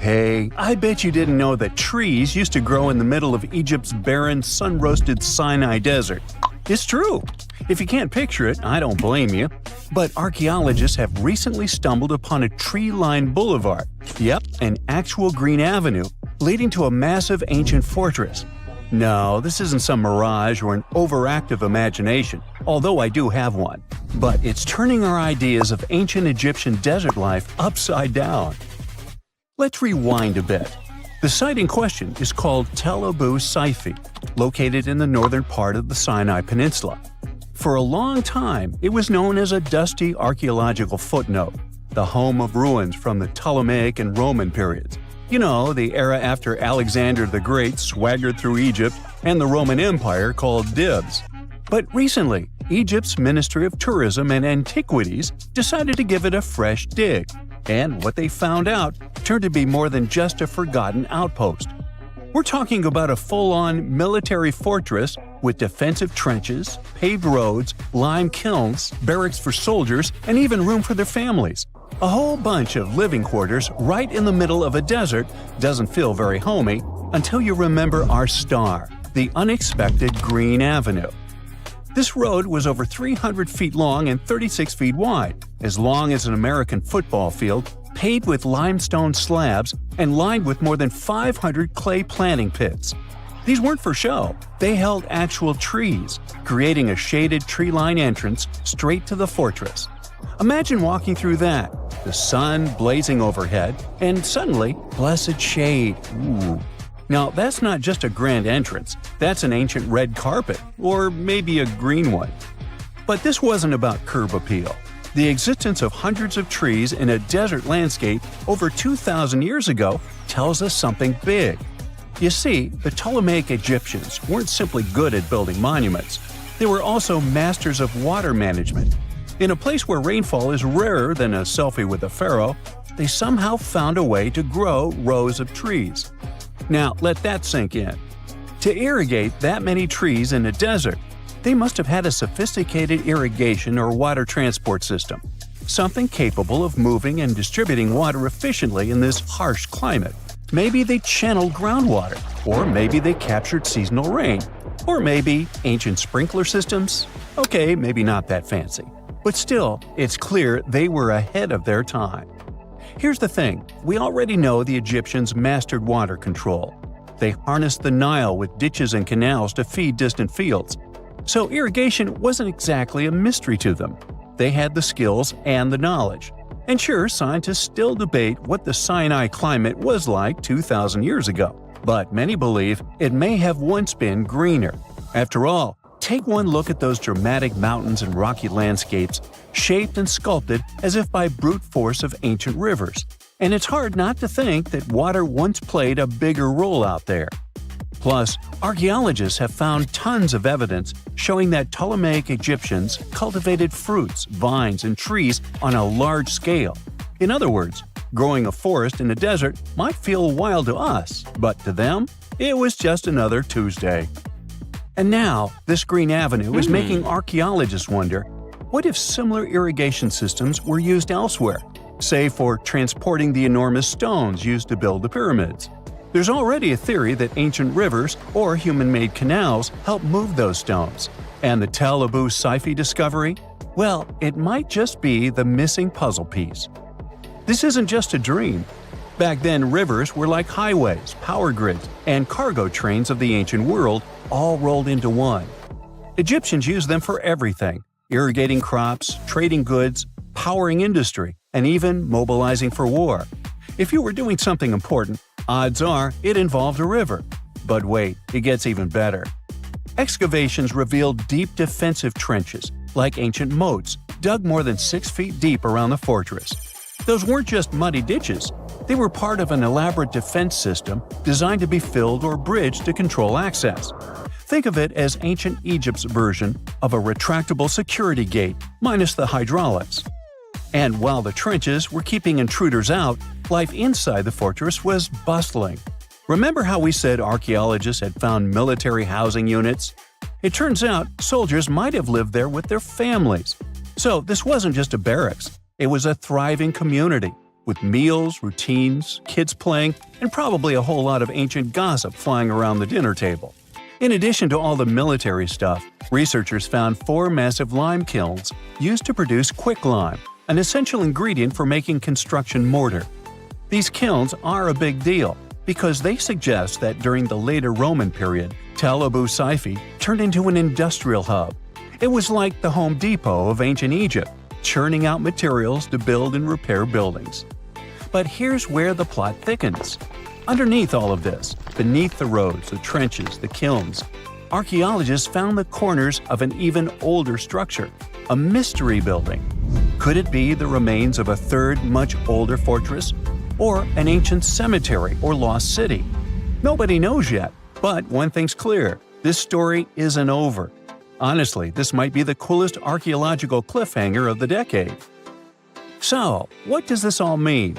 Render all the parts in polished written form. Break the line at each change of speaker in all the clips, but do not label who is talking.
Hey, I bet you didn't know that trees used to grow in the middle of Egypt's barren, sun-roasted Sinai desert. It's true. If you can't picture it, I don't blame you. But archaeologists have recently stumbled upon a tree-lined boulevard. Yep, an actual green avenue leading to a massive ancient fortress. No, this isn't some mirage or an overactive imagination, although I do have one. But it's turning our ideas of ancient Egyptian desert life upside down. Let's rewind a bit. The site in question is called Telibu Ciphi, located in the northern part of the Sinai Peninsula. For a long time, it was known as a dusty archaeological footnote, the home of ruins from the Ptolemaic and Roman periods. You know, the era after Alexander the Great swaggered through Egypt and the Roman Empire called dibs. But recently, Egypt's Ministry of Tourism and Antiquities decided to give it a fresh dig. And what they found out turned to be more than just a forgotten outpost. We're talking about a full-on military fortress with defensive trenches, paved roads, lime kilns, barracks for soldiers, and even room for their families. A whole bunch of living quarters right in the middle of a desert doesn't feel very homey until you remember our star, the unexpected Green Avenue. This road was over 300 feet long and 36 feet wide, as long as an American football field, paved with limestone slabs and lined with more than 500 clay planting pits. These weren't for show, they held actual trees, creating a shaded tree-line entrance straight to the fortress. Imagine walking through that, the sun blazing overhead, and suddenly, blessed shade. Ooh. Now, that's not just a grand entrance, that's an ancient red carpet, or maybe a green one. But this wasn't about curb appeal. The existence of hundreds of trees in a desert landscape over 2,000 years ago tells us something big. You see, the Ptolemaic Egyptians weren't simply good at building monuments. They were also masters of water management. In a place where rainfall is rarer than a selfie with a pharaoh, they somehow found a way to grow rows of trees. Now, let that sink in. To irrigate that many trees in a desert, they must have had a sophisticated irrigation or water transport system, something capable of moving and distributing water efficiently in this harsh climate. Maybe they channeled groundwater, or maybe they captured seasonal rain, or maybe ancient sprinkler systems. Okay, maybe not that fancy. But still, it's clear they were ahead of their time. Here's the thing, we already know the Egyptians mastered water control. They harnessed the Nile with ditches and canals to feed distant fields. So irrigation wasn't exactly a mystery to them. They had the skills and the knowledge. And sure, scientists still debate what the Sinai climate was like 2,000 years ago. But many believe it may have once been greener. After all, take one look at those dramatic mountains and rocky landscapes, shaped and sculpted as if by brute force of ancient rivers. And it's hard not to think that water once played a bigger role out there. Plus, archaeologists have found tons of evidence showing that Ptolemaic Egyptians cultivated fruits, vines, and trees on a large scale. In other words, growing a forest in a desert might feel wild to us, but to them, it was just another Tuesday. And now, this Green Avenue is making archaeologists wonder, what if similar irrigation systems were used elsewhere, say for transporting the enormous stones used to build the pyramids? There's already a theory that ancient rivers or human-made canals help move those stones. And the Telibu Ciphi discovery? Well, it might just be the missing puzzle piece. This isn't just a dream. Back then, rivers were like highways, power grids, and cargo trains of the ancient world, all rolled into one. Egyptians used them for everything – irrigating crops, trading goods, powering industry, and even mobilizing for war. If you were doing something important, odds are it involved a river. But wait, it gets even better. Excavations revealed deep defensive trenches, like ancient moats, dug more than 6 feet deep around the fortress. Those weren't just muddy ditches. They were part of an elaborate defense system designed to be filled or bridged to control access. Think of it as ancient Egypt's version of a retractable security gate, minus the hydraulics. And while the trenches were keeping intruders out, life inside the fortress was bustling. Remember how we said archaeologists had found military housing units? It turns out soldiers might have lived there with their families. So this wasn't just a barracks, it was a thriving community. with meals, routines, kids playing, and probably a whole lot of ancient gossip flying around the dinner table. In addition to all the military stuff, researchers found 4 massive lime kilns used to produce quicklime, an essential ingredient for making construction mortar. These kilns are a big deal because they suggest that during the later Roman period, Telibu Ciphi turned into an industrial hub. It was like the Home Depot of ancient Egypt, churning out materials to build and repair buildings. But here's where the plot thickens. Underneath all of this, beneath the roads, the trenches, the kilns, archaeologists found the corners of an even older structure, a mystery building. Could it be the remains of a third, much older fortress? Or an ancient cemetery or lost city? Nobody knows yet, but one thing's clear: this story isn't over. Honestly, this might be the coolest archaeological cliffhanger of the decade. So, what does this all mean?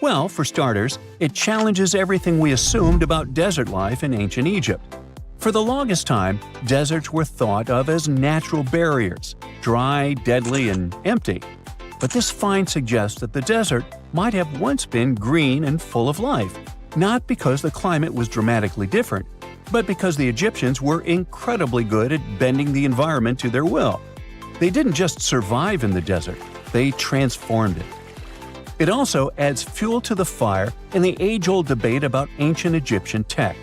Well, for starters, it challenges everything we assumed about desert life in ancient Egypt. For the longest time, deserts were thought of as natural barriers, dry, deadly, and empty. But this find suggests that the desert might have once been green and full of life, not because the climate was dramatically different, but because the Egyptians were incredibly good at bending the environment to their will. They didn't just survive in the desert, they transformed it. It also adds fuel to the fire in the age-old debate about ancient Egyptian tech.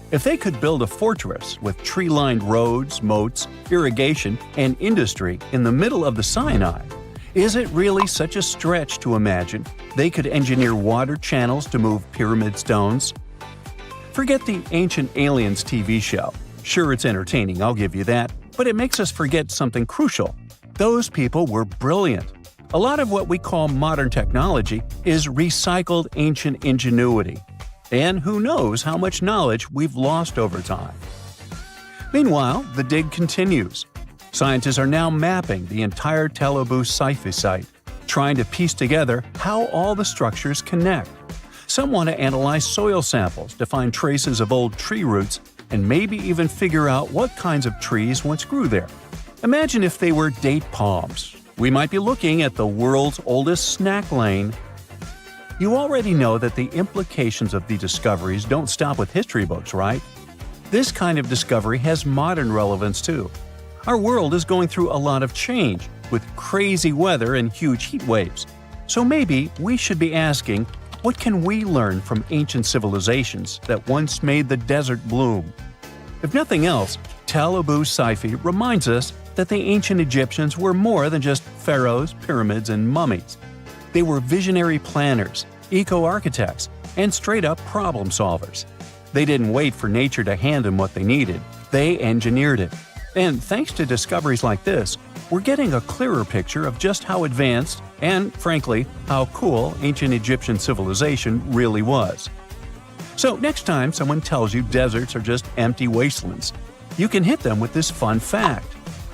If they could build a fortress with tree-lined roads, moats, irrigation, and industry in the middle of the Sinai, is it really such a stretch to imagine they could engineer water channels to move pyramid stones? Forget the Ancient Aliens TV show. Sure, it's entertaining, I'll give you that, but it makes us forget something crucial. Those people were brilliant. A lot of what we call modern technology is recycled ancient ingenuity. And who knows how much knowledge we've lost over time. Meanwhile, the dig continues. Scientists are now mapping the entire Telibu Ciphi site, trying to piece together how all the structures connect. Some want to analyze soil samples to find traces of old tree roots and maybe even figure out what kinds of trees once grew there. Imagine if they were date palms. We might be looking at the world's oldest snack lane. You already know that the implications of the discoveries don't stop with history books, right? This kind of discovery has modern relevance too. Our world is going through a lot of change, with crazy weather and huge heat waves. So maybe we should be asking, what can we learn from ancient civilizations that once made the desert bloom? If nothing else, Telibu Ciphi reminds us that the ancient Egyptians were more than just pharaohs, pyramids, and mummies. They were visionary planners, eco-architects, and straight-up problem solvers. They didn't wait for nature to hand them what they needed. They engineered it. And thanks to discoveries like this, we're getting a clearer picture of just how advanced and, frankly, how cool ancient Egyptian civilization really was. So next time someone tells you deserts are just empty wastelands, you can hit them with this fun fact.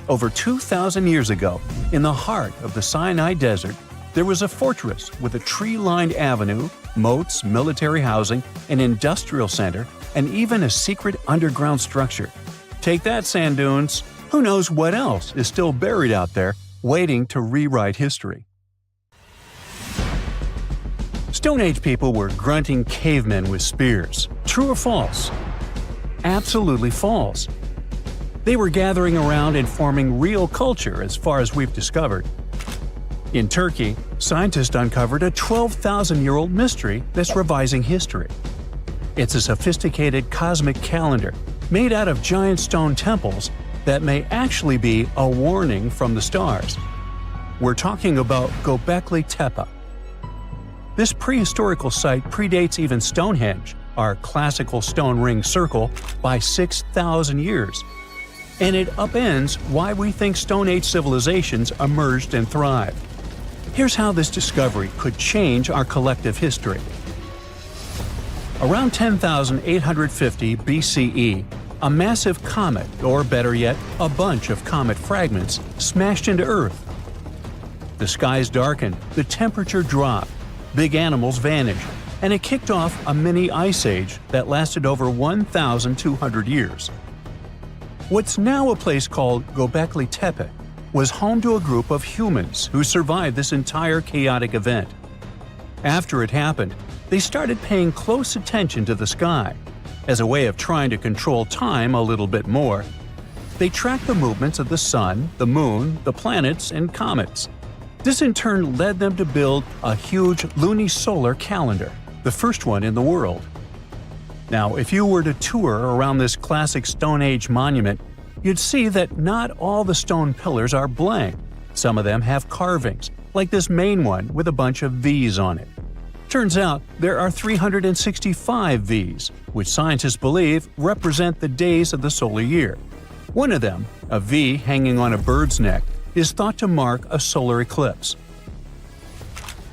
Over 2,000 years ago, in the heart of the Sinai Desert, there was a fortress with a tree-lined avenue, moats, military housing, an industrial center, and even a secret underground structure. Take that, sand dunes! Who knows what else is still buried out there, waiting to rewrite history? Stone Age people were grunting cavemen with spears. True or false? Absolutely false. They were gathering around and forming real culture as far as we've discovered. In Turkey, scientists uncovered a 12,000-year-old mystery that's revising history. It's a sophisticated cosmic calendar made out of giant stone temples that may actually be a warning from the stars. We're talking about Gobecletepe. This prehistorical site predates even Stonehenge, our classical stone ring circle, by 6,000 years. And it upends why we think Stone Age civilizations emerged and thrived. Here's how this discovery could change our collective history. Around 10,850 BCE, a massive comet, or better yet, a bunch of comet fragments, smashed into Earth. The skies darkened, the temperature dropped, big animals vanished, and it kicked off a mini ice age that lasted over 1,200 years. What's now a place called Gobecletepe was home to a group of humans who survived this entire chaotic event. After it happened, they started paying close attention to the sky. As a way of trying to control time a little bit more, they tracked the movements of the sun, the moon, the planets, and comets. This in turn led them to build a huge lunisolar calendar, the first one in the world. Now, if you were to tour around this classic Stone Age monument, you'd see that not all the stone pillars are blank. Some of them have carvings, like this main one with a bunch of V's on it. Turns out there are 365 V's, which scientists believe represent the days of the solar year. One of them, a V hanging on a bird's neck, is thought to mark a solar eclipse.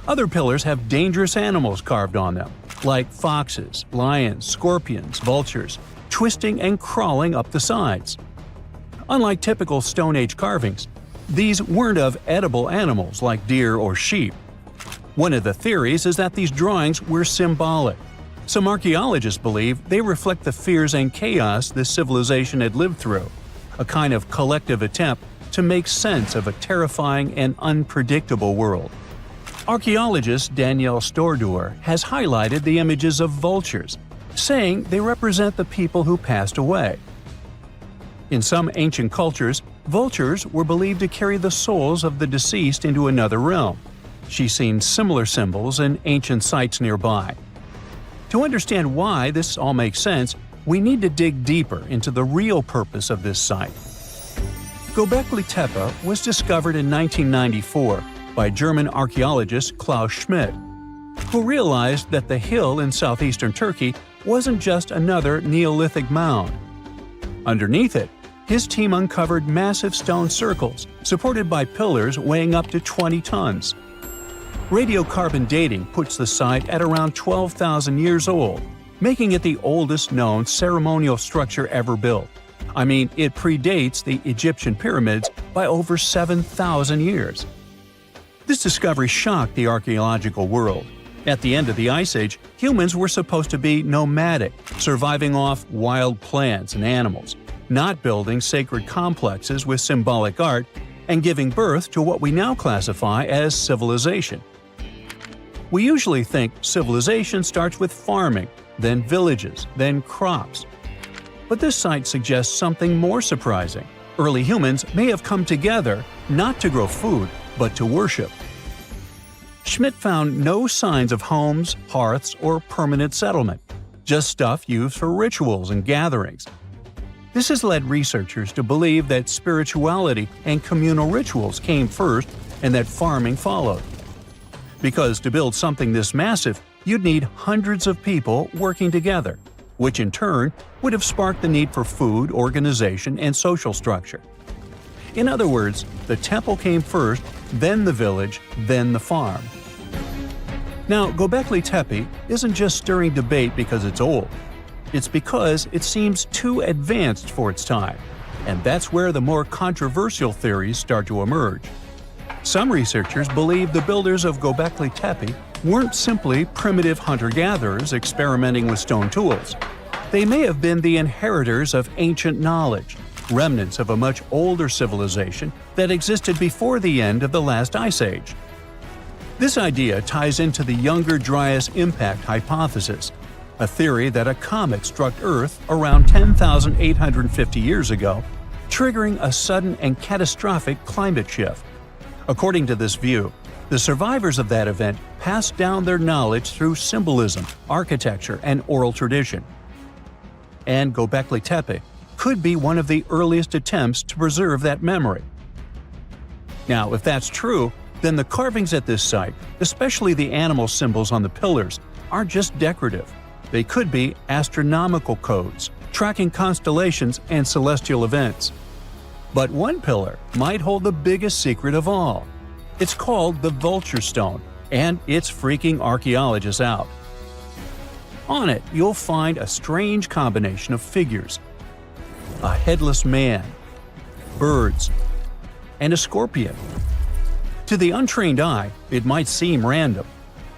Other pillars have dangerous animals carved on them, like foxes, lions, scorpions, vultures, twisting and crawling up the sides. Unlike typical Stone Age carvings, these weren't of edible animals like deer or sheep. One of the theories is that these drawings were symbolic. Some archaeologists believe they reflect the fears and chaos this civilization had lived through, a kind of collective attempt to make sense of a terrifying and unpredictable world. Archaeologist Danielle Stordour has highlighted the images of vultures, saying they represent the people who passed away. In some ancient cultures, vultures were believed to carry the souls of the deceased into another realm. She's seen similar symbols in ancient sites nearby. To understand why this all makes sense, we need to dig deeper into the real purpose of this site. Gobecletepe was discovered in 1994 by German archaeologist Klaus Schmidt, who realized that the hill in southeastern Turkey wasn't just another Neolithic mound. Underneath it, his team uncovered massive stone circles supported by pillars weighing up to 20 tons. Radiocarbon dating puts the site at around 12,000 years old, making it the oldest known ceremonial structure ever built. I mean, it predates the Egyptian pyramids by over 7,000 years. This discovery shocked the archaeological world. At the end of the Ice Age, humans were supposed to be nomadic, surviving off wild plants and animals, not building sacred complexes with symbolic art, and giving birth to what we now classify as civilization. We usually think civilization starts with farming, then villages, then crops. But this site suggests something more surprising. Early humans may have come together not to grow food, but to worship. Schmidt found no signs of homes, hearths, or permanent settlement, just stuff used for rituals and gatherings. This has led researchers to believe that spirituality and communal rituals came first and that farming followed. Because to build something this massive, you'd need hundreds of people working together, which in turn would have sparked the need for food, organization, and social structure. In other words, the temple came first, then the village, then the farm. Now, Gobekletepe isn't just stirring debate because it's old. It's because it seems too advanced for its time, and that's where the more controversial theories start to emerge. Some researchers believe the builders of Gobekletepe weren't simply primitive hunter-gatherers experimenting with stone tools. They may have been the inheritors of ancient knowledge, remnants of a much older civilization that existed before the end of the last ice age. This idea ties into the Younger Dryas impact hypothesis, a theory that a comet struck Earth around 10,850 years ago, triggering a sudden and catastrophic climate shift. According to this view, the survivors of that event passed down their knowledge through symbolism, architecture, and oral tradition. And Gobekletepe could be one of the earliest attempts to preserve that memory. Now, if that's true, then the carvings at this site, especially the animal symbols on the pillars, aren't just decorative. They could be astronomical codes, tracking constellations and celestial events. But one pillar might hold the biggest secret of all. It's called the Vulture Stone, and it's freaking archaeologists out. On it, you'll find a strange combination of figures: a headless man, birds, and a scorpion. To the untrained eye, it might seem random,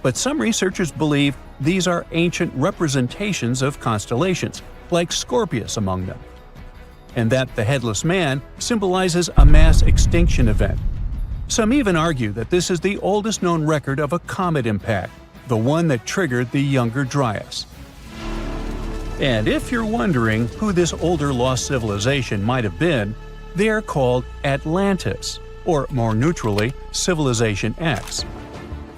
but some researchers believe these are ancient representations of constellations, like Scorpius among them, and that the headless man symbolizes a mass extinction event. Some even argue that this is the oldest known record of a comet impact, the one that triggered the Younger Dryas. And if you're wondering who this older lost civilization might have been, they are called Atlantis, or more neutrally, Civilization X.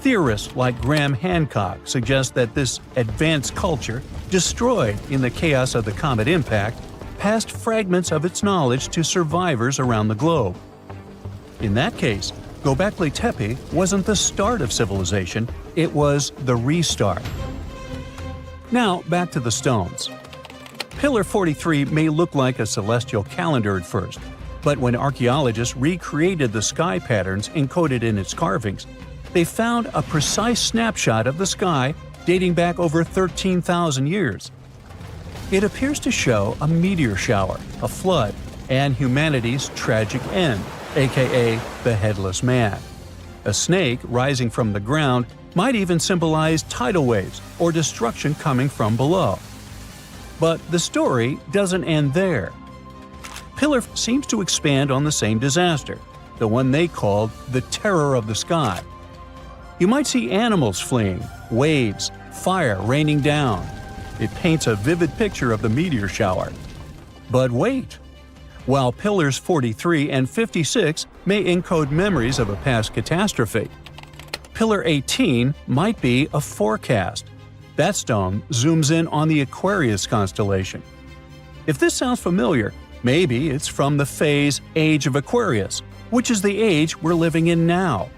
Theorists like Graham Hancock suggest that this advanced culture, destroyed in the chaos of the comet impact, passed fragments of its knowledge to survivors around the globe. In that case, Gobecletepe wasn't the start of civilization, it was the restart. Now, back to the stones. Pillar 43 may look like a celestial calendar at first, but when archaeologists recreated the sky patterns encoded in its carvings, they found a precise snapshot of the sky dating back over 13,000 years. It appears to show a meteor shower, a flood, and humanity's tragic end, aka the Headless Man. A snake rising from the ground might even symbolize tidal waves or destruction coming from below. But the story doesn't end there. Pillar seems to expand on the same disaster, the one they called the Terror of the Sky. You might see animals fleeing, waves, fire raining down. It paints a vivid picture of the meteor shower. But wait! While Pillars 43 and 56 may encode memories of a past catastrophe, Pillar 18 might be a forecast. That stone zooms in on the Aquarius constellation. If this sounds familiar, maybe it's from the phase Age of Aquarius, which is the age we're living in now.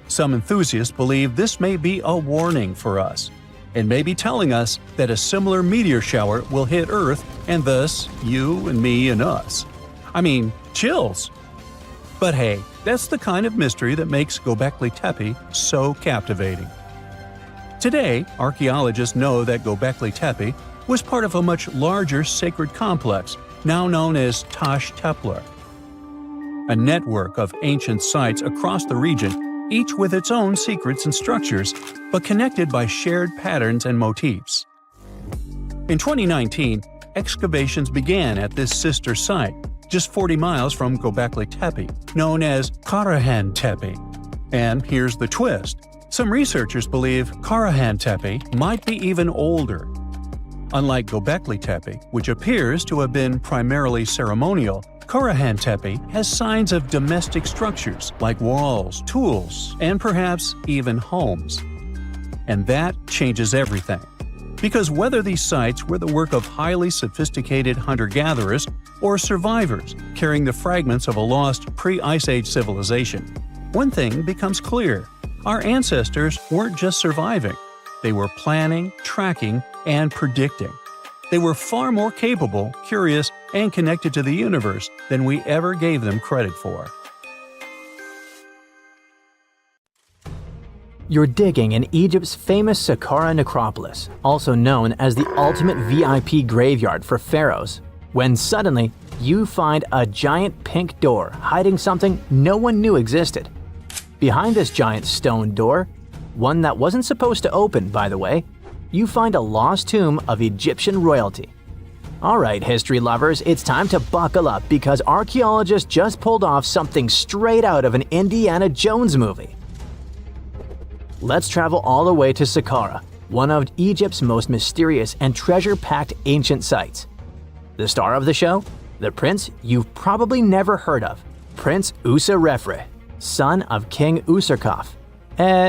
Some enthusiasts believe this may be a warning for us, and may be telling us that a similar meteor shower will hit Earth and thus you and me and us. I mean, chills! But hey, that's the kind of mystery that makes Gobecletepe so captivating. Today, archaeologists know that Gobecletepe was part of a much larger sacred complex, now known as Tash Tepler. A network of ancient sites across the region, each with its own secrets and structures, but connected by shared patterns and motifs. In 2019, excavations began at this sister site, just 40 miles from Gobecletepe, known as Karahan Tepe. And here's the twist. Some researchers believe Karahan Tepe might be even older. Unlike Gobecletepe, which appears to have been primarily ceremonial, Karahan Tepe has signs of domestic structures like walls, tools, and perhaps even homes. And that changes everything. Because whether these sites were the work of highly sophisticated hunter-gatherers or survivors carrying the fragments of a lost pre-Ice Age civilization, one thing becomes clear. Our ancestors weren't just surviving. They were planning, tracking, and predicting. They were far more capable, curious, and connected to the universe than we ever gave them credit for.
You're digging in Egypt's famous Saqqara necropolis, also known as the ultimate VIP graveyard for pharaohs, when suddenly you find a giant pink door hiding something no one knew existed. Behind this giant stone door, one that wasn't supposed to open, by the way, you find a lost tomb of Egyptian royalty. Alright, history lovers, it's time to buckle up because archaeologists just pulled off something straight out of an Indiana Jones movie. Let's travel all the way to Saqqara, one of Egypt's most mysterious and treasure-packed ancient sites. The star of the show? The prince you've probably never heard of, Prince Userefre, son of King Userkaf.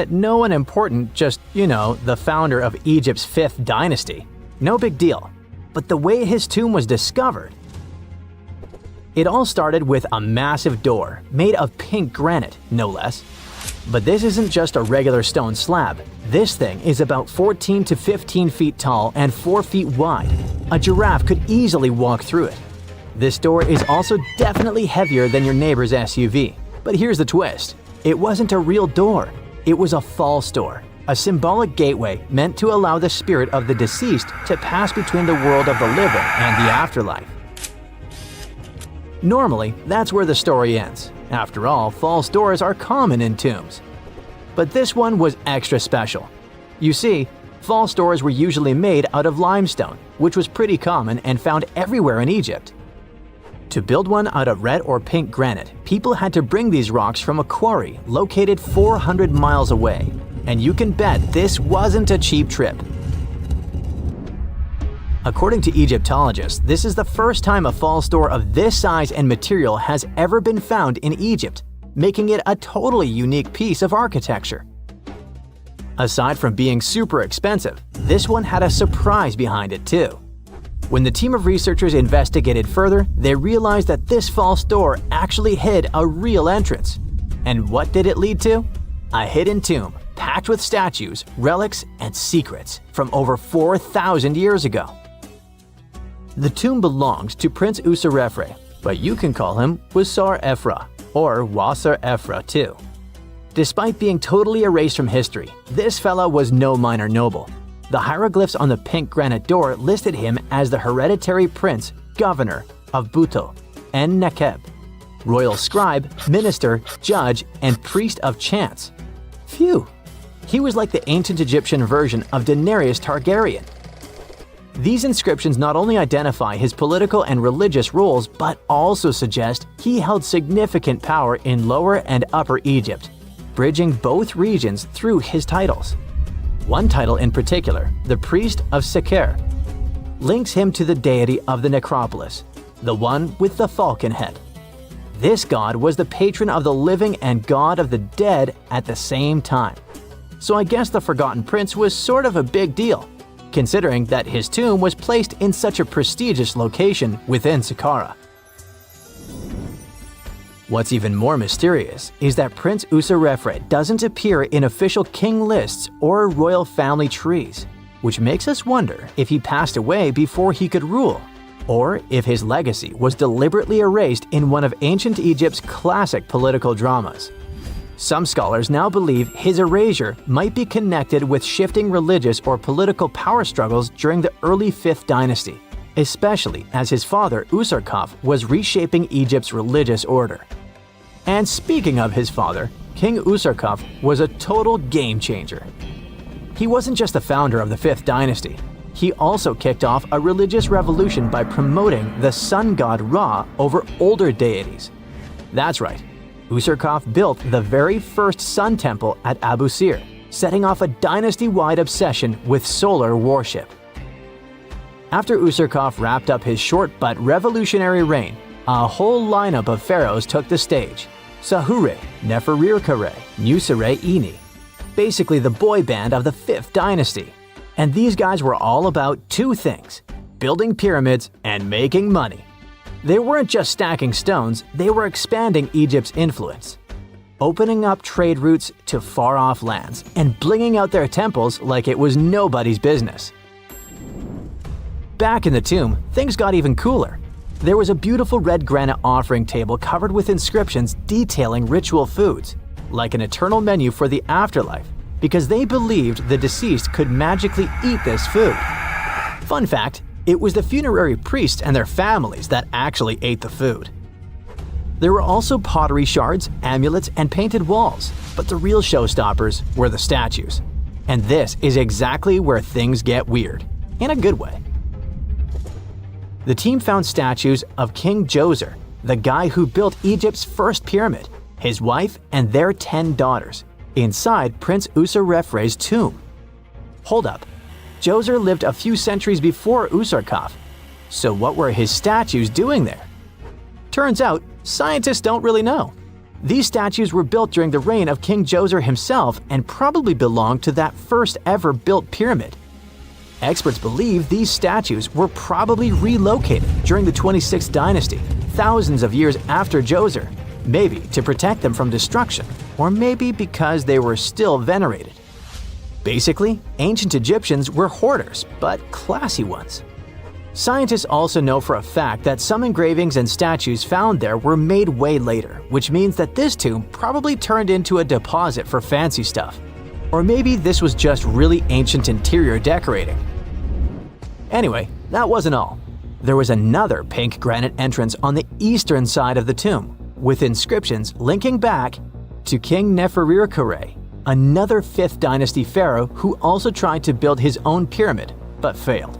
No one important, just, the founder of Egypt's 5th dynasty. No big deal. But the way his tomb was discovered… It all started with a massive door, made of pink granite, no less. But this isn't just a regular stone slab. This thing is about 14 to 15 feet tall and 4 feet wide. A giraffe could easily walk through it. This door is also definitely heavier than your neighbor's SUV. But here's the twist. It wasn't a real door. It was a false door, a symbolic gateway meant to allow the spirit of the deceased to pass between the world of the living and the afterlife. Normally, that's where the story ends. After all, false doors are common in tombs. But this one was extra special. You see, false doors were usually made out of limestone, which was pretty common and found everywhere in Egypt. To build one out of red or pink granite, people had to bring these rocks from a quarry located 400 miles away. and you can bet this wasn't a cheap trip. According to Egyptologists, this is the first time a false door of this size and material has ever been found in Egypt, making it a totally unique piece of architecture. Aside from being super expensive, this one had a surprise behind it too. When the team of researchers investigated further, they realized that this false door actually hid a real entrance. And what did it lead to? A hidden tomb packed with statues, relics, and secrets from over 4,000 years ago. The tomb belonged to Prince Userefre, but you can call him Wasar Efra or Wasar Efra too. Despite being totally erased from history, this fella was no minor noble. The hieroglyphs on the pink granite door listed him as the hereditary prince, governor of Buto and Nekeb, royal scribe, minister, judge, and priest of chance. Phew! He was like the ancient Egyptian version of Daenerys Targaryen. These inscriptions not only identify his political and religious roles, but also suggest he held significant power in Lower and Upper Egypt, bridging both regions through his titles. One title in particular, the priest of Saqqara, links him to the deity of the necropolis, the one with the falcon head. This god was the patron of the living and god of the dead at the same time. So I guess the Forgotten Prince was sort of a big deal, considering that his tomb was placed in such a prestigious location within Saqqara. What's even more mysterious is that Prince Userefre doesn't appear in official king lists or royal family trees, which makes us wonder if he passed away before he could rule, or if his legacy was deliberately erased in one of ancient Egypt's classic political dramas. Some scholars now believe his erasure might be connected with shifting religious or political power struggles during the early 5th dynasty, especially as his father Userkaf was reshaping Egypt's religious order. And speaking of his father, King Userkaf was a total game changer. He wasn't just the founder of the 5th dynasty, he also kicked off a religious revolution by promoting the sun god Ra over older deities. That's right, Userkaf built the very first sun temple at Abu Sir, setting off a dynasty-wide obsession with solar worship. After Userkaf wrapped up his short but revolutionary reign, a whole lineup of pharaohs took the stage. Sahure, Neferirkare, Nusere-Ini, basically the boy band of the 5th dynasty. And these guys were all about two things: building pyramids and making money. They weren't just stacking stones, they were expanding Egypt's influence, opening up trade routes to far-off lands, and blinging out their temples like it was nobody's business. Back in the tomb, things got even cooler. There was a beautiful red granite offering table covered with inscriptions detailing ritual foods, like an eternal menu for the afterlife, because they believed the deceased could magically eat this food. Fun fact, it was the funerary priests and their families that actually ate the food. There were also pottery shards, amulets, and painted walls, but the real showstoppers were the statues. And this is exactly where things get weird, in a good way. The team found statues of King Djoser, the guy who built Egypt's first pyramid, his wife, and their 10 daughters, inside Prince Userefre's tomb. Hold up, Djoser lived a few centuries before Userkaf, so what were his statues doing there? Turns out, scientists don't really know. These statues were built during the reign of King Djoser himself and probably belonged to that first ever built pyramid. Experts believe these statues were probably relocated during the 26th dynasty, thousands of years after Djoser, maybe to protect them from destruction, or maybe because they were still venerated. Basically, ancient Egyptians were hoarders, but classy ones. Scientists also know for a fact that some engravings and statues found there were made way later, which means that this tomb probably turned into a deposit for fancy stuff. Or maybe this was just really ancient interior decorating. Anyway, that wasn't all. There was another pink granite entrance on the eastern side of the tomb, with inscriptions linking back to King Neferirkare, another 5th dynasty pharaoh who also tried to build his own pyramid, but failed.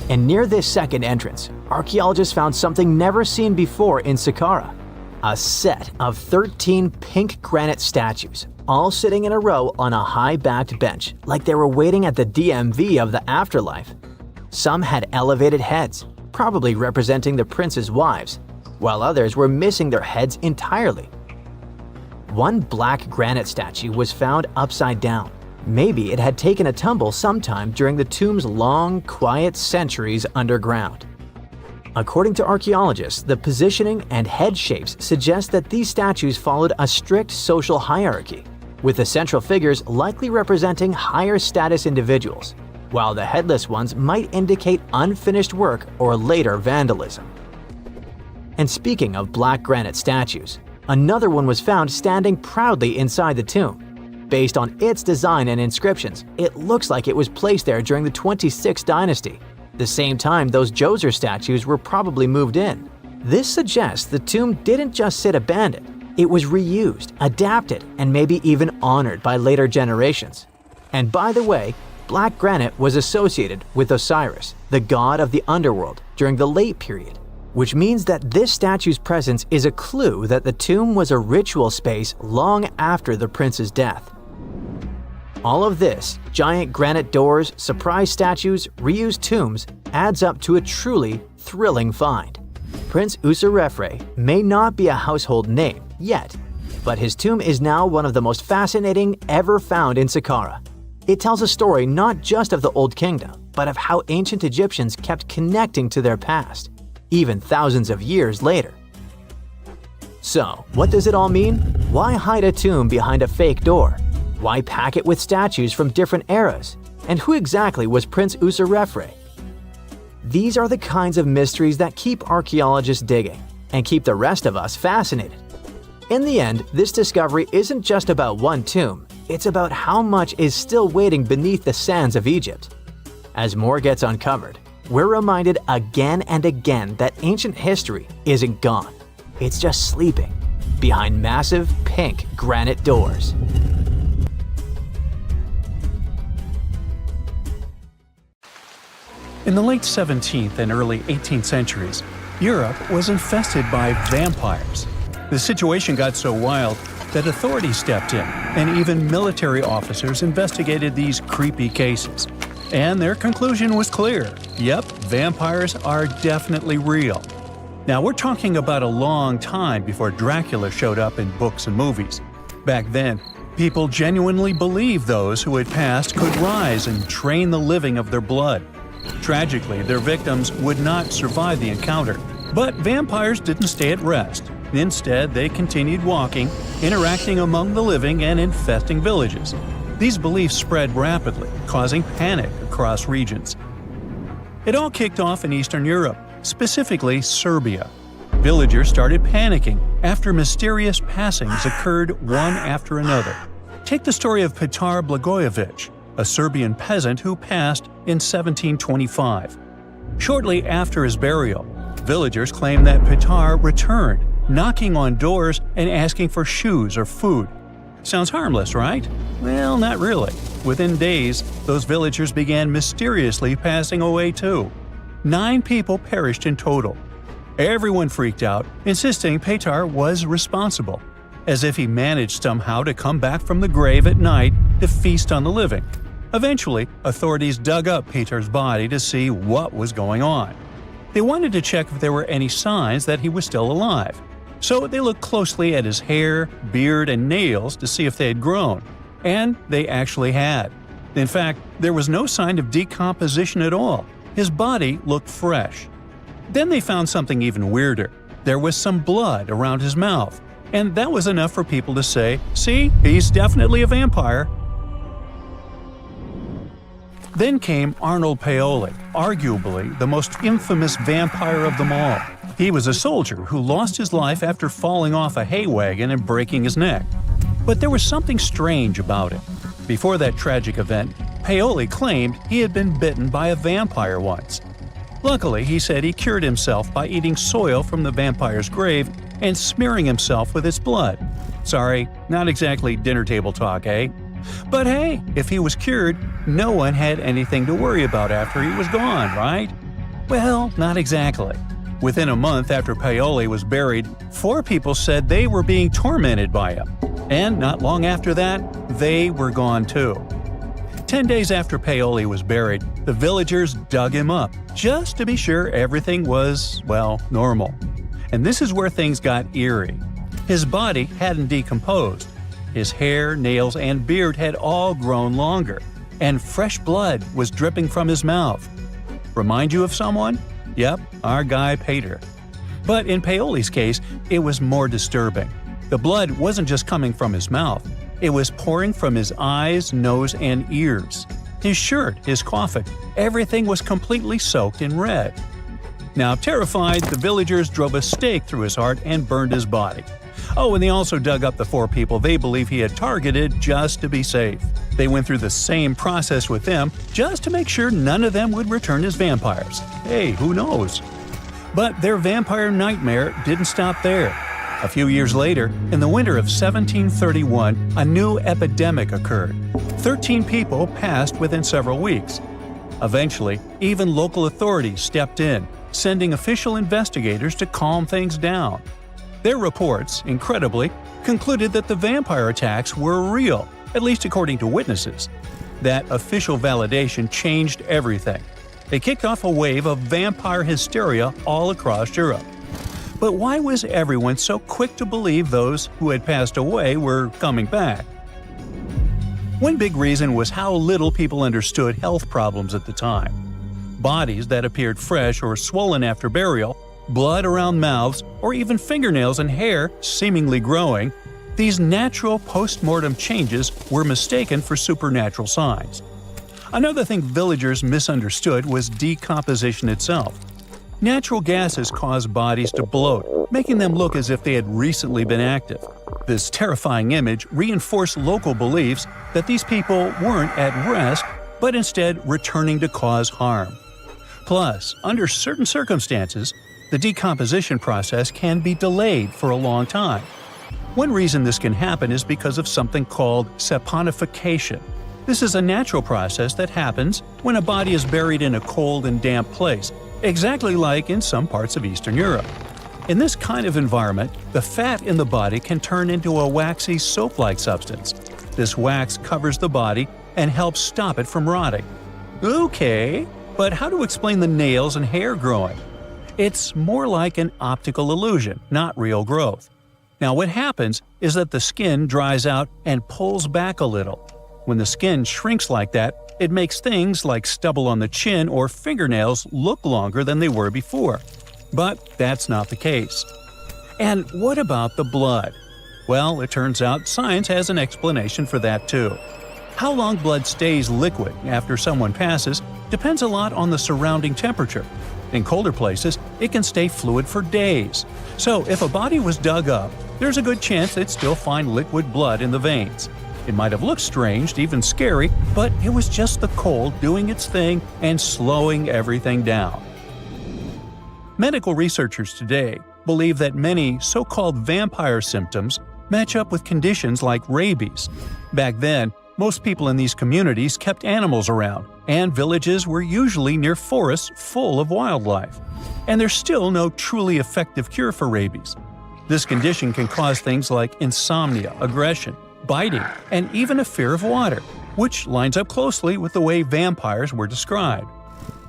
And near this second entrance, archaeologists found something never seen before in Saqqara: A set of 13 pink granite statues, all sitting in a row on a high-backed bench, like they were waiting at the DMV of the afterlife. Some had elevated heads, probably representing the prince's wives, while others were missing their heads entirely. One black granite statue was found upside down. Maybe it had taken a tumble sometime during the tomb's long, quiet centuries underground. According to archaeologists, the positioning and head shapes suggest that these statues followed a strict social hierarchy, with the central figures likely representing higher status individuals, while the headless ones might indicate unfinished work or later vandalism. And speaking of black granite statues, another one was found standing proudly inside the tomb. Based on its design and inscriptions, it looks like it was placed there during the 26th dynasty, the same time those Djoser statues were probably moved in. This suggests the tomb didn't just sit abandoned, it was reused, adapted, and maybe even honored by later generations. And by the way, black granite was associated with Osiris, the god of the underworld, during the late period, which means that this statue's presence is a clue that the tomb was a ritual space long after the prince's death. All of this, giant granite doors, surprise statues, reused tombs, adds up to a truly thrilling find. Prince Userefre may not be a household name yet, but his tomb is now one of the most fascinating ever found in Saqqara. It tells a story not just of the Old Kingdom, but of how ancient Egyptians kept connecting to their past, even thousands of years later. So, what does it all mean? Why hide a tomb behind a fake door? Why pack it with statues from different eras? And who exactly was Prince Userefre? These are the kinds of mysteries that keep archaeologists digging and keep the rest of us fascinated. In the end, this discovery isn't just about one tomb, it's about how much is still waiting beneath the sands of Egypt. As more gets uncovered, we're reminded again and again that ancient history isn't gone. It's just sleeping behind massive pink granite doors.
In the late 17th and early 18th centuries, Europe was infested by vampires. The situation got so wild that authorities stepped in, and even military officers investigated these creepy cases. And their conclusion was clear. Yep, vampires are definitely real. Now, we're talking about a long time before Dracula showed up in books and movies. Back then, people genuinely believed those who had passed could rise and drain the living of their blood. Tragically, their victims would not survive the encounter. But vampires didn't stay at rest. Instead, they continued walking, interacting among the living and infesting villages. These beliefs spread rapidly, causing panic across regions. It all kicked off in Eastern Europe, specifically Serbia. Villagers started panicking after mysterious passings occurred one after another. Take the story of Petar Blagojevic, a Serbian peasant who passed in 1725. Shortly after his burial, villagers claimed that Petar returned, knocking on doors and asking for shoes or food. Sounds harmless, right? Well, not really. Within days, those villagers began mysteriously passing away too. 9 people perished in total. Everyone freaked out, insisting Petar was responsible, as if he managed somehow to come back from the grave at night to feast on the living. Eventually, authorities dug up Petar's body to see what was going on. They wanted to check if there were any signs that he was still alive. So they looked closely at his hair, beard, and nails to see if they had grown. And they actually had. In fact, there was no sign of decomposition at all. His body looked fresh. Then they found something even weirder. There was some blood around his mouth. And that was enough for people to say, see, he's definitely a vampire. Then came Arnold Paoli, arguably the most infamous vampire of them all. He was a soldier who lost his life after falling off a hay wagon and breaking his neck. But there was something strange about it. Before that tragic event, Paoli claimed he had been bitten by a vampire once. Luckily, he said he cured himself by eating soil from the vampire's grave and smearing himself with its blood. Sorry, not exactly dinner table talk, eh? But hey, if he was cured, no one had anything to worry about after he was gone, right? Well, not exactly. Within a month after Paoli was buried, 4 people said they were being tormented by him. And not long after that, they were gone too. 10 days after Paoli was buried, the villagers dug him up, just to be sure everything was, well, normal. And this is where things got eerie. His body hadn't decomposed. His hair, nails, and beard had all grown longer, and fresh blood was dripping from his mouth. Remind you of someone? Yep, our guy Pater. But in Paoli's case, it was more disturbing. The blood wasn't just coming from his mouth. It was pouring from his eyes, nose, and ears. His shirt, his coffin, everything was completely soaked in red. Now, terrified, the villagers drove a stake through his heart and burned his body. Oh, and they also dug up the 4 people they believe he had targeted just to be safe. They went through the same process with them just to make sure none of them would return as vampires. Hey, who knows? But their vampire nightmare didn't stop there. A few years later, in the winter of 1731, a new epidemic occurred. 13 people passed within several weeks. Eventually, even local authorities stepped in, sending official investigators to calm things down. Their reports, incredibly, concluded that the vampire attacks were real, at least according to witnesses. That official validation changed everything. They kicked off a wave of vampire hysteria all across Europe. But why was everyone so quick to believe those who had passed away were coming back? One big reason was how little people understood health problems at the time. Bodies that appeared fresh or swollen after burial, blood around mouths, or even fingernails and hair seemingly growing, these natural post-mortem changes were mistaken for supernatural signs. Another thing villagers misunderstood was decomposition itself. Natural gases cause bodies to bloat, making them look as if they had recently been active. This terrifying image reinforced local beliefs that these people weren't at rest, but instead returning to cause harm. Plus, under certain circumstances, the decomposition process can be delayed for a long time. One reason this can happen is because of something called saponification. This is a natural process that happens when a body is buried in a cold and damp place, exactly like in some parts of Eastern Europe. In this kind of environment, the fat in the body can turn into a waxy soap-like substance. This wax covers the body and helps stop it from rotting. Okay, but how to explain the nails and hair growing? It's more like an optical illusion, not real growth. Now what happens is that the skin dries out and pulls back a little. When the skin shrinks like that, it makes things like stubble on the chin or fingernails look longer than they were before. But that's not the case. And what about the blood? Well, it turns out science has an explanation for that too. How long blood stays liquid after someone passes depends a lot on the surrounding temperature. In colder places, it can stay fluid for days. So if a body was dug up, there's a good chance they'd still find liquid blood in the veins. It might have looked strange, even scary, but it was just the cold doing its thing and slowing everything down. Medical researchers today believe that many so-called vampire symptoms match up with conditions like rabies. Back then, most people in these communities kept animals around, and villages were usually near forests full of wildlife. And there's still no truly effective cure for rabies. This condition can cause things like insomnia, aggression, biting, and even a fear of water, which lines up closely with the way vampires were described.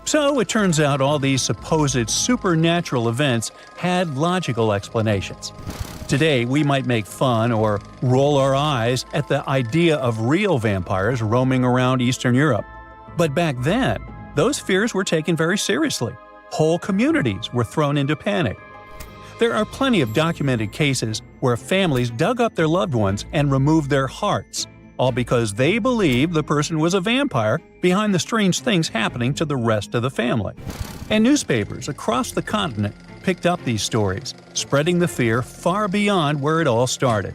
So it turns out all these supposed supernatural events had logical explanations. Today, we might make fun or roll our eyes at the idea of real vampires roaming around Eastern Europe. But back then, those fears were taken very seriously. Whole communities were thrown into panic. There are plenty of documented cases where families dug up their loved ones and removed their hearts, all because they believed the person was a vampire behind the strange things happening to the rest of the family. And newspapers across the continent picked up these stories, spreading the fear far beyond where it all started.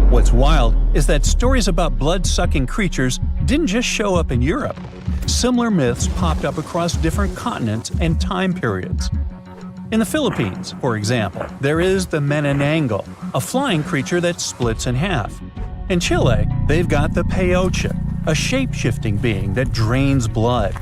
What's wild is that stories about blood-sucking creatures didn't just show up in Europe. Similar myths popped up across different continents and time periods. In the Philippines, for example, there is the Manananggal, a flying creature that splits in half. In Chile, they've got the Peyote, a shape-shifting being that drains blood.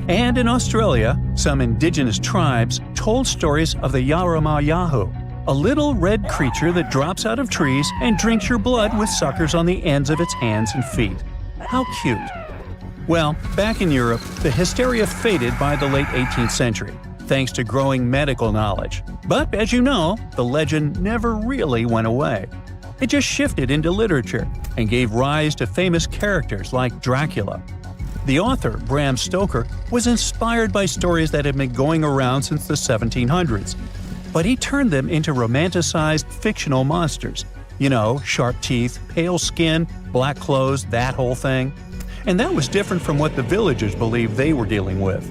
And in Australia, some indigenous tribes told stories of the Yaramayahu, a little red creature that drops out of trees and drinks your blood with suckers on the ends of its hands and feet. How cute. Well, back in Europe, the hysteria faded by the late 18th century, thanks to growing medical knowledge. But as you know, the legend never really went away. It just shifted into literature and gave rise to famous characters like Dracula. The author, Bram Stoker, was inspired by stories that had been going around since the 1700s. But he turned them into romanticized fictional monsters. You know, sharp teeth, pale skin, black clothes, that whole thing. And that was different from what the villagers believed they were dealing with.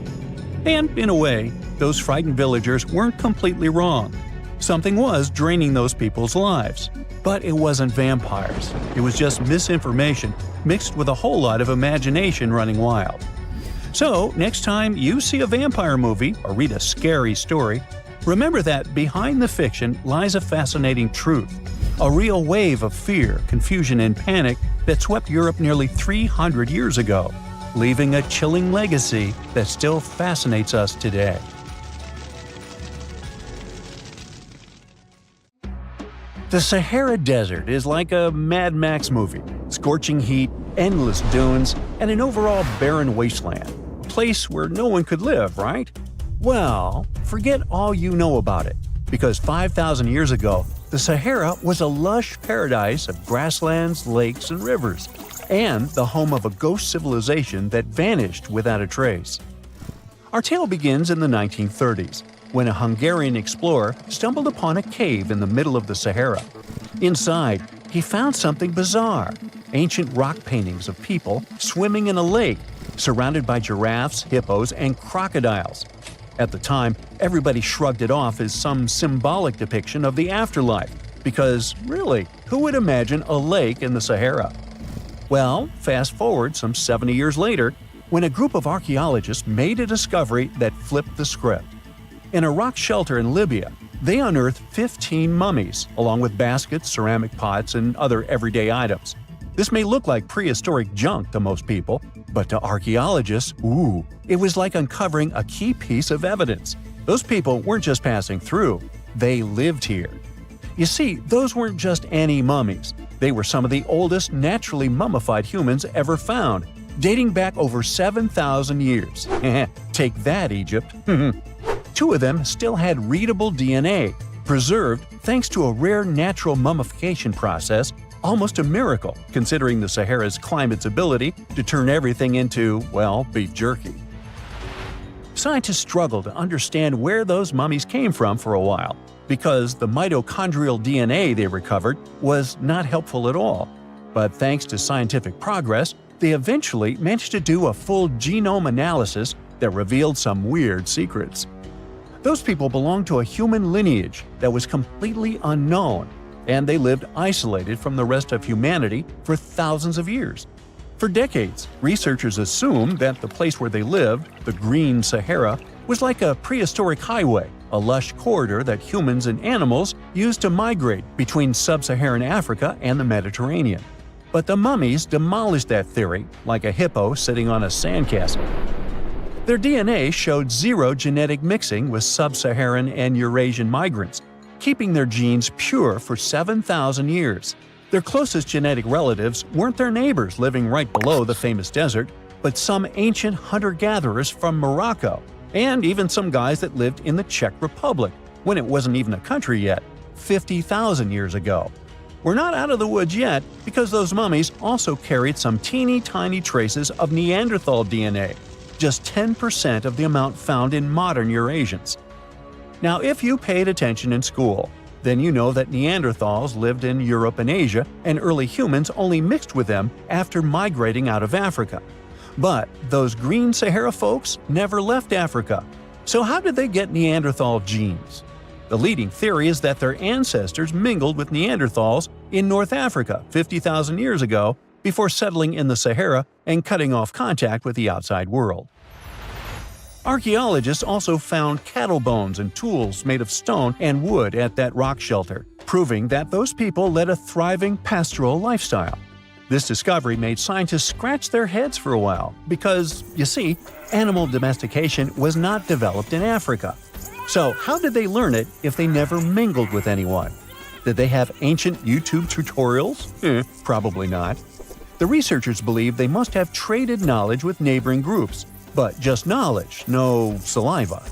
And, in a way, those frightened villagers weren't completely wrong. Something was draining those people's lives. But it wasn't vampires. It was just misinformation mixed with a whole lot of imagination running wild. So, next time you see a vampire movie or read a scary story, remember that behind the fiction lies a fascinating truth. A real wave of fear, confusion, and panic that swept Europe nearly 300 years ago, leaving a chilling legacy that still fascinates us today. The Sahara Desert is like a Mad Max movie. Scorching heat, endless dunes, and an overall barren wasteland. A place where no one could live, right? Well, forget all you know about it, because 5,000 years ago, the Sahara was a lush paradise of grasslands, lakes, and rivers, and the home of a ghost civilization that vanished without a trace. Our tale begins in the 1930s, when a Hungarian explorer stumbled upon a cave in the middle of the Sahara. Inside, he found something bizarre: ancient rock paintings of people swimming in a lake, surrounded by giraffes, hippos, and crocodiles. At the time, everybody shrugged it off as some symbolic depiction of the afterlife, because, really, who would imagine a lake in the Sahara? Well, fast forward some 70 years later, when a group of archaeologists made a discovery that flipped the script. In a rock shelter in Libya, they unearthed 15 mummies, along with baskets, ceramic pots, and other everyday items. This may look like prehistoric junk to most people, but to archaeologists, it was like uncovering a key piece of evidence. Those people weren't just passing through, they lived here. You see, those weren't just any mummies. They were some of the oldest naturally mummified humans ever found, dating back over 7,000 years. Take that, Egypt. Two of them still had readable DNA, preserved thanks to a rare natural mummification process, almost a miracle considering the Sahara's climate's ability to turn everything into, well, beef jerky. Scientists struggled to understand where those mummies came from for a while, because the mitochondrial DNA they recovered was not helpful at all. But thanks to scientific progress, they eventually managed to do a full genome analysis that revealed some weird secrets. Those people belonged to a human lineage that was completely unknown, and they lived isolated from the rest of humanity for thousands of years. For decades, researchers assumed that the place where they lived, the Green Sahara, was like a prehistoric highway, a lush corridor that humans and animals used to migrate between sub-Saharan Africa and the Mediterranean. But the mummies demolished that theory, like a hippo sitting on a sandcastle. Their DNA showed zero genetic mixing with sub-Saharan and Eurasian migrants, keeping their genes pure for 7,000 years. Their closest genetic relatives weren't their neighbors living right below the famous desert, but some ancient hunter-gatherers from Morocco, and even some guys that lived in the Czech Republic, when it wasn't even a country yet, 50,000 years ago. We're not out of the woods yet, because those mummies also carried some teeny-tiny traces of Neanderthal DNA, just 10% of the amount found in modern Eurasians. Now, if you paid attention in school, then you know that Neanderthals lived in Europe and Asia, and early humans only mixed with them after migrating out of Africa. But those Green Sahara folks never left Africa. So how did they get Neanderthal genes? The leading theory is that their ancestors mingled with Neanderthals in North Africa 50,000 years ago before settling in the Sahara and cutting off contact with the outside world. Archaeologists also found cattle bones and tools made of stone and wood at that rock shelter, proving that those people led a thriving pastoral lifestyle. This discovery made scientists scratch their heads for a while because, you see, animal domestication was not developed in Africa. So how did they learn it if they never mingled with anyone? Did they have ancient YouTube tutorials? Probably not. The researchers believe they must have traded knowledge with neighboring groups, but just knowledge, no saliva.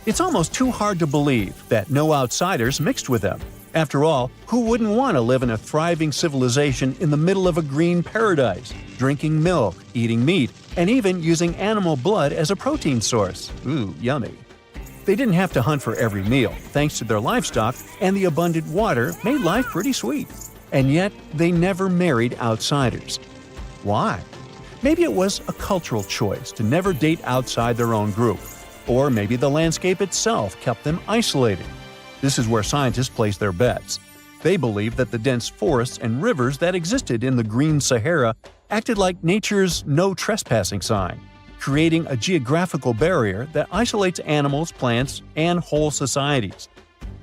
It's almost too hard to believe that no outsiders mixed with them. After all, who wouldn't want to live in a thriving civilization in the middle of a green paradise, drinking milk, eating meat, and even using animal blood as a protein source? Ooh, yummy. They didn't have to hunt for every meal, thanks to their livestock, and the abundant water made life pretty sweet. And yet, they never married outsiders. Why? Maybe it was a cultural choice to never date outside their own group. Or maybe the landscape itself kept them isolated. This is where scientists place their bets. They believe that the dense forests and rivers that existed in the Green Sahara acted like nature's no trespassing sign, creating a geographical barrier that isolates animals, plants, and whole societies.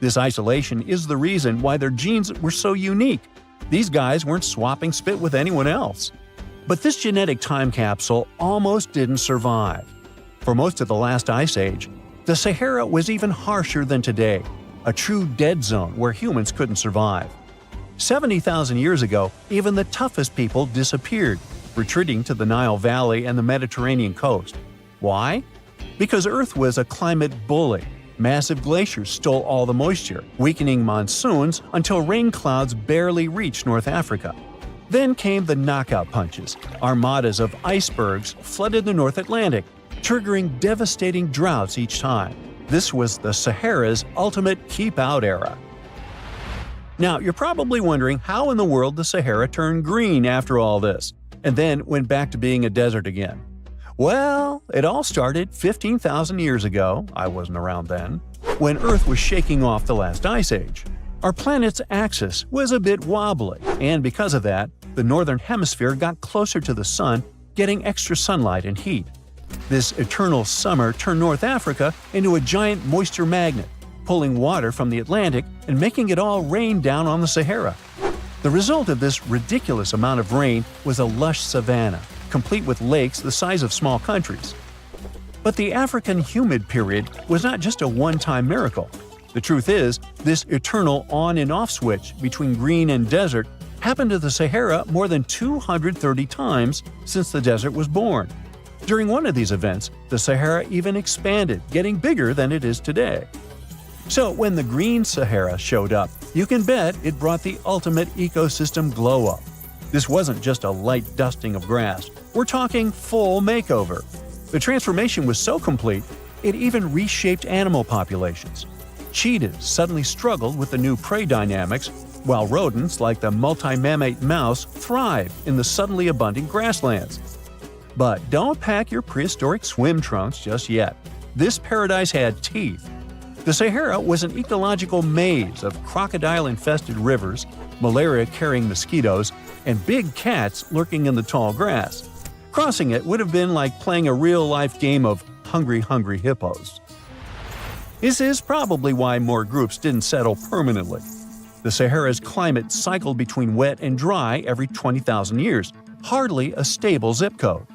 This isolation is the reason why their genes were so unique. These guys weren't swapping spit with anyone else. But this genetic time capsule almost didn't survive. For most of the last ice age, the Sahara was even harsher than today, a true dead zone where humans couldn't survive. 70,000 years ago, even the toughest people disappeared, retreating to the Nile Valley and the Mediterranean coast. Why? Because Earth was a climate bully. Massive glaciers stole all the moisture, weakening monsoons until rain clouds barely reached North Africa. Then came the knockout punches. Armadas of icebergs flooded the North Atlantic, triggering devastating droughts each time. This was the Sahara's ultimate keep-out era. Now, you're probably wondering how in the world the Sahara turned green after all this, and then went back to being a desert again. Well, it all started 15,000 years ago, I wasn't around then, when Earth was shaking off the last ice age. Our planet's axis was a bit wobbly, and because of that, the northern hemisphere got closer to the sun, getting extra sunlight and heat. This eternal summer turned North Africa into a giant moisture magnet, pulling water from the Atlantic and making it all rain down on the Sahara. The result of this ridiculous amount of rain was a lush savanna, complete with lakes the size of small countries. But the African humid period was not just a one-time miracle. The truth is, this eternal on and off switch between green and desert happened to the Sahara more than 230 times since the desert was born. During one of these events, the Sahara even expanded, getting bigger than it is today. So when the Green Sahara showed up, you can bet it brought the ultimate ecosystem glow-up. This wasn't just a light dusting of grass. We're talking full makeover. The transformation was so complete, it even reshaped animal populations. Cheetahs suddenly struggled with the new prey dynamics, while rodents like the multi-mammate mouse thrived in the suddenly abundant grasslands. But don't pack your prehistoric swim trunks just yet. This paradise had teeth. The Sahara was an ecological maze of crocodile-infested rivers, malaria-carrying mosquitoes, and big cats lurking in the tall grass. Crossing it would have been like playing a real-life game of Hungry Hungry Hippos. This is probably why more groups didn't settle permanently. The Sahara's climate cycled between wet and dry every 20,000 years, hardly a stable zip code.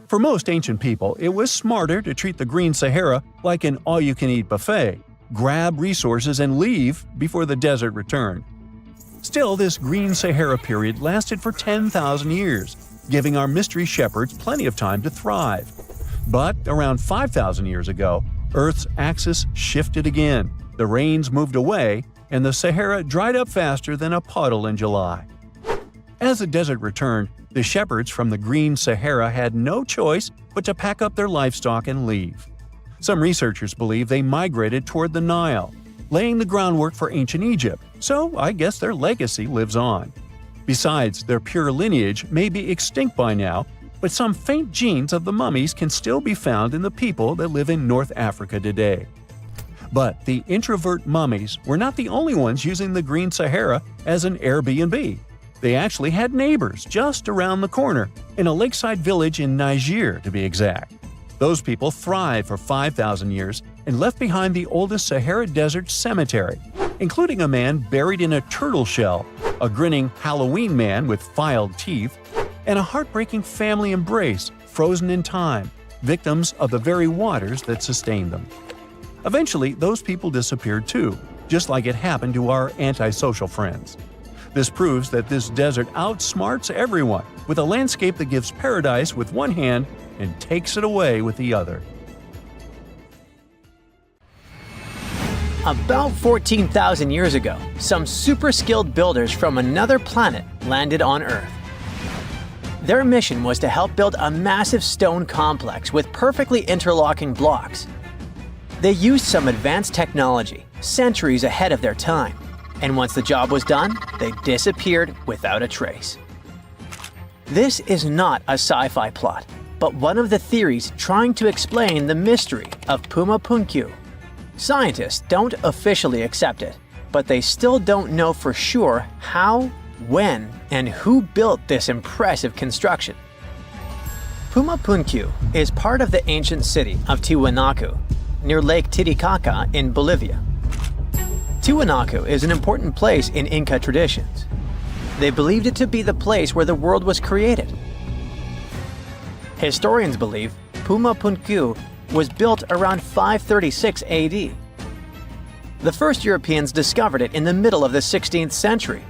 For most ancient people, it was smarter to treat the Green Sahara like an all-you-can-eat buffet, grab resources and leave before the desert returned. Still, this Green Sahara period lasted for 10,000 years, giving our mystery shepherds plenty of time to thrive. But around 5,000 years ago, Earth's axis shifted again, the rains moved away, and the Sahara dried up faster than a puddle in July. As the desert returned, the shepherds from the Green Sahara had no choice but to pack up their livestock and leave. Some researchers believe they migrated toward the Nile, laying the groundwork for ancient Egypt, so I guess their legacy lives on. Besides, their pure lineage may be extinct by now, but some faint genes of the mummies can still be found in the people that live in North Africa today. But the introvert mummies were not the only ones using the Green Sahara as an Airbnb. They actually had neighbors just around the corner, in a lakeside village in Niger to be exact. Those people thrived for 5,000 years and left behind the oldest Sahara Desert cemetery, including a man buried in a turtle shell, a grinning Halloween man with filed teeth, and a heartbreaking family embrace frozen in time, victims of the very waters that sustained them. Eventually, those people disappeared too, just like it happened to our antisocial friends. This proves that this desert outsmarts everyone, with a landscape that gives paradise with one hand and takes it away with the other.
About 14,000 years ago, some super skilled builders from another planet landed on Earth. Their mission was to help build a massive stone complex with perfectly interlocking blocks. They used some advanced technology, centuries ahead of their time, and once the job was done, they disappeared without a trace. This is not a sci-fi plot, but one of the theories trying to explain the mystery of Puma Punku. Scientists don't officially accept it, but they still don't know for sure how, when, and who built this impressive construction. Puma Punku is part of the ancient city of Tiwanaku, near Lake Titicaca in Bolivia. Tiwanaku is an important place in Inca traditions. They believed it to be the place where the world was created. Historians believe Puma Punku was built around 536 AD. The first Europeans discovered it in the middle of the 16th century.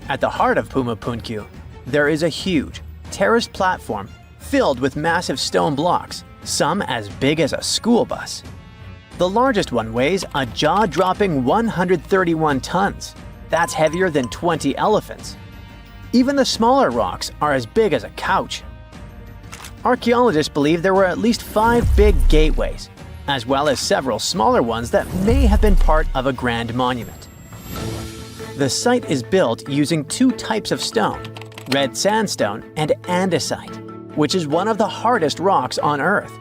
At the heart of Puma Punku, there is a huge, terraced platform filled with massive stone blocks, some as big as a school bus. The largest one weighs a jaw-dropping 131 tons. That's heavier than 20 elephants. Even the smaller rocks are as big as a couch. Archaeologists believe there were at least 5 big gateways, as well as several smaller ones that may have been part of a grand monument. The site is built using 2 types of stone, red sandstone and andesite, which is one of the hardest rocks on Earth.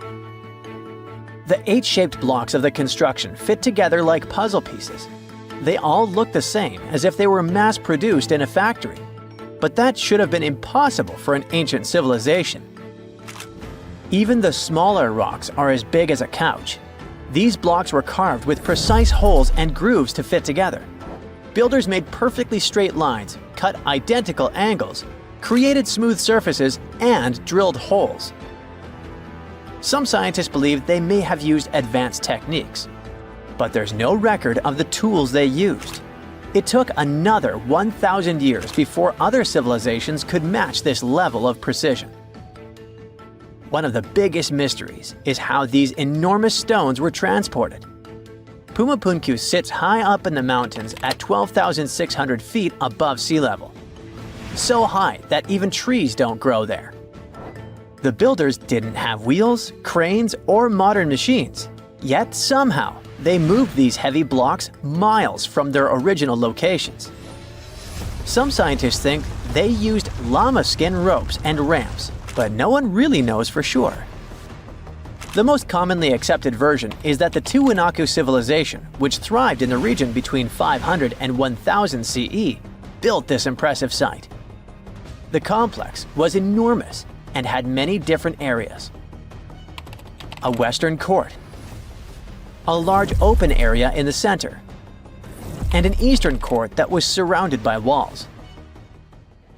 The 8-shaped blocks of the construction fit together like puzzle pieces. They all look the same, as if they were mass-produced in a factory. But that should have been impossible for an ancient civilization. Even the smaller rocks are as big as a couch. These blocks were carved with precise holes and grooves to fit together. Builders made perfectly straight lines, cut identical angles, created smooth surfaces, and drilled holes. Some scientists believe they may have used advanced techniques, but there's no record of the tools they used. It took another 1,000 years before other civilizations could match this level of precision. One of the biggest mysteries is how these enormous stones were transported. Puma Punku sits high up in the mountains at 12,600 feet above sea level. So high that even trees don't grow there. The builders didn't have wheels, cranes, or modern machines. Yet somehow, they moved these heavy blocks miles from their original locations. Some scientists think they used llama skin ropes and ramps, but no one really knows for sure. The most commonly accepted version is that the Tiwanaku civilization, which thrived in the region between 500 and 1000 CE, built this impressive site. The complex was enormous and had many different areas. A western court, a large open area in the center, and an eastern court that was surrounded by walls.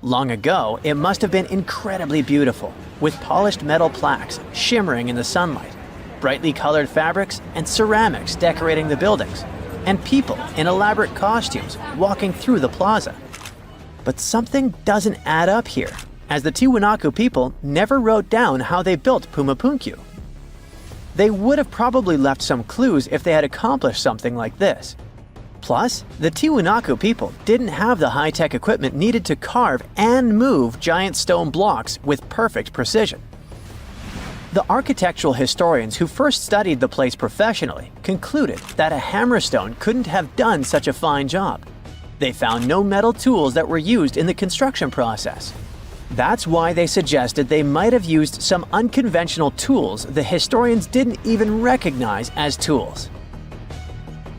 Long ago, it must have been incredibly beautiful, with polished metal plaques shimmering in the sunlight, brightly colored fabrics and ceramics decorating the buildings, and people in elaborate costumes walking through the plaza. But something doesn't add up here, as the Tiwanaku people never wrote down how they built Puma Punku. They would have probably left some clues if they had accomplished something like this. Plus, the Tiwanaku people didn't have the high-tech equipment needed to carve and move giant stone blocks with perfect precision. The architectural historians who first studied the place professionally concluded that a hammerstone couldn't have done such a fine job. They found no metal tools that were used in the construction process. That's why they suggested they might have used some unconventional tools the historians didn't even recognize as tools.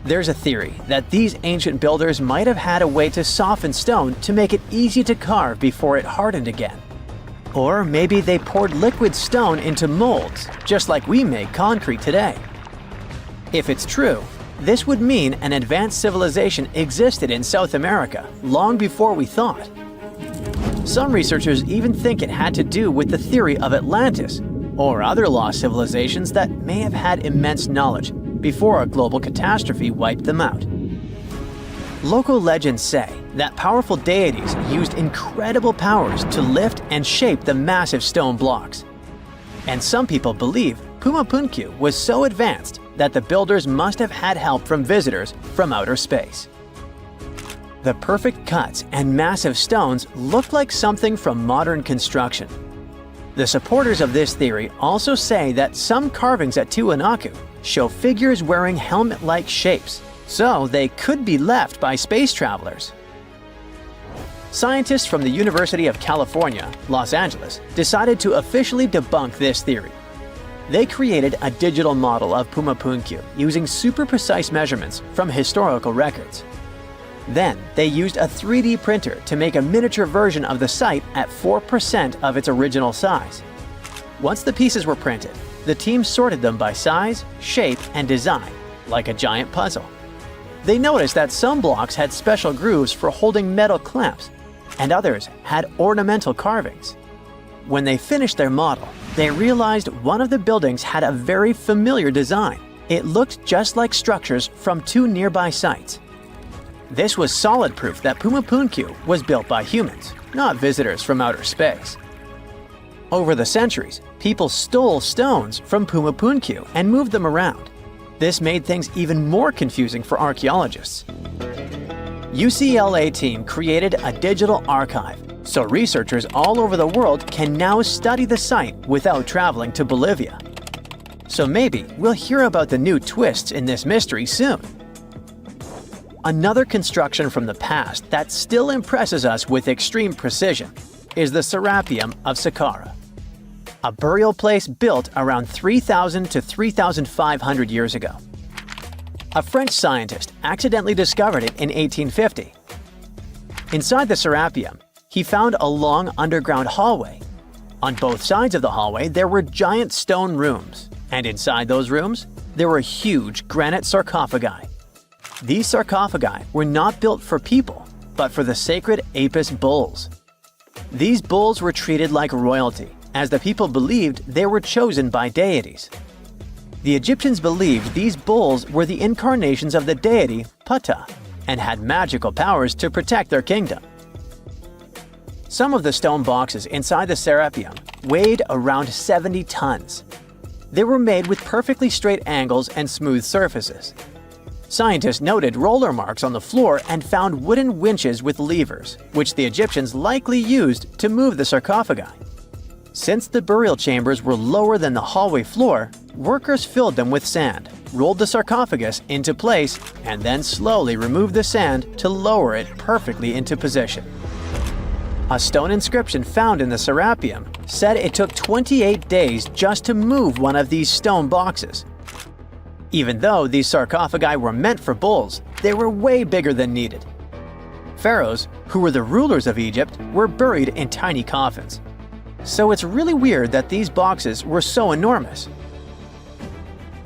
There's a theory that these ancient builders might have had a way to soften stone to make it easy to carve before it hardened again. Or maybe they poured liquid stone into molds, just like we make concrete today. If it's true, This would mean an advanced civilization existed in South America long before we thought. Some researchers even think it had to do with the theory of Atlantis or other lost civilizations that may have had immense knowledge before a global catastrophe wiped them out. Local legends say that powerful deities used incredible powers to lift and shape the massive stone blocks. And some people believe Puma Punku was so advanced that the builders must have had help from visitors from outer space. The perfect cuts and massive stones look like something from modern construction. The supporters of this theory also say that some carvings at Tiwanaku show figures wearing helmet-like shapes, so they could be left by space travelers. Scientists from the University of California, Los Angeles, decided to officially debunk this theory. They created a digital model of Puma Punku using super precise measurements from historical records. Then, they used a 3D printer to make a miniature version of the site at 4% of its original size. Once the pieces were printed, the team sorted them by size, shape, and design, like a giant puzzle. They noticed that some blocks had special grooves for holding metal clamps, and others had ornamental carvings. When they finished their model, they realized one of the buildings had a very familiar design. It looked just like structures from two nearby sites. This was solid proof that Puma Punku was built by humans, not visitors from outer space. Over the centuries, people stole stones from Puma Punku and moved them around. This made things even more confusing for archaeologists. UCLA team created a digital archive, so researchers all over the world can now study the site without traveling to Bolivia. So maybe we'll hear about the new twists in this mystery soon. Another construction from the past that still impresses us with extreme precision is the Serapeum of Saqqara, a burial place built around 3,000 to 3,500 years ago. A French scientist accidentally discovered it in 1850. Inside the Serapeum, he found a long underground hallway. On both sides of the hallway, there were giant stone rooms, and inside those rooms, there were huge granite sarcophagi. These sarcophagi were not built for people, but for the sacred Apis bulls. These bulls were treated like royalty, as the people believed they were chosen by deities. The Egyptians believed these bulls were the incarnations of the deity Ptah and had magical powers to protect their kingdom. Some of the stone boxes inside the Serapeum weighed around 70 tons. They were made with perfectly straight angles and smooth surfaces. Scientists noted roller marks on the floor and found wooden winches with levers, which the Egyptians likely used to move the sarcophagi. Since the burial chambers were lower than the hallway floor, workers filled them with sand, rolled the sarcophagus into place, and then slowly removed the sand to lower it perfectly into position. A stone inscription found in the Serapeum said it took 28 days just to move one of these stone boxes. Even though these sarcophagi were meant for bulls, they were way bigger than needed. Pharaohs, who were the rulers of Egypt, were buried in tiny coffins. So it's really weird that these boxes were so enormous.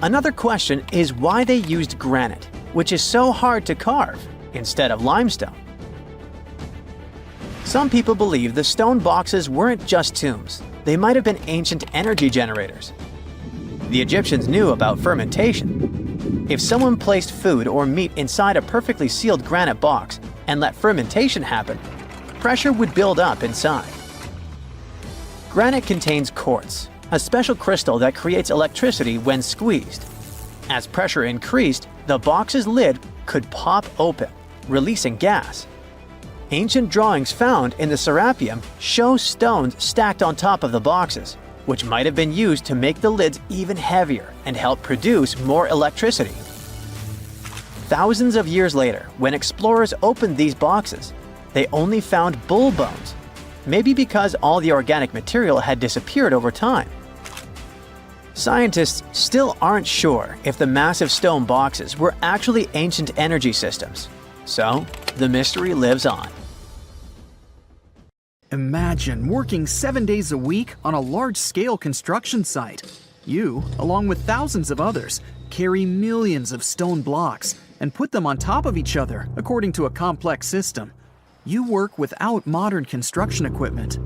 Another question is why they used granite, which is so hard to carve, instead of limestone. Some people believe the stone boxes weren't just tombs. They might have been ancient energy generators. The Egyptians knew about fermentation. If someone placed food or meat inside a perfectly sealed granite box and let fermentation happen, pressure would build up inside. Granite contains quartz, a special crystal that creates electricity when squeezed. As pressure increased, the box's lid could pop open, releasing gas. Ancient drawings found in the Serapeum show stones stacked on top of the boxes, which might have been used to make the lids even heavier and help produce more electricity. Thousands of years later, when explorers opened these boxes, they only found bull bones, maybe because all the organic material had disappeared over time. Scientists still aren't sure if the massive stone boxes were actually ancient energy systems, so the mystery lives on.
Imagine working 7 days a week on a large-scale construction site. You, along with thousands of others, carry millions of stone blocks and put them on top of each other according to a complex system. You work without modern construction equipment.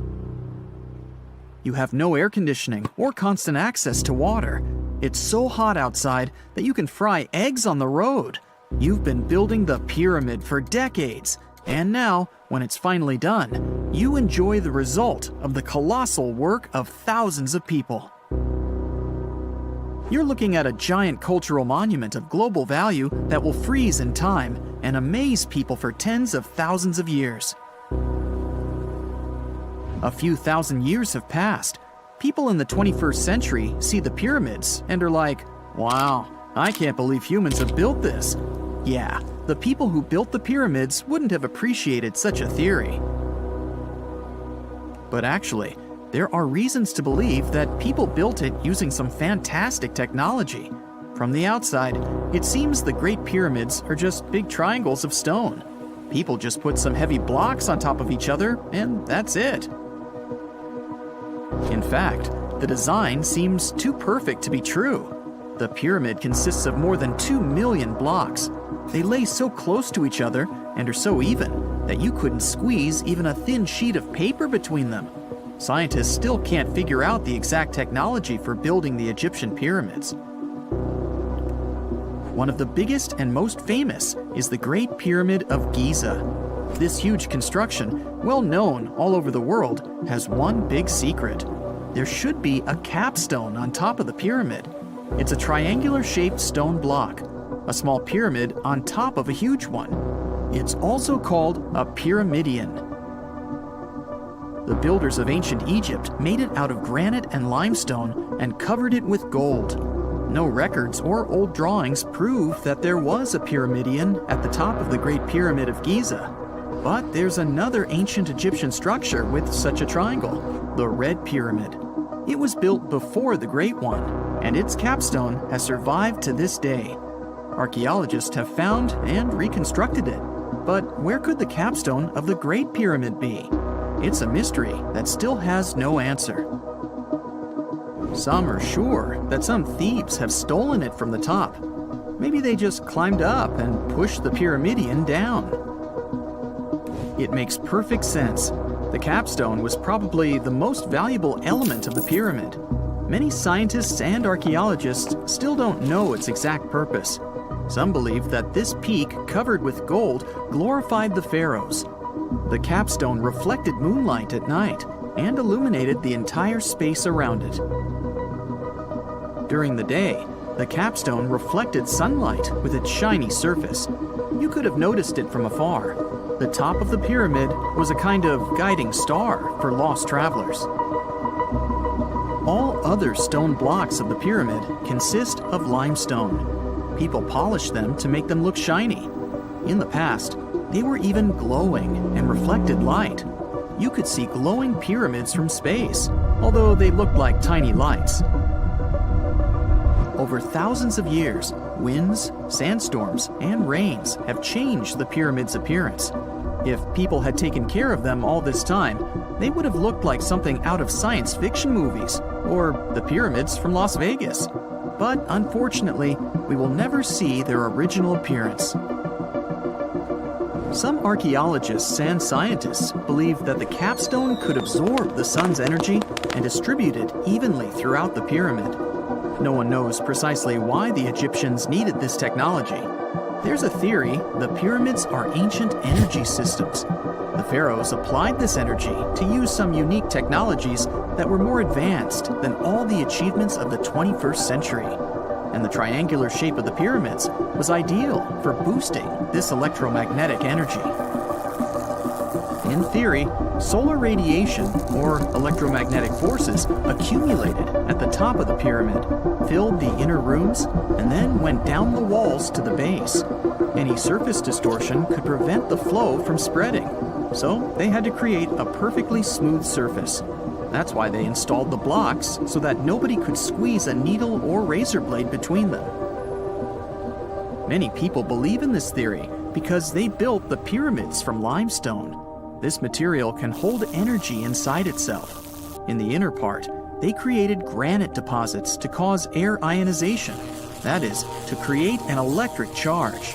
You have no air conditioning or constant access to water. It's so hot outside that you can fry eggs on the road. You've been building the pyramid for decades, and now, when it's finally done, you enjoy the result of the colossal work of thousands of people. You're looking at a giant cultural monument of global value that will freeze in time and amaze people for tens of thousands of years. A few thousand years have passed. People in the 21st century see the pyramids and are like, wow, I can't believe humans have built this. Yeah, the people who built the pyramids wouldn't have appreciated such a theory. But actually, there are reasons to believe that people built it using some fantastic technology. From the outside, it seems the Great Pyramids are just big triangles of stone. People just put some heavy blocks on top of each other, and that's it. In fact, the design seems too perfect to be true. The pyramid consists of more than 2 million blocks. They lay so close to each other and are so even that you couldn't squeeze even a thin sheet of paper between them. Scientists still can't figure out the exact technology for building the Egyptian pyramids. One of the biggest and most famous is the Great Pyramid of Giza. This huge construction, well known all over the world, has one big secret. There should be a capstone on top of the pyramid. It's a triangular-shaped stone block, a small pyramid on top of a huge one. It's also called a pyramidion. The builders of ancient Egypt made it out of granite and limestone and covered it with gold. No records or old drawings prove that there was a pyramidion at the top of the Great Pyramid of Giza. But there's another ancient Egyptian structure with such a triangle, the Red Pyramid. It was built before the Great One, and its capstone has survived to this day. Archaeologists have found and reconstructed it. But where could the capstone of the Great Pyramid be? It's a mystery that still has no answer. Some are sure that some thieves have stolen it from the top. Maybe they just climbed up and pushed the pyramidion down. It makes perfect sense. The capstone was probably the most valuable element of the pyramid. Many scientists and archaeologists still don't know its exact purpose. Some believe that this peak covered with gold glorified the pharaohs. The capstone reflected moonlight at night and illuminated the entire space around it. During the day, the capstone reflected sunlight with its shiny surface. You could have noticed it from afar. The top of the pyramid was a kind of guiding star for lost travelers. All other stone blocks of the pyramid consist of limestone. People polished them to make them look shiny. In the past, they were even glowing and reflected light. You could see glowing pyramids from space, although they looked like tiny lights. Over thousands of years, winds, sandstorms, and rains have changed the pyramid's appearance. If people had taken care of them all this time, they would have looked like something out of science fiction movies, or the pyramids from Las Vegas. But unfortunately, we will never see their original appearance. Some archaeologists and scientists believe that the capstone could absorb the sun's energy and distribute it evenly throughout the pyramid. No one knows precisely why the Egyptians needed this technology. There's a theory the pyramids are ancient energy systems. The pharaohs applied this energy to use some unique technologies that were more advanced than all the achievements of the 21st century. And the triangular shape of the pyramids was ideal for boosting this electromagnetic energy. In theory, solar radiation, or electromagnetic forces, accumulated at the top of the pyramid, filled the inner rooms, and then went down the walls to the base. Any surface distortion could prevent the flow from spreading, so they had to create a perfectly smooth surface. That's why they installed the blocks so that nobody could squeeze a needle or razor blade between them. Many people believe in this theory because they built the pyramids from limestone. This material can hold energy inside itself. In the inner part, they created granite deposits to cause air ionization. that is, to create an electric charge.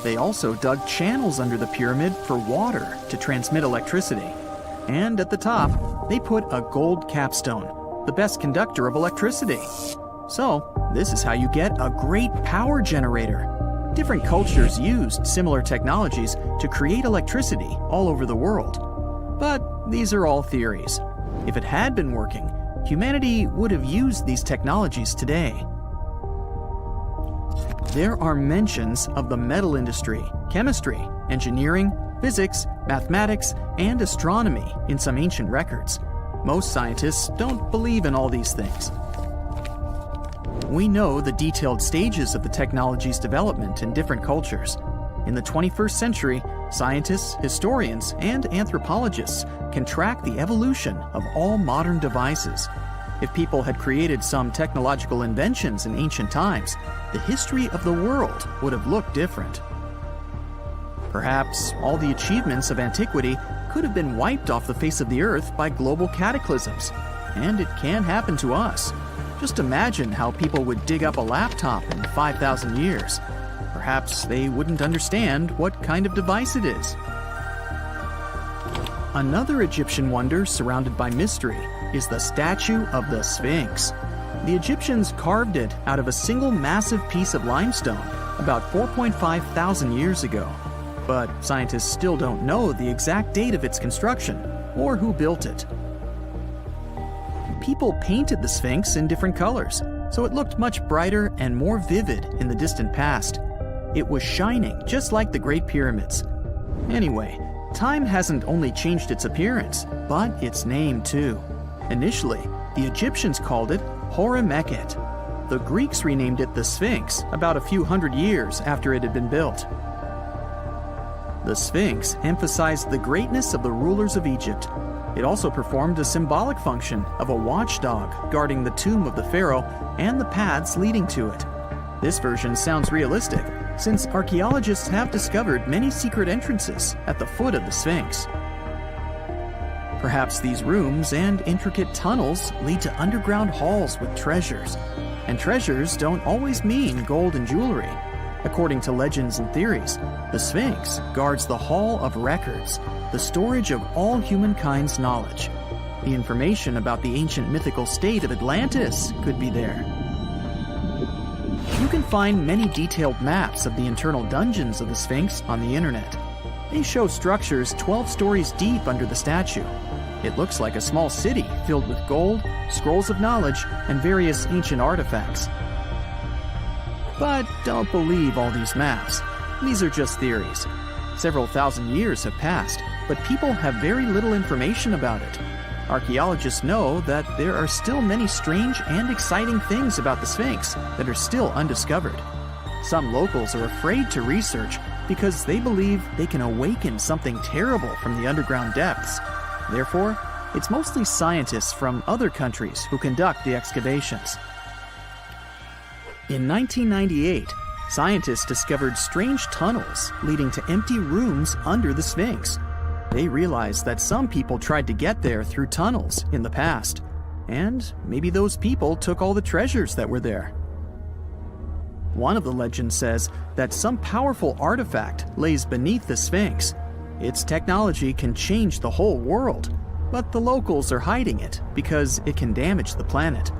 They also dug channels under the pyramid for water to transmit electricity. And at the top, they put a gold capstone, the best conductor of electricity. So, this is how you get a great power generator. Different cultures used similar technologies to create electricity all over the world. But these are all theories. If it had been working, humanity would have used these technologies today. There are mentions of the metal industry, chemistry, engineering, physics, mathematics, and astronomy in some ancient records. Most scientists don't believe in all these things. We know the detailed stages of the technology's development in different cultures. In the 21st century, scientists, historians, and anthropologists can track the evolution of all modern devices. If people had created some technological inventions in ancient times, the history of the world would have looked different. Perhaps all the achievements of antiquity could have been wiped off the face of the earth by global cataclysms, and it can happen to us. Just imagine how people would dig up a laptop in 5,000 years. Perhaps they wouldn't understand what kind of device it is. Another Egyptian wonder surrounded by mystery is the statue of the Sphinx. The Egyptians carved it out of a single massive piece of limestone about 4.5 thousand years ago. But scientists still don't know the exact date of its construction or who built it. People painted the Sphinx in different colors, so it looked much brighter and more vivid in the distant past. It was shining just like the Great Pyramids. Anyway, time hasn't only changed its appearance, but its name too. Initially, the Egyptians called it Horemheb. The Greeks renamed it the Sphinx about a few hundred years after it had been built. The Sphinx emphasized the greatness of the rulers of Egypt. It also performed a symbolic function of a watchdog guarding the tomb of the pharaoh and the paths leading to it. This version sounds realistic, since archaeologists have discovered many secret entrances at the foot of the Sphinx. Perhaps these rooms and intricate tunnels lead to underground halls with treasures. And treasures don't always mean gold and jewelry. According to legends and theories, the Sphinx guards the Hall of Records, the storage of all humankind's knowledge. The information about the ancient mythical state of Atlantis could be there. You can find many detailed maps of the internal dungeons of the Sphinx on the internet. They show structures 12 stories deep under the statue. It looks like a small city filled with gold, scrolls of knowledge, and various ancient artifacts. But don't believe all these maps. These are just theories. Several thousand years have passed, but people have very little information about it. Archaeologists know that there are still many strange and exciting things about the Sphinx that are still undiscovered. Some locals are afraid to research because they believe they can awaken something terrible from the underground depths. Therefore, it's mostly scientists from other countries who conduct the excavations. In 1998, scientists discovered strange tunnels leading to empty rooms under the Sphinx. They realized that some people tried to get there through tunnels in the past, and maybe those people took all the treasures that were there. One of the legends says that some powerful artifact lays beneath the Sphinx. Its technology can change the whole world, but the locals are hiding it because it can damage the planet.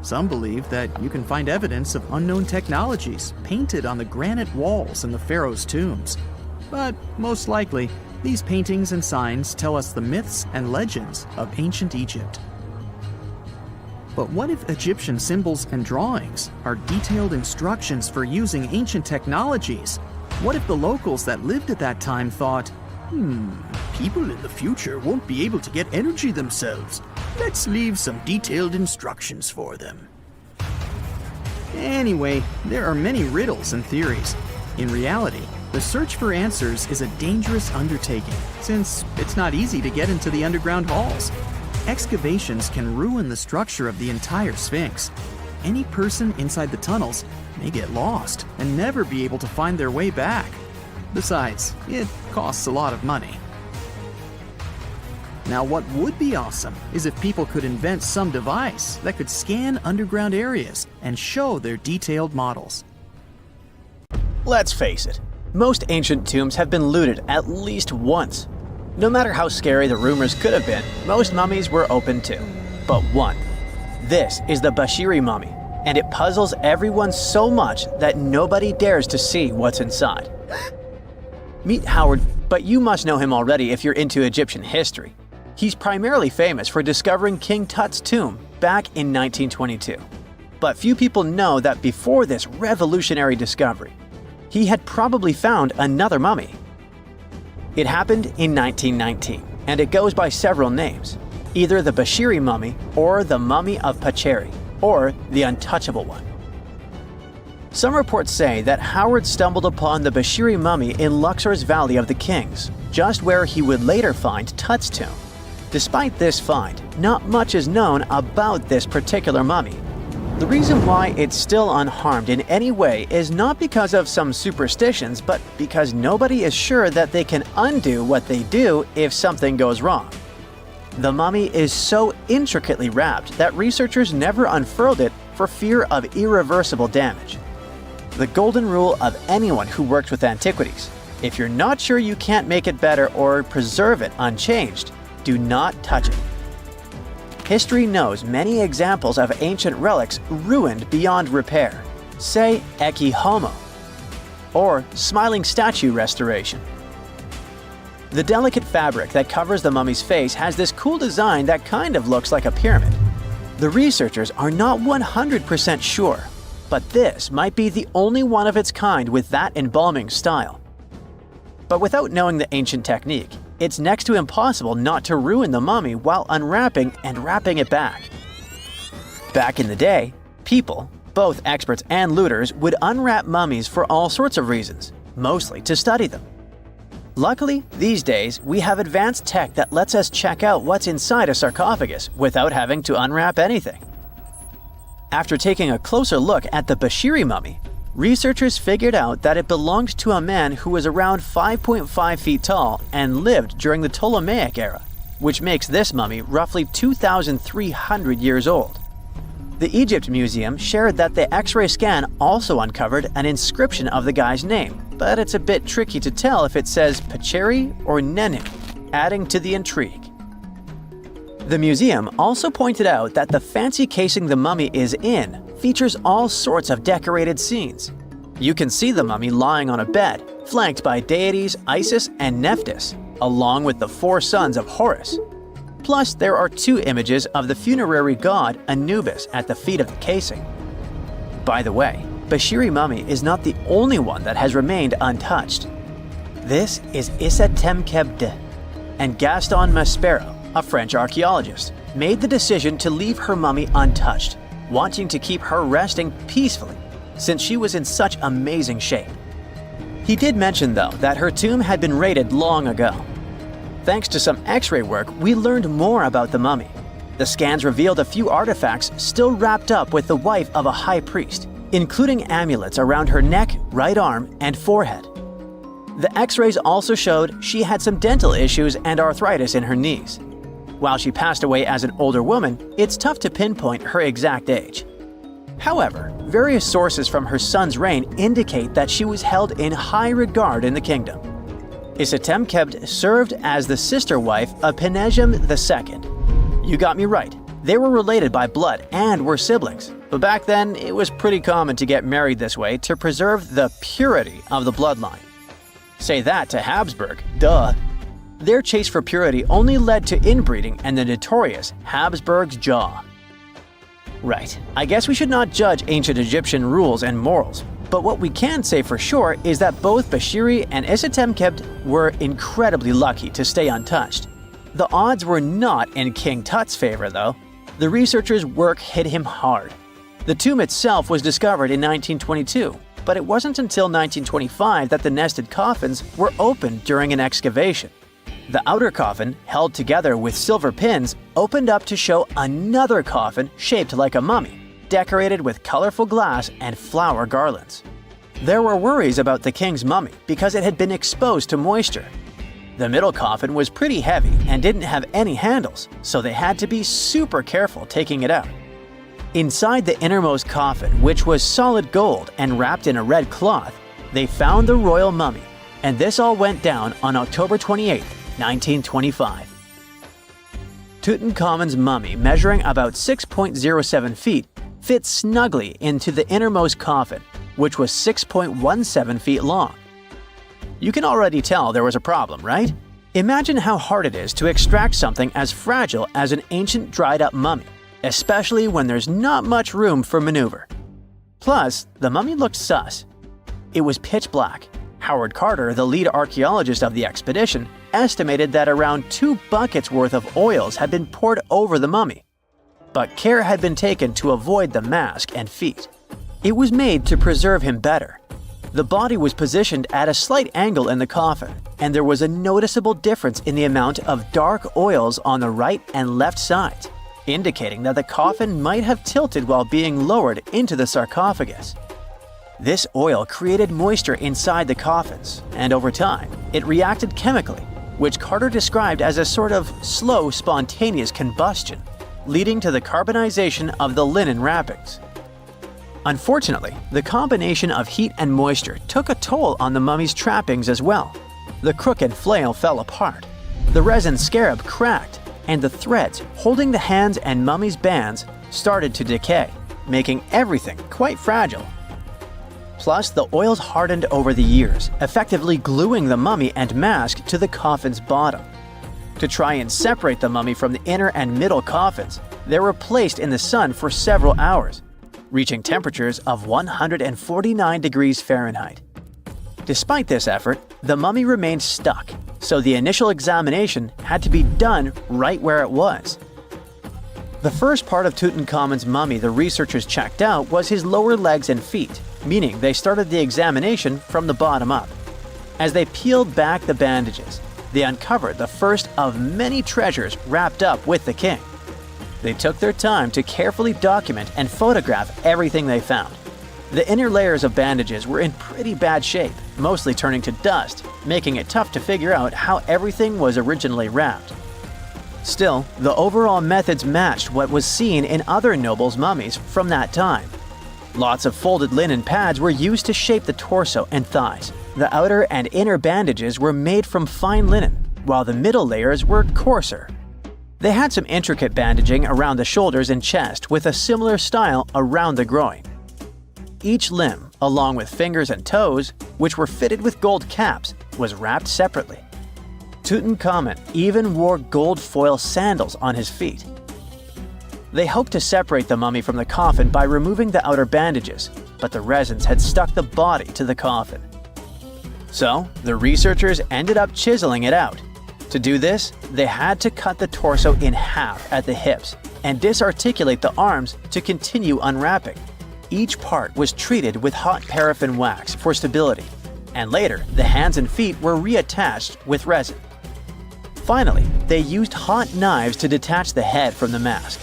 Some believe that you can find evidence of unknown technologies painted on the granite walls in the pharaoh's tombs. But most likely, these paintings and signs tell us the myths and legends of ancient Egypt. But what if Egyptian symbols and drawings are detailed instructions for using ancient technologies? What if the locals that lived at that time thought, people in the future won't be able to get energy themselves. Let's leave some detailed instructions for them. Anyway, there are many riddles and theories. In reality, the search for answers is a dangerous undertaking, since it's not easy to get into the underground halls. Excavations can ruin the structure of the entire Sphinx. Any person inside the tunnels may get lost and never be able to find their way back. Besides, it costs a lot of money. Now, what would be awesome is if people could invent some device that could scan underground areas and show their detailed models.
Let's face it, most ancient tombs have been looted at least once. No matter how scary the rumors could have been, most mummies were open to. But one. This is the Bashiri mummy, and it puzzles everyone so much that nobody dares to see what's inside. Meet Howard, but you must know him already if you're into Egyptian history. He's primarily famous for discovering King Tut's tomb back in 1922. But few people know that before this revolutionary discovery, he had probably found another mummy. It happened in 1919, and it goes by several names, either the Bashiri mummy or the Mummy of Pacheri, or the Untouchable One. Some reports say that Howard stumbled upon the Bashiri mummy in Luxor's Valley of the Kings, just where he would later find Tut's tomb. Despite this find, not much is known about this particular mummy. The reason why it's still unharmed in any way is not because of some superstitions, but because nobody is sure that they can undo what they do if something goes wrong. The mummy is so intricately wrapped that researchers never unfurled it for fear of irreversible damage. The golden rule of anyone who works with antiquities: if you're not sure you can't make it better or preserve it unchanged, do not touch it. History knows many examples of ancient relics ruined beyond repair, say Ecce Homo, or smiling statue restoration. The delicate fabric that covers the mummy's face has this cool design that kind of looks like a pyramid. The researchers are not 100% sure, but this might be the only one of its kind with that embalming style. But without knowing the ancient technique, it's next to impossible not to ruin the mummy while unwrapping and wrapping it back. Back in the day, people, both experts and looters, would unwrap mummies for all sorts of reasons, mostly to study them. Luckily, these days, we have advanced tech that lets us check out what's inside a sarcophagus without having to unwrap anything. After taking a closer look at the Bashiri mummy, researchers figured out that it belonged to a man who was around 5.5 feet tall and lived during the Ptolemaic era, which makes this mummy roughly 2,300 years old. The Egypt Museum shared that the X-ray scan also uncovered an inscription of the guy's name, but it's a bit tricky to tell if it says Pacheri or Nenu, adding to the intrigue. The museum also pointed out that the fancy casing the mummy is in features all sorts of decorated scenes. You can see the mummy lying on a bed, flanked by deities Isis and Nephthys, along with the 4 sons of Horus. Plus, there are 2 images of the funerary god Anubis at the feet of the casing. By the way, Bashiri mummy is not the only one that has remained untouched. This is Issa Temkebde, and Gaston Maspero, a French archaeologist, made the decision to leave her mummy untouched, wanting to keep her resting peacefully since she was in such amazing shape. He did mention, though, that her tomb had been raided long ago. Thanks to some X-ray work, we learned more about the mummy. The scans revealed a few artifacts still wrapped up with the wife of a high priest, including amulets around her neck, right arm, and forehead. The X-rays also showed she had some dental issues and arthritis in her knees. While she passed away as an older woman, it's tough to pinpoint her exact age. However, various sources from her son's reign indicate that she was held in high regard in the kingdom. Isitemkebd served as the sister wife of Penejam II. You got me right, they were related by blood and were siblings, but back then it was pretty common to get married this way to preserve the purity of the bloodline. Say that to Habsburg, duh. Their chase for purity only led to inbreeding and the notorious Habsburg's jaw. Right, I guess we should not judge ancient Egyptian rules and morals, but what we can say for sure is that both Bashiri and Isitemkebd were incredibly lucky to stay untouched. The odds were not in King Tut's favor, though. The researchers' work hit him hard. The tomb itself was discovered in 1922, but it wasn't until 1925 that the nested coffins were opened during an excavation. The outer coffin, held together with silver pins, opened up to show another coffin shaped like a mummy, decorated with colorful glass and flower garlands. There were worries about the king's mummy because it had been exposed to moisture. The middle coffin was pretty heavy and didn't have any handles, so they had to be super careful taking it out. Inside the innermost coffin, which was solid gold and wrapped in a red cloth, they found the royal mummy, and this all went down on October 28, 1925. Tutankhamun's mummy, measuring about 6.07 feet, fit snugly into the innermost coffin, which was 6.17 feet long. You can already tell there was a problem, right? Imagine how hard it is to extract something as fragile as an ancient dried-up mummy, especially when there's not much room for maneuver. Plus, the mummy looked sus. It was pitch black. Howard Carter, the lead archaeologist of the expedition, estimated that around 2 buckets worth of oils had been poured over the mummy. But care had been taken to avoid the mask and feet. It was made to preserve him better. The body was positioned at a slight angle in the coffin, and there was a noticeable difference in the amount of dark oils on the right and left sides, indicating that the coffin might have tilted while being lowered into the sarcophagus. This oil created moisture inside the coffins, and over time, it reacted chemically, which Carter described as a sort of slow, spontaneous combustion, leading to the carbonization of the linen wrappings. Unfortunately, the combination of heat and moisture took a toll on the mummy's trappings as well. The crook and flail fell apart, the resin scarab cracked, and the threads holding the hands and mummy's bands started to decay, making everything quite fragile. Plus, the oils hardened over the years, effectively gluing the mummy and mask to the coffin's bottom. To try and separate the mummy from the inner and middle coffins, they were placed in the sun for several hours, reaching temperatures of 149 degrees Fahrenheit. Despite this effort, the mummy remained stuck, so the initial examination had to be done right where it was. The first part of Tutankhamun's mummy the researchers checked out was his lower legs and feet, meaning they started the examination from the bottom up. As they peeled back the bandages, they uncovered the first of many treasures wrapped up with the king. They took their time to carefully document and photograph everything they found. The inner layers of bandages were in pretty bad shape, mostly turning to dust, making it tough to figure out how everything was originally wrapped. Still, the overall methods matched what was seen in other nobles' mummies from that time. Lots of folded linen pads were used to shape the torso and thighs. The outer and inner bandages were made from fine linen, while the middle layers were coarser. They had some intricate bandaging around the shoulders and chest with a similar style around the groin. Each limb, along with fingers and toes, which were fitted with gold caps, was wrapped separately. Tutankhamun even wore gold foil sandals on his feet. They hoped to separate the mummy from the coffin by removing the outer bandages, but the resins had stuck the body to the coffin. So, the researchers ended up chiseling it out. To do this, they had to cut the torso in half at the hips and disarticulate the arms to continue unwrapping. Each part was treated with hot paraffin wax for stability, and later the hands and feet were reattached with resin. Finally, they used hot knives to detach the head from the mask.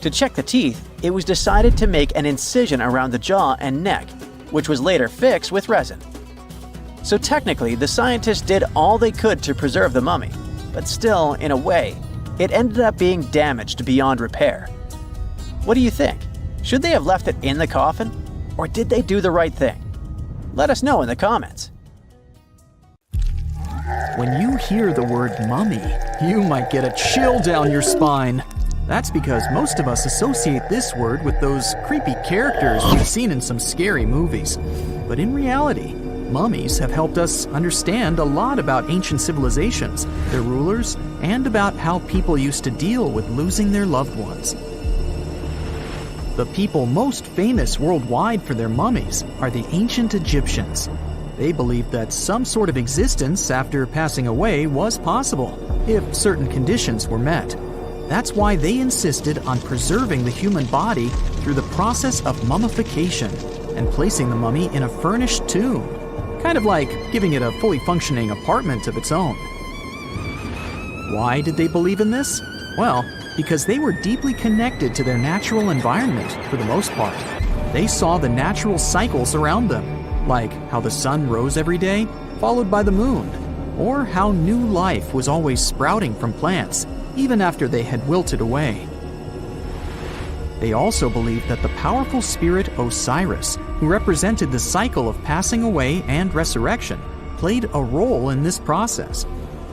To check the teeth, it was decided to make an incision around the jaw and neck, which was later fixed with resin. So technically, the scientists did all they could to preserve the mummy, but still, in a way, it ended up being damaged beyond repair. What do you think? Should they have left it in the coffin? Or did they do the right thing? Let us know in the comments.
When you hear the word mummy, you might get a chill down your spine. That's because most of us associate this word with those creepy characters we've seen in some scary movies. But in reality, mummies have helped us understand a lot about ancient civilizations, their rulers, and about how people used to deal with losing their loved ones. The people most famous worldwide for their mummies are the ancient Egyptians. They believed that some sort of existence after passing away was possible, if certain conditions were met. That's why they insisted on preserving the human body through the process of mummification and placing the mummy in a furnished tomb. Kind of like giving it a fully functioning apartment of its own. Why did they believe in this? Well, because they were deeply connected to their natural environment for the most part. They saw the natural cycles around them, like how the sun rose every day, followed by the moon. or how new life was always sprouting from plants, even after they had wilted away. They also believed that the powerful spirit Osiris, who represented the cycle of passing away and resurrection, played a role in this process.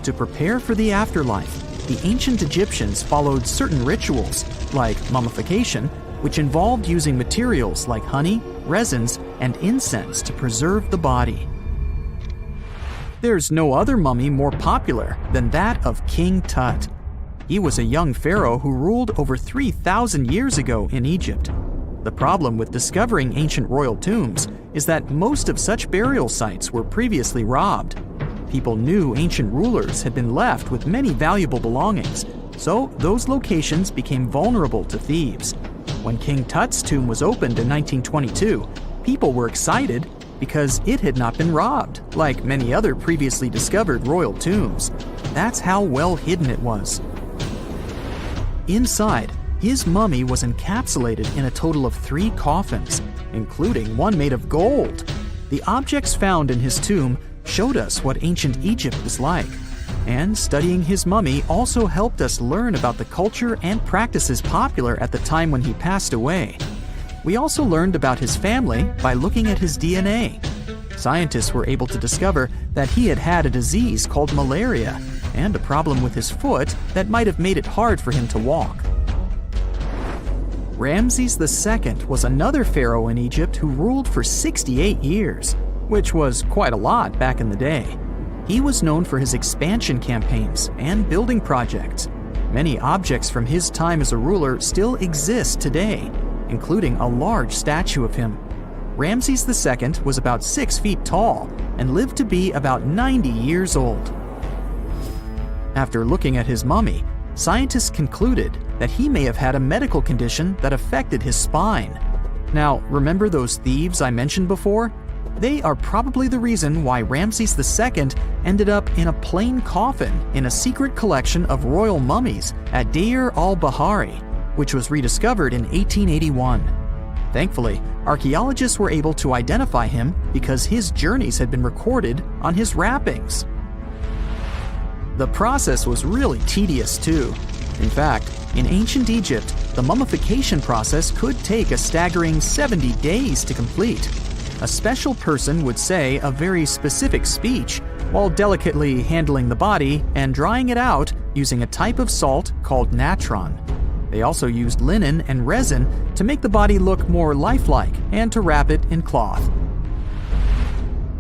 To prepare for the afterlife, the ancient Egyptians followed certain rituals, like mummification, which involved using materials like honey, resins, and incense to preserve the body. There's no other mummy more popular than that of King Tut. He was a young pharaoh who ruled over 3,000 years ago in Egypt. The problem with discovering ancient royal tombs is that most of such burial sites were previously robbed. People knew ancient rulers had been left with many valuable belongings, so those locations became vulnerable to thieves. When King Tut's tomb was opened in 1922, people were excited because it had not been robbed, like many other previously discovered royal tombs. That's how well hidden it was. Inside, his mummy was encapsulated in a total of 3 coffins, including one made of gold. The objects found in his tomb showed us what ancient Egypt was like, and studying his mummy also helped us learn about the culture and practices popular at the time when he passed away. We also learned about his family by looking at his DNA. Scientists were able to discover that he had had a disease called malaria and a problem with his foot that might have made it hard for him to walk. Ramses II was another pharaoh in Egypt who ruled for 68 years, which was quite a lot back in the day. He was known for his expansion campaigns and building projects. Many objects from his time as a ruler still exist today, including a large statue of him. Ramses II was about 6 feet tall and lived to be about 90 years old. After looking at his mummy, scientists concluded that he may have had a medical condition that affected his spine. Now, remember those thieves I mentioned before? They are probably the reason why Ramses II ended up in a plain coffin in a secret collection of royal mummies at Deir al-Bahari, which was rediscovered in 1881. Thankfully, archaeologists were able to identify him because his journeys had been recorded on his wrappings. The process was really tedious too. In fact, in ancient Egypt, the mummification process could take a staggering 70 days to complete. A special person would say a very specific speech while delicately handling the body and drying it out using a type of salt called natron. They also used linen and resin to make the body look more lifelike and to wrap it in cloth.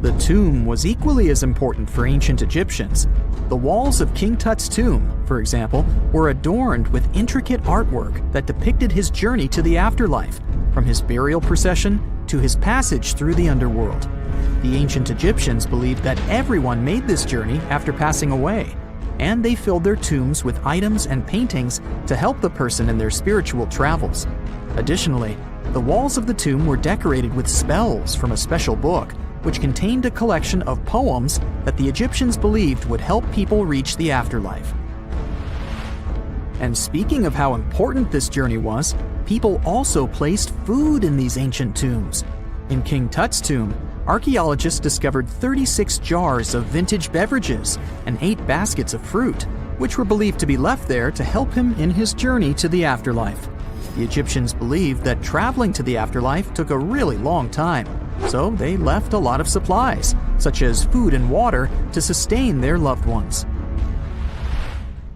The tomb was equally as important for ancient Egyptians. The walls of King Tut's tomb, for example, were adorned with intricate artwork that depicted his journey to the afterlife, from his burial procession to his passage through the underworld. The ancient Egyptians believed that everyone made this journey after passing away, and they filled their tombs with items and paintings to help the person in their spiritual travels. Additionally, the walls of the tomb were decorated with spells from a special book, which contained a collection of poems that the Egyptians believed would help people reach the afterlife. And speaking of how important this journey was, people also placed food in these ancient tombs. In King Tut's tomb, archaeologists discovered 36 jars of vintage beverages and 8 baskets of fruit, which were believed to be left there to help him in his journey to the afterlife. The Egyptians believed that traveling to the afterlife took a really long time, so they left a lot of supplies, such as food and water, to sustain their loved ones.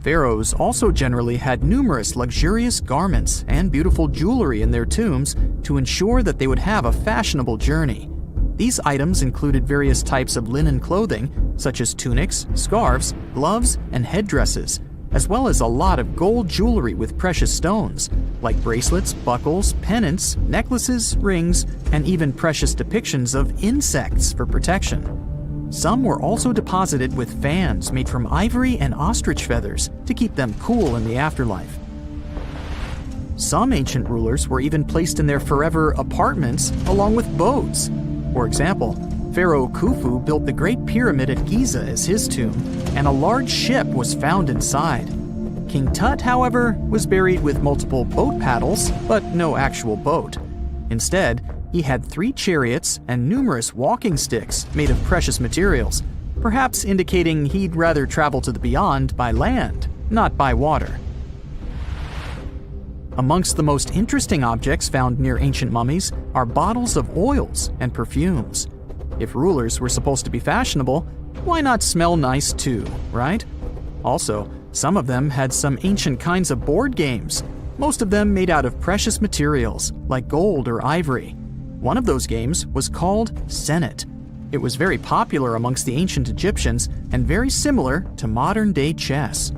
Pharaohs also generally had numerous luxurious garments and beautiful jewelry in their tombs to ensure that they would have a fashionable journey. These items included various types of linen clothing, such as tunics, scarves, gloves, and headdresses, as well as a lot of gold jewelry with precious stones, like bracelets, buckles, pendants, necklaces, rings, and even precious depictions of insects for protection. Some were also deposited with fans made from ivory and ostrich feathers to keep them cool in the afterlife. Some ancient rulers were even placed in their forever apartments along with boats. For example, Pharaoh Khufu built the Great Pyramid at Giza as his tomb, and a large ship was found inside. King Tut, however, was buried with multiple boat paddles, but no actual boat. Instead, he had 3 chariots and numerous walking sticks made of precious materials. perhaps indicating he'd rather travel to the beyond by land, not by water. Amongst the most interesting objects found near ancient mummies are bottles of oils and perfumes. If rulers were supposed to be fashionable, why not smell nice too, right? Also, some of them had some ancient kinds of board games, most of them made out of precious materials like gold or ivory. One of those games was called Senet. It was very popular amongst the ancient Egyptians and very similar to modern-day chess.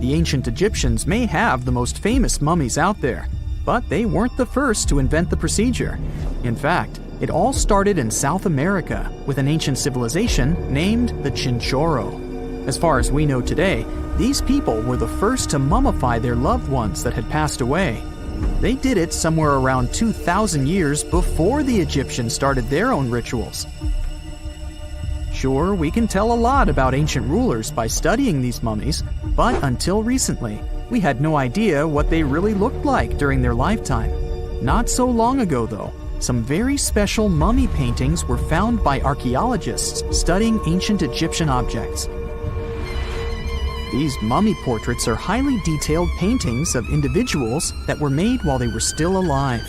The ancient Egyptians may have the most famous mummies out there, but they weren't the first to invent the procedure. In fact, it all started in South America with an ancient civilization named the Chinchorro. As far as we know today, these people were the first to mummify their loved ones that had passed away. They did it somewhere around 2,000 years before the Egyptians started their own rituals. Sure, we can tell a lot about ancient rulers by studying these mummies, but until recently, we had no idea what they really looked like during their lifetime. Not so long ago, though, some very special mummy paintings were found by archaeologists studying ancient Egyptian objects. These mummy portraits are highly detailed paintings of individuals that were made while they were still alive.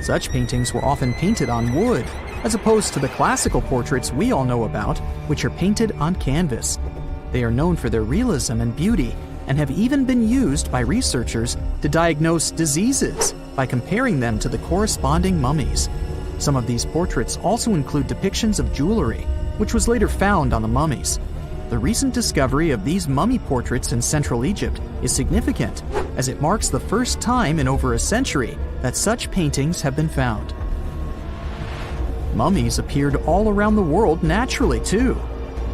Such paintings were often painted on wood, as opposed to the classical portraits we all know about, which are painted on canvas. They are known for their realism and beauty, and have even been used by researchers to diagnose diseases by comparing them to the corresponding mummies. Some of these portraits also include depictions of jewelry, which was later found on the mummies. The recent discovery of these mummy portraits in Central Egypt is significant, as it marks the first time in over a century that such paintings have been found. Mummies appeared all around the world naturally, too.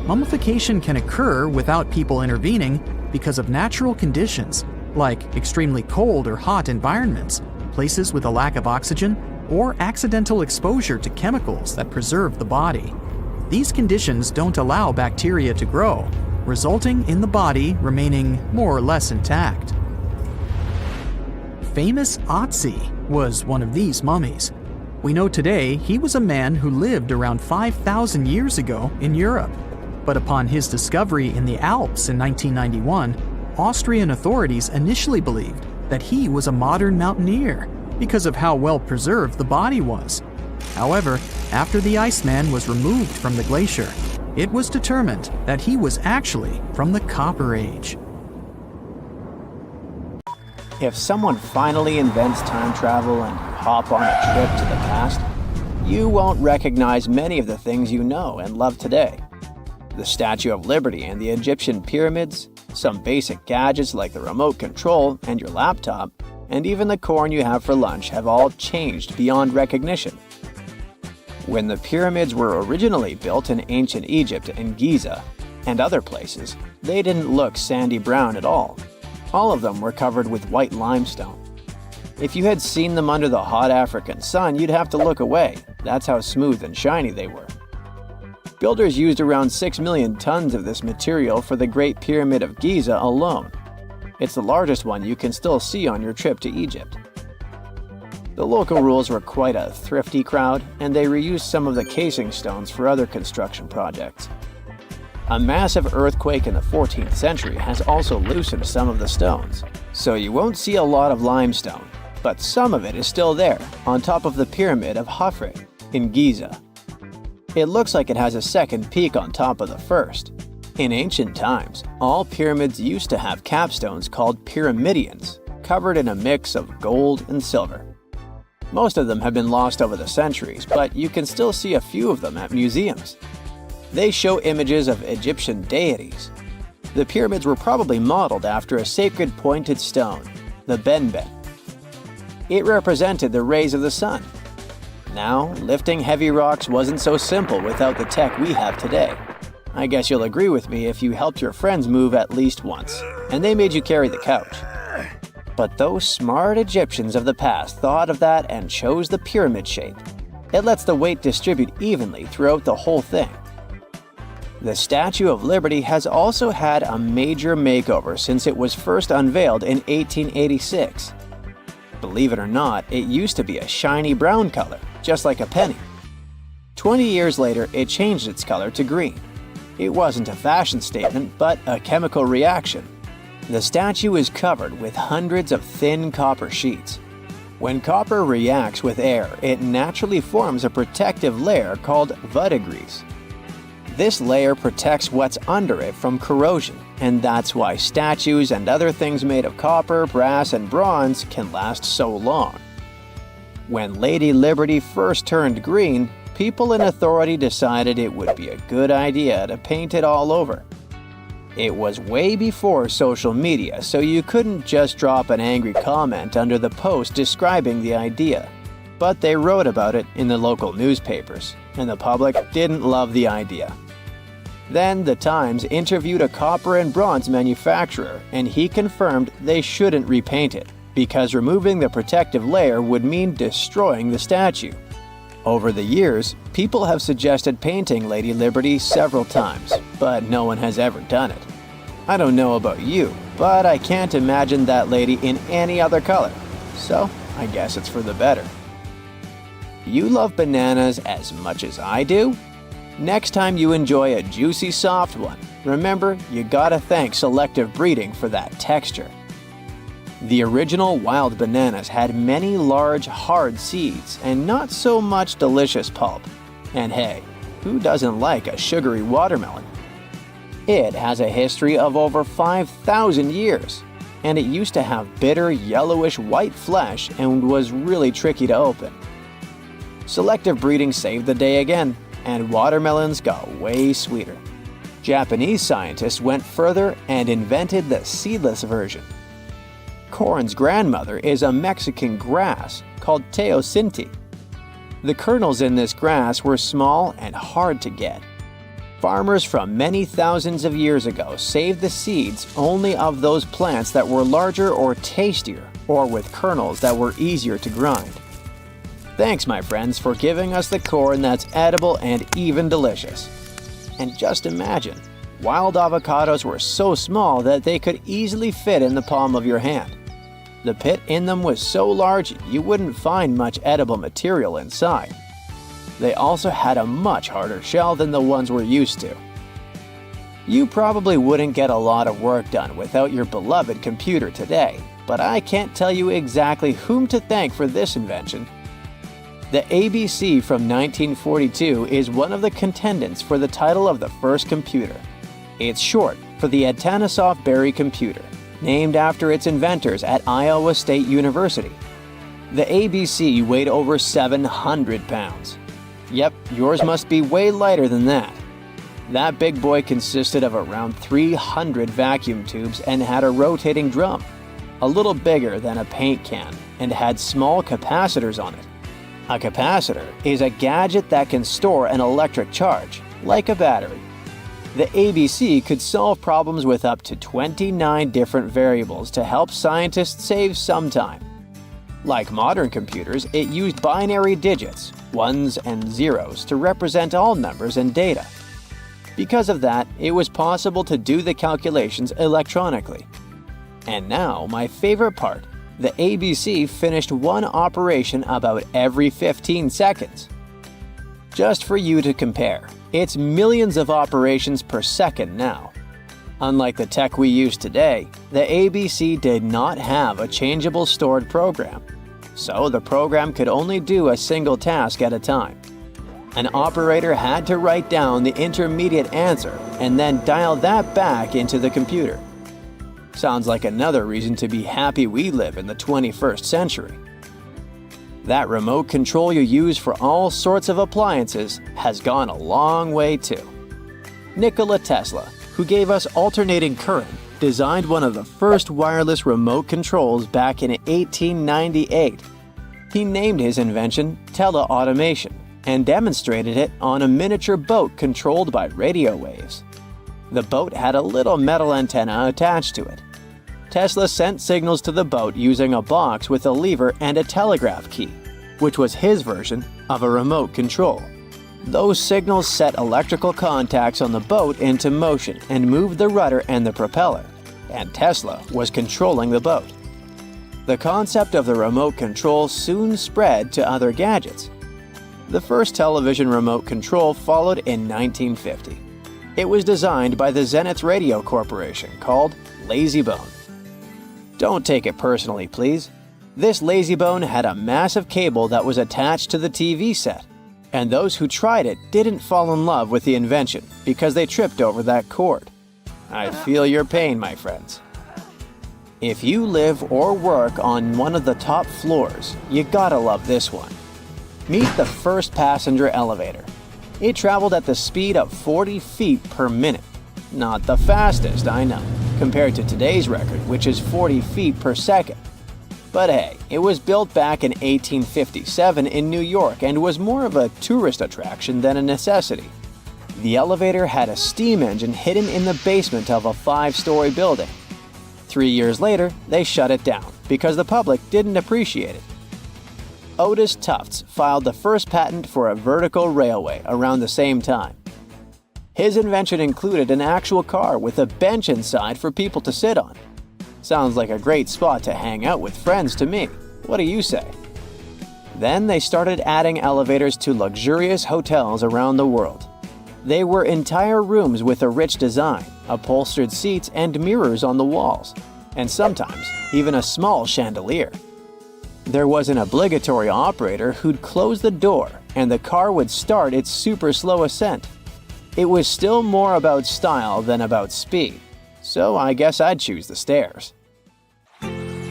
Mummification can occur without people intervening because of natural conditions, like extremely cold or hot environments, places with a lack of oxygen, or accidental exposure to chemicals that preserve the body. These conditions don't allow bacteria to grow, resulting in the body remaining more or less intact. Famous Otzi was one of these mummies. We know today he was a man who lived around 5,000 years ago in Europe. But upon his discovery in the Alps in 1991, Austrian authorities initially believed that he was a modern mountaineer because of how well preserved the body was. However, after the Iceman was removed from the glacier, it was determined that he was actually from the Copper Age.
If someone finally invents time travel and you hop on a trip to the past, you won't recognize many of the things you know and love today. The Statue of Liberty and the Egyptian pyramids, some basic gadgets like the remote control and your laptop, and even the corn you have for lunch have all changed beyond recognition. When the pyramids were originally built in ancient Egypt and Giza and other places, they didn't look sandy brown at all. All of them were covered with white limestone. If you had seen them under the hot African sun, you'd have to look away. That's how smooth and shiny they were. Builders used around 6 million tons of this material for the Great Pyramid of Giza alone. It's the largest one you can still see on your trip to Egypt. The local rules were quite a thrifty crowd, and they reused some of the casing stones for other construction projects. A massive earthquake in the 14th century has also loosened some of the stones, so you won't see a lot of limestone, but some of it is still there, on top of the Pyramid of Khafre in Giza. It looks like it has a second peak on top of the first. In ancient times, all pyramids used to have capstones called pyramidions, covered in a mix of gold and silver. Most of them have been lost over the centuries, but you can still see a few of them at museums. They show images of Egyptian deities. The pyramids were probably modeled after a sacred pointed stone, the benben. It represented the rays of the sun. Now, lifting heavy rocks wasn't so simple without the tech we have today. I guess you'll agree with me if you helped your friends move at least once, and they made you carry the couch. But those smart Egyptians of the past thought of that and chose the pyramid shape. It lets the weight distribute evenly throughout the whole thing. The Statue of Liberty has also had a major makeover since it was first unveiled in 1886. Believe it or not, it used to be a shiny brown color, just like a penny. 20 years later, it changed its color to green. It wasn't a fashion statement, but a chemical reaction. The statue is covered with hundreds of thin copper sheets. When copper reacts with air, it naturally forms a protective layer called verdigris. This layer protects what's under it from corrosion, and that's why statues and other things made of copper, brass, and bronze can last so long. When Lady Liberty first turned green, people in authority decided it would be a good idea to paint it all over. It was way before social media, so you couldn't just drop an angry comment under the post describing the idea. But they wrote about it in the local newspapers, and the public didn't love the idea. Then the Times interviewed a copper and bronze manufacturer, and he confirmed they shouldn't repaint it, because removing the protective layer would mean destroying the statue. Over the years, people have suggested painting Lady Liberty several times, but no one has ever done it. I don't know about you, but I can't imagine that lady in any other color, so I guess it's for the better. You love bananas as much as I do? Next time you enjoy a juicy soft one, remember you gotta thank selective breeding for that texture. The original wild bananas had many large, hard seeds and not so much delicious pulp. And hey, who doesn't like a sugary watermelon? It has a history of over 5,000 years, and it used to have bitter, yellowish white flesh and was really tricky to open. Selective breeding saved the day again, and watermelons got way sweeter. Japanese scientists went further and invented the seedless version. Corn's grandmother is a Mexican grass called teosinte. The kernels in this grass were small and hard to get. Farmers from many thousands of years ago saved the seeds only of those plants that were larger or tastier, or with kernels that were easier to grind. Thanks, my friends, for giving us the corn that's edible and even delicious. And just imagine, wild avocados were so small that they could easily fit in the palm of your hand. The pit in them was so large you wouldn't find much edible material inside. They also had a much harder shell than the ones we're used to. You probably wouldn't get a lot of work done without your beloved computer today, but I can't tell you exactly whom to thank for this invention. The ABC from 1942 is one of the contendants for the title of the first computer. It's short for the Atanasoff Berry computer, named after its inventors at Iowa State University. The ABC weighed over 700 pounds. Yep, yours must be way lighter than that. That big boy consisted of around 300 vacuum tubes and had a rotating drum, a little bigger than a paint can, and had small capacitors on it. A capacitor is a gadget that can store an electric charge, like a battery. The ABC could solve problems with up to 29 different variables to help scientists save some time. Like modern computers, it used binary digits, ones and zeros, to represent all numbers and data. Because of that, it was possible to do the calculations electronically. And now, my favorite part, the ABC finished one operation about every 15 seconds. Just for you to compare, it's millions of operations per second now. Unlike the tech we use today, the ABC did not have a changeable stored program, so the program could only do a single task at a time. An operator had to write down the intermediate answer and then dial that back into the computer. Sounds like another reason to be happy we live in the 21st century. That remote control you use for all sorts of appliances has gone a long way too. Nikola Tesla, who gave us alternating current, designed one of the first wireless remote controls back in 1898. He named his invention teleautomation and demonstrated it on a miniature boat controlled by radio waves. The boat had a little metal antenna attached to it. Tesla sent signals to the boat using a box with a lever and a telegraph key, which was his version of a remote control. Those signals set electrical contacts on the boat into motion and moved the rudder and the propeller, and Tesla was controlling the boat. The concept of the remote control soon spread to other gadgets. The first television remote control followed in 1950. It was designed by the Zenith Radio Corporation, called LazyBone. Don't take it personally, please. This LazyBone had a massive cable that was attached to the TV set, and those who tried it didn't fall in love with the invention because they tripped over that cord. I feel your pain, my friends. If you live or work on one of the top floors, you gotta love this one. Meet the first passenger elevator. It traveled at the speed of 40 feet per minute. Not the fastest, I know, compared to today's record, which is 40 feet per second. But hey, it was built back in 1857 in New York and was more of a tourist attraction than a necessity. The elevator had a steam engine hidden in the basement of a 5-story building. 3 years later, they shut it down because the public didn't appreciate it. Otis Tufts filed the first patent for a vertical railway around the same time. His invention included an actual car with a bench inside for people to sit on. Sounds like a great spot to hang out with friends to me. What do you say? Then they started adding elevators to luxurious hotels around the world. They were entire rooms with a rich design, upholstered seats and mirrors on the walls, and sometimes even a small chandelier. There was an obligatory operator who'd close the door and the car would start its super slow ascent. It was still more about style than about speed, so I guess I'd choose the stairs.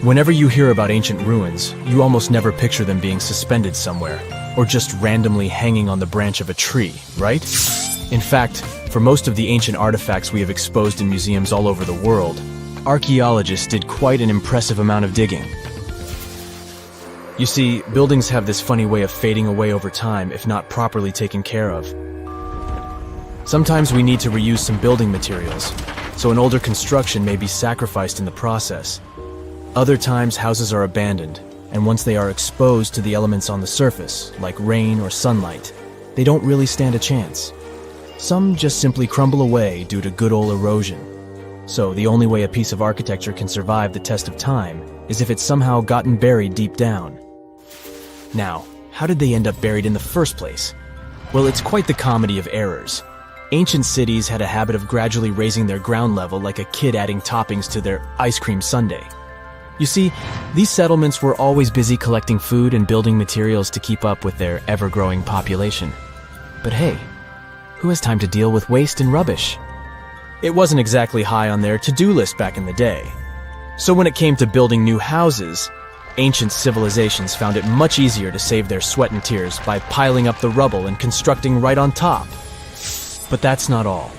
Whenever you hear about ancient ruins, you almost never picture them being suspended somewhere, or just randomly hanging on the branch of a tree, right? In fact, for most of the ancient artifacts we have exposed in museums all over the world, archaeologists did quite an impressive amount of digging. You see, buildings have this funny way of fading away over time if not properly taken care of. Sometimes we need to reuse some building materials, so an older construction may be sacrificed in the process. Other times, houses are abandoned, and once they are exposed to the elements on the surface, like rain or sunlight, they don't really stand a chance. Some just simply crumble away due to good old erosion. So the only way a piece of architecture can survive the test of time is if it's somehow gotten buried deep down. Now, how did they end up buried in the first place? Well, it's quite the comedy of errors. Ancient cities had a habit of gradually raising their ground level like a kid adding toppings to their ice cream sundae. You see, these settlements were always busy collecting food and building materials to keep up with their ever-growing population. But hey, who has time to deal with waste and rubbish? It wasn't exactly high on their to-do list back in the day. So when it came to building new houses, ancient civilizations found it much easier to save their sweat and tears by piling up the rubble and constructing right on top. But that's not all.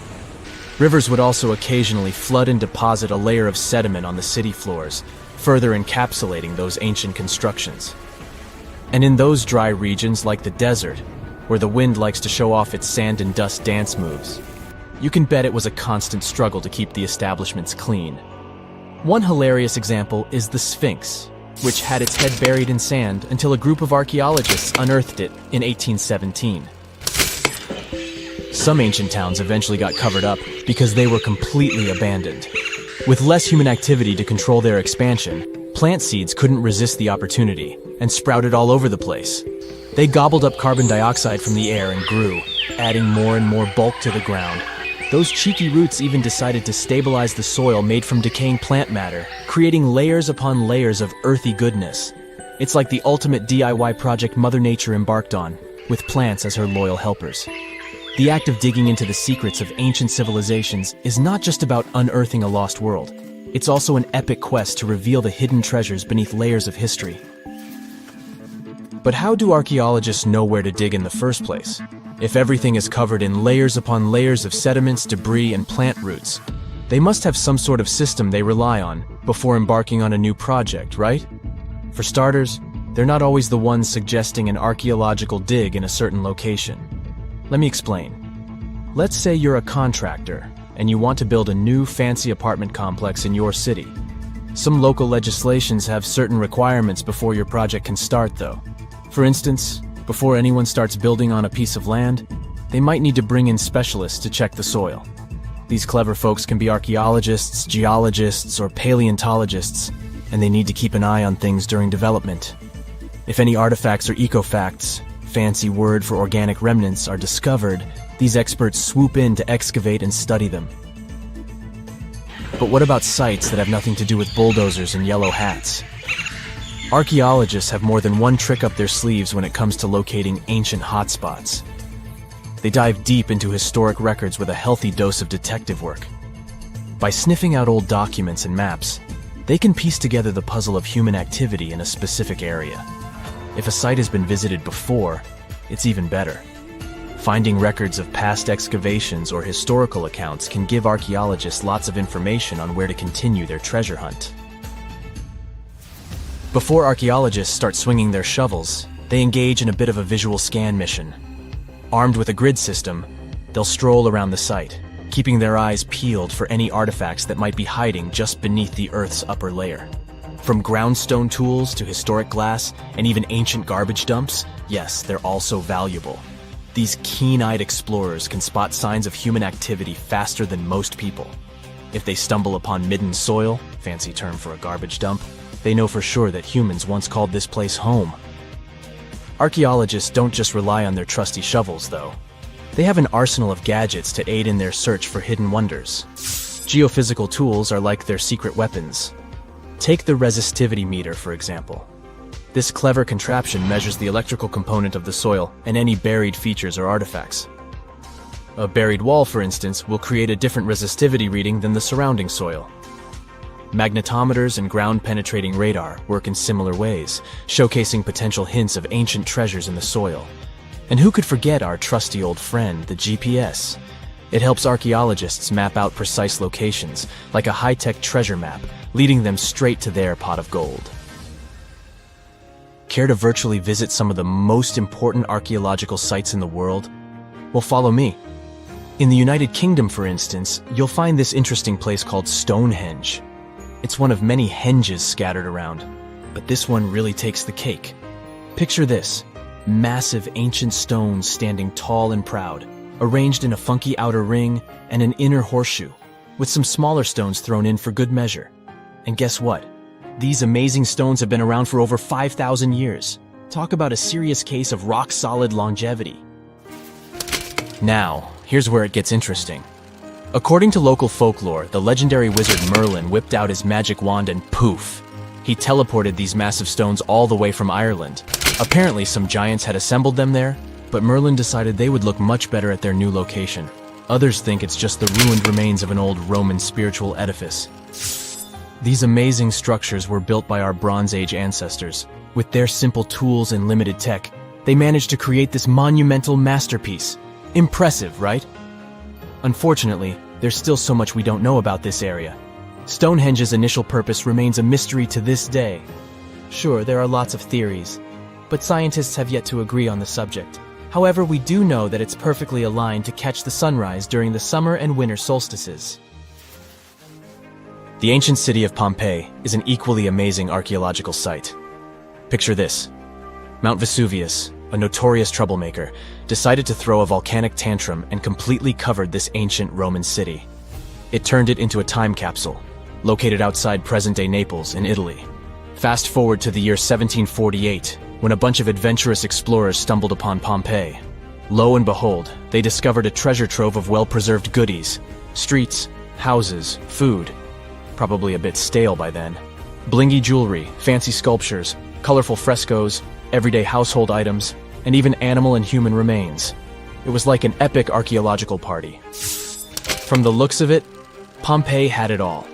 Rivers would also occasionally flood and deposit a layer of sediment on the city floors, further encapsulating those ancient constructions. And in those dry regions like the desert, where the wind likes to show off its sand and dust dance moves, you can bet it was a constant struggle to keep the establishments clean. One hilarious example is the Sphinx, which had its head buried in sand until a group of archaeologists unearthed it in 1817. Some ancient towns eventually got covered up because they were completely abandoned. With less human activity to control their expansion, plant seeds couldn't resist the opportunity and sprouted all over the place. They gobbled up carbon dioxide from the air and grew, adding more and more bulk to the ground. Those cheeky roots even decided to stabilize the soil made from decaying plant matter, creating layers upon layers of earthy goodness. It's like the ultimate DIY project Mother Nature embarked on, with plants as her loyal helpers. The act of digging into the secrets of ancient civilizations is not just about unearthing a lost world. It's also an epic quest to reveal the hidden treasures beneath layers of history. But how do archaeologists know where to dig in the first place? If everything is covered in layers upon layers of sediments, debris, and plant roots, they must have some sort of system they rely on before embarking on a new project, right? For starters, they're not always the ones suggesting an archaeological dig in a certain location. Let me explain. Let's say you're a contractor and you want to build a new fancy apartment complex in your city. Some local legislations have certain requirements before your project can start, though. For instance, before anyone starts building on a piece of land, they might need to bring in specialists to check the soil. These clever folks can be archaeologists, geologists, or paleontologists, and they need to keep an eye on things during development. If any artifacts or ecofacts fancy word for organic remnants, are discovered, these experts swoop in to excavate and study them. But what about sites that have nothing to do with bulldozers and yellow hats? Archaeologists have more than one trick up their sleeves when it comes to locating ancient hotspots. They dive deep into historic records with a healthy dose of detective work. By sniffing out old documents and maps, they can piece together the puzzle of human activity in a specific area. If a site has been visited before, it's even better. Finding records of past excavations or historical accounts can give archaeologists lots of information on where to continue their treasure hunt. Before archaeologists start swinging their shovels, they engage in a bit of a visual scan mission. Armed with a grid system, they'll stroll around the site, keeping their eyes peeled for any artifacts that might be hiding just beneath the Earth's upper layer. From groundstone tools to historic glass and even ancient garbage dumps, yes, they're all so valuable. These keen-eyed explorers can spot signs of human activity faster than most people. If they stumble upon midden soil, fancy term for a garbage dump, they know for sure that humans once called this place home. Archaeologists don't just rely on their trusty shovels, though. They have an arsenal of gadgets to aid in their search for hidden wonders. Geophysical tools are like their secret weapons. Take the resistivity meter, for example. This clever contraption measures the electrical component of the soil and any buried features or artifacts. A buried wall, for instance, will create a different resistivity reading than the surrounding soil. Magnetometers and ground-penetrating radar work in similar ways, showcasing potential hints of ancient treasures in the soil. And who could forget our trusty old friend, the GPS? It helps archaeologists map out precise locations, like a high-tech treasure map, leading them straight to their pot of gold. Care to virtually visit some of the most important archaeological sites in the world? Well, follow me. In the United Kingdom, for instance, you'll find this interesting place called Stonehenge. It's one of many henges scattered around, but this one really takes the cake. Picture this: massive ancient stones standing tall and proud, arranged in a funky outer ring and an inner horseshoe, with some smaller stones thrown in for good measure. And guess what? These amazing stones have been around for over 5,000 years. Talk about a serious case of rock-solid longevity. Now, here's where it gets interesting. According to local folklore, the legendary wizard Merlin whipped out his magic wand and poof! He teleported these massive stones all the way from Ireland. Apparently, some giants had assembled them there, but Merlin decided they would look much better at their new location. Others think it's just the ruined remains of an old Roman spiritual edifice. These amazing structures were built by our Bronze Age ancestors. With their simple tools and limited tech, they managed to create this monumental masterpiece. Impressive, right? Unfortunately, there's still so much we don't know about this area. Stonehenge's initial purpose remains a mystery to this day. Sure, there are lots of theories, but scientists have yet to agree on the subject. However, we do know that it's perfectly aligned to catch the sunrise during the summer and winter solstices. The ancient city of Pompeii is an equally amazing archaeological site. Picture this: Mount Vesuvius, a notorious troublemaker, decided to throw a volcanic tantrum and completely covered this ancient Roman city. It turned it into a time capsule, located outside present-day Naples in Italy. Fast forward to the year 1748, when a bunch of adventurous explorers stumbled upon Pompeii. Lo and behold, they discovered a treasure trove of well-preserved goodies: streets, houses, food. Probably a bit stale by then. Blingy jewelry, fancy sculptures, colorful frescoes, everyday household items, and even animal and human remains. It was like an epic archaeological party. From the looks of it, Pompeii had it all.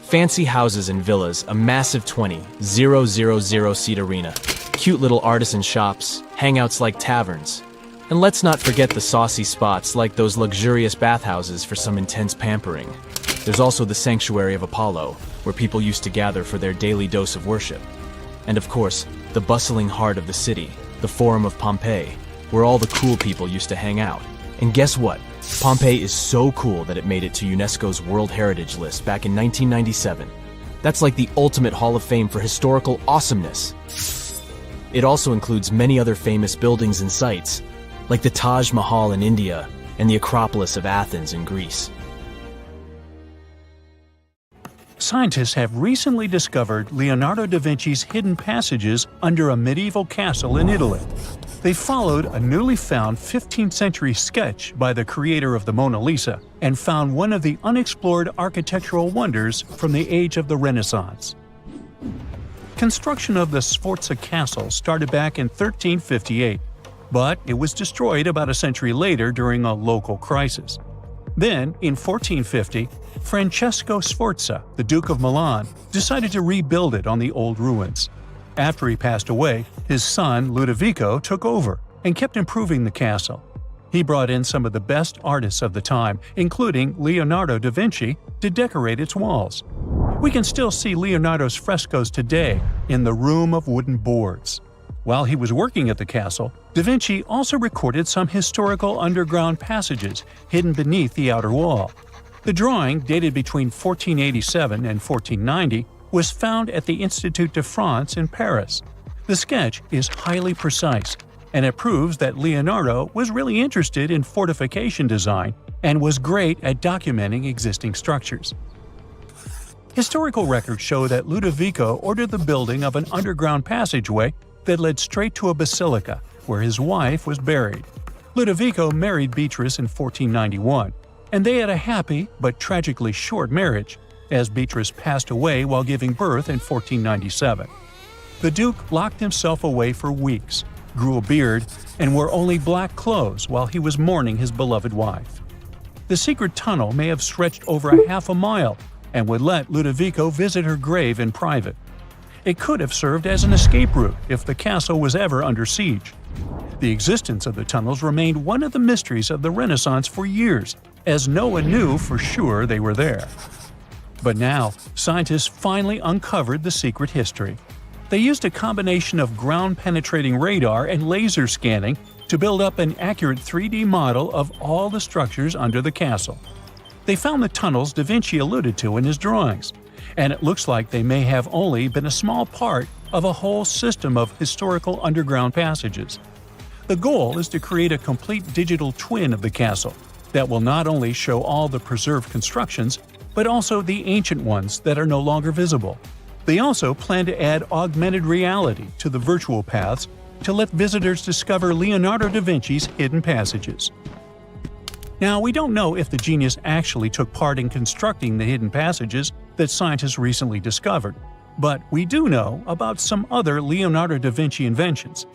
Fancy houses and villas, a massive 20,000-seat arena, cute little artisan shops, hangouts like taverns. And let's not forget the saucy spots like those luxurious bathhouses for some intense pampering. There's also the Sanctuary of Apollo, where people used to gather for their daily dose of worship. And of course, the bustling heart of the city, the Forum of Pompeii, where all the cool people used to hang out. And guess what? Pompeii is so cool that it made it to UNESCO's World Heritage List back in 1997. That's like the ultimate Hall of Fame for historical awesomeness. It also includes many other famous buildings and sites, like the Taj Mahal in India and the Acropolis of Athens in Greece.
Scientists have recently discovered Leonardo da Vinci's hidden passages under a medieval castle in Italy. They followed a newly found 15th century sketch by the creator of the Mona Lisa and found one of the unexplored architectural wonders from the age of the Renaissance. Construction of the Sforza Castle started back in 1358, but it was destroyed about a century later during a local crisis. Then, in 1450, Francesco Sforza, the Duke of Milan, decided to rebuild it on the old ruins. After he passed away, his son Ludovico took over and kept improving the castle. He brought in some of the best artists of the time, including Leonardo da Vinci, to decorate its walls. We can still see Leonardo's frescoes today in the Room of Wooden Boards. While he was working at the castle, da Vinci also recorded some historical underground passages hidden beneath the outer wall. The drawing, dated between 1487 and 1490, was found at the Institut de France in Paris. The sketch is highly precise, and it proves that Leonardo was really interested in fortification design and was great at documenting existing structures. Historical records show that Ludovico ordered the building of an underground passageway that led straight to a basilica, where his wife was buried. Ludovico married Beatrice in 1491, and they had a happy but tragically short marriage, as Beatrice passed away while giving birth in 1497. The Duke locked himself away for weeks, grew a beard, and wore only black clothes while he was mourning his beloved wife. The secret tunnel may have stretched over a half a mile and would let Ludovico visit her grave in private. It could have served as an escape route if the castle was ever under siege. The existence of the tunnels remained one of the mysteries of the Renaissance for years, as no one knew for sure they were there. But now, scientists finally uncovered the secret history. They used a combination of ground-penetrating radar and laser scanning to build up an accurate 3D model of all the structures under the castle. They found the tunnels da Vinci alluded to in his drawings, and it looks like they may have only been a small part of a whole system of historical underground passages. The goal is to create a complete digital twin of the castle that will not only show all the preserved constructions, but also the ancient ones that are no longer visible. They also plan to add augmented reality to the virtual paths to let visitors discover Leonardo da Vinci's hidden passages. Now, we don't know if the genius actually took part in constructing the hidden passages that scientists recently discovered, but we do know about some other Leonardo da Vinci inventions.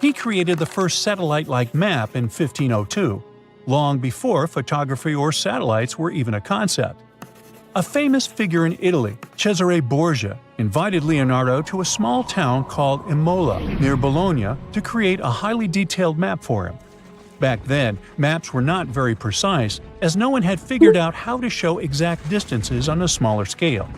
He created the first satellite-like map in 1502, long before photography or satellites were even a concept. A famous figure in Italy, Cesare Borgia, invited Leonardo to a small town called Imola near Bologna to create a highly detailed map for him. Back then, maps were not very precise, as no one had figured out how to show exact distances on a smaller scale.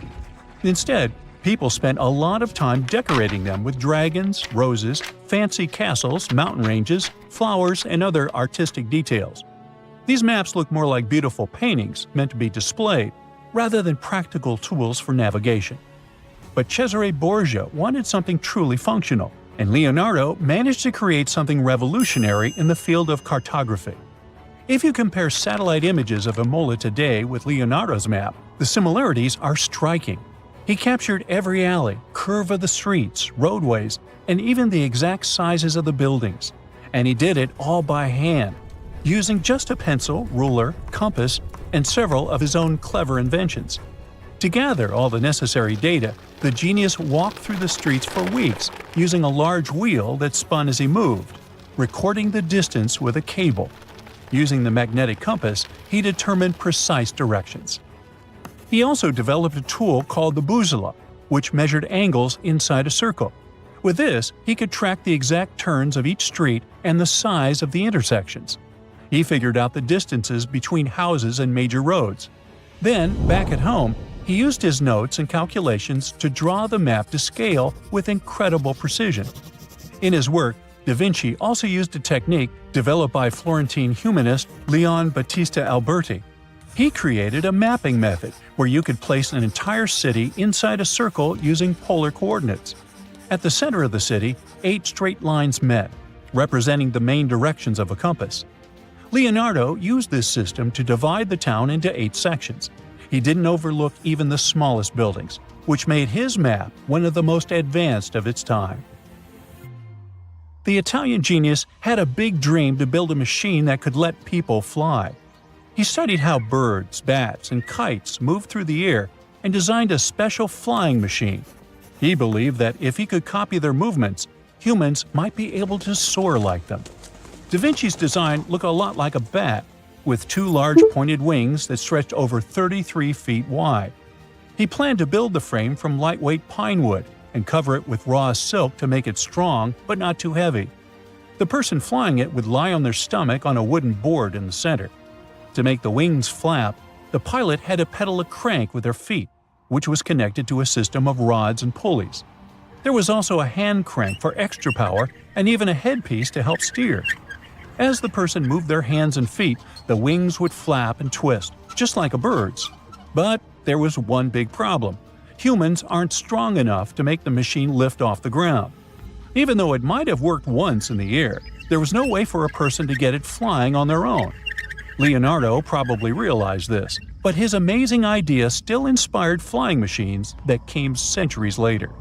Instead, people spent a lot of time decorating them with dragons, roses, fancy castles, mountain ranges, flowers, and other artistic details. These maps look more like beautiful paintings meant to be displayed, rather than practical tools for navigation. But Cesare Borgia wanted something truly functional, and Leonardo managed to create something revolutionary in the field of cartography. If you compare satellite images of Imola today with Leonardo's map, the similarities are striking. He captured every alley, curve of the streets, roadways, and even the exact sizes of the buildings. And he did it all by hand, using just a pencil, ruler, compass, and several of his own clever inventions. To gather all the necessary data, the genius walked through the streets for weeks using a large wheel that spun as he moved, recording the distance with a cable. Using the magnetic compass, he determined precise directions. He also developed a tool called the bussola, which measured angles inside a circle. With this, he could track the exact turns of each street and the size of the intersections. He figured out the distances between houses and major roads. Then, back at home, he used his notes and calculations to draw the map to scale with incredible precision. In his work, da Vinci also used a technique developed by Florentine humanist Leon Battista Alberti. He created a mapping method where you could place an entire city inside a circle using polar coordinates. At the center of the city, 8 straight lines met, representing the main directions of a compass. Leonardo used this system to divide the town into 8 sections. He didn't overlook even the smallest buildings, which made his map one of the most advanced of its time. The Italian genius had a big dream to build a machine that could let people fly. He studied how birds, bats, and kites moved through the air and designed a special flying machine. He believed that if he could copy their movements, humans might be able to soar like them. Da Vinci's design looked a lot like a bat, with two large pointed wings that stretched over 33 feet wide. He planned to build the frame from lightweight pine wood and cover it with raw silk to make it strong but not too heavy. The person flying it would lie on their stomach on a wooden board in the center. To make the wings flap, the pilot had to pedal a crank with their feet, which was connected to a system of rods and pulleys. There was also a hand crank for extra power and even a headpiece to help steer. As the person moved their hands and feet, the wings would flap and twist, just like a bird's. But there was one big problem. Humans aren't strong enough to make the machine lift off the ground. Even though it might have worked once in the air, there was no way for a person to get it flying on their own. Leonardo probably realized this, but his amazing idea still inspired flying machines that came centuries later.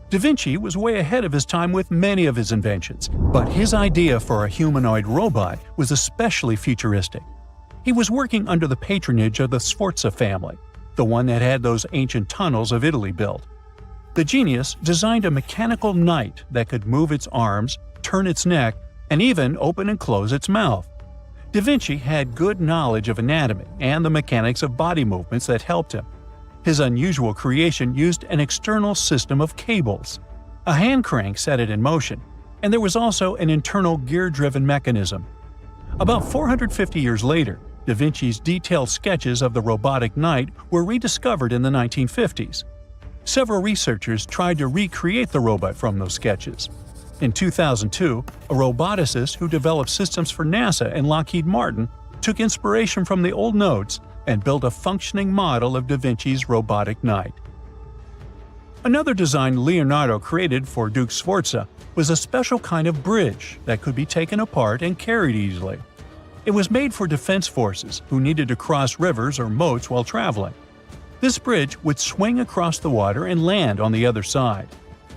Da Vinci was way ahead of his time with many of his inventions, but his idea for a humanoid robot was especially futuristic. He was working under the patronage of the Sforza family, the one that had those ancient tunnels of Italy built. The genius designed a mechanical knight that could move its arms, turn its neck, and even open and close its mouth. Da Vinci had good knowledge of anatomy and the mechanics of body movements that helped him. His unusual creation used an external system of cables. A hand crank set it in motion, and there was also an internal gear-driven mechanism. About 450 years later, Da Vinci's detailed sketches of the robotic knight were rediscovered in the 1950s. Several researchers tried to recreate the robot from those sketches. In 2002, a roboticist who developed systems for NASA and Lockheed Martin took inspiration from the old notes and built a functioning model of Da Vinci's robotic knight. Another design Leonardo created for Duke Sforza was a special kind of bridge that could be taken apart and carried easily. It was made for defense forces who needed to cross rivers or moats while traveling. This bridge would swing across the water and land on the other side.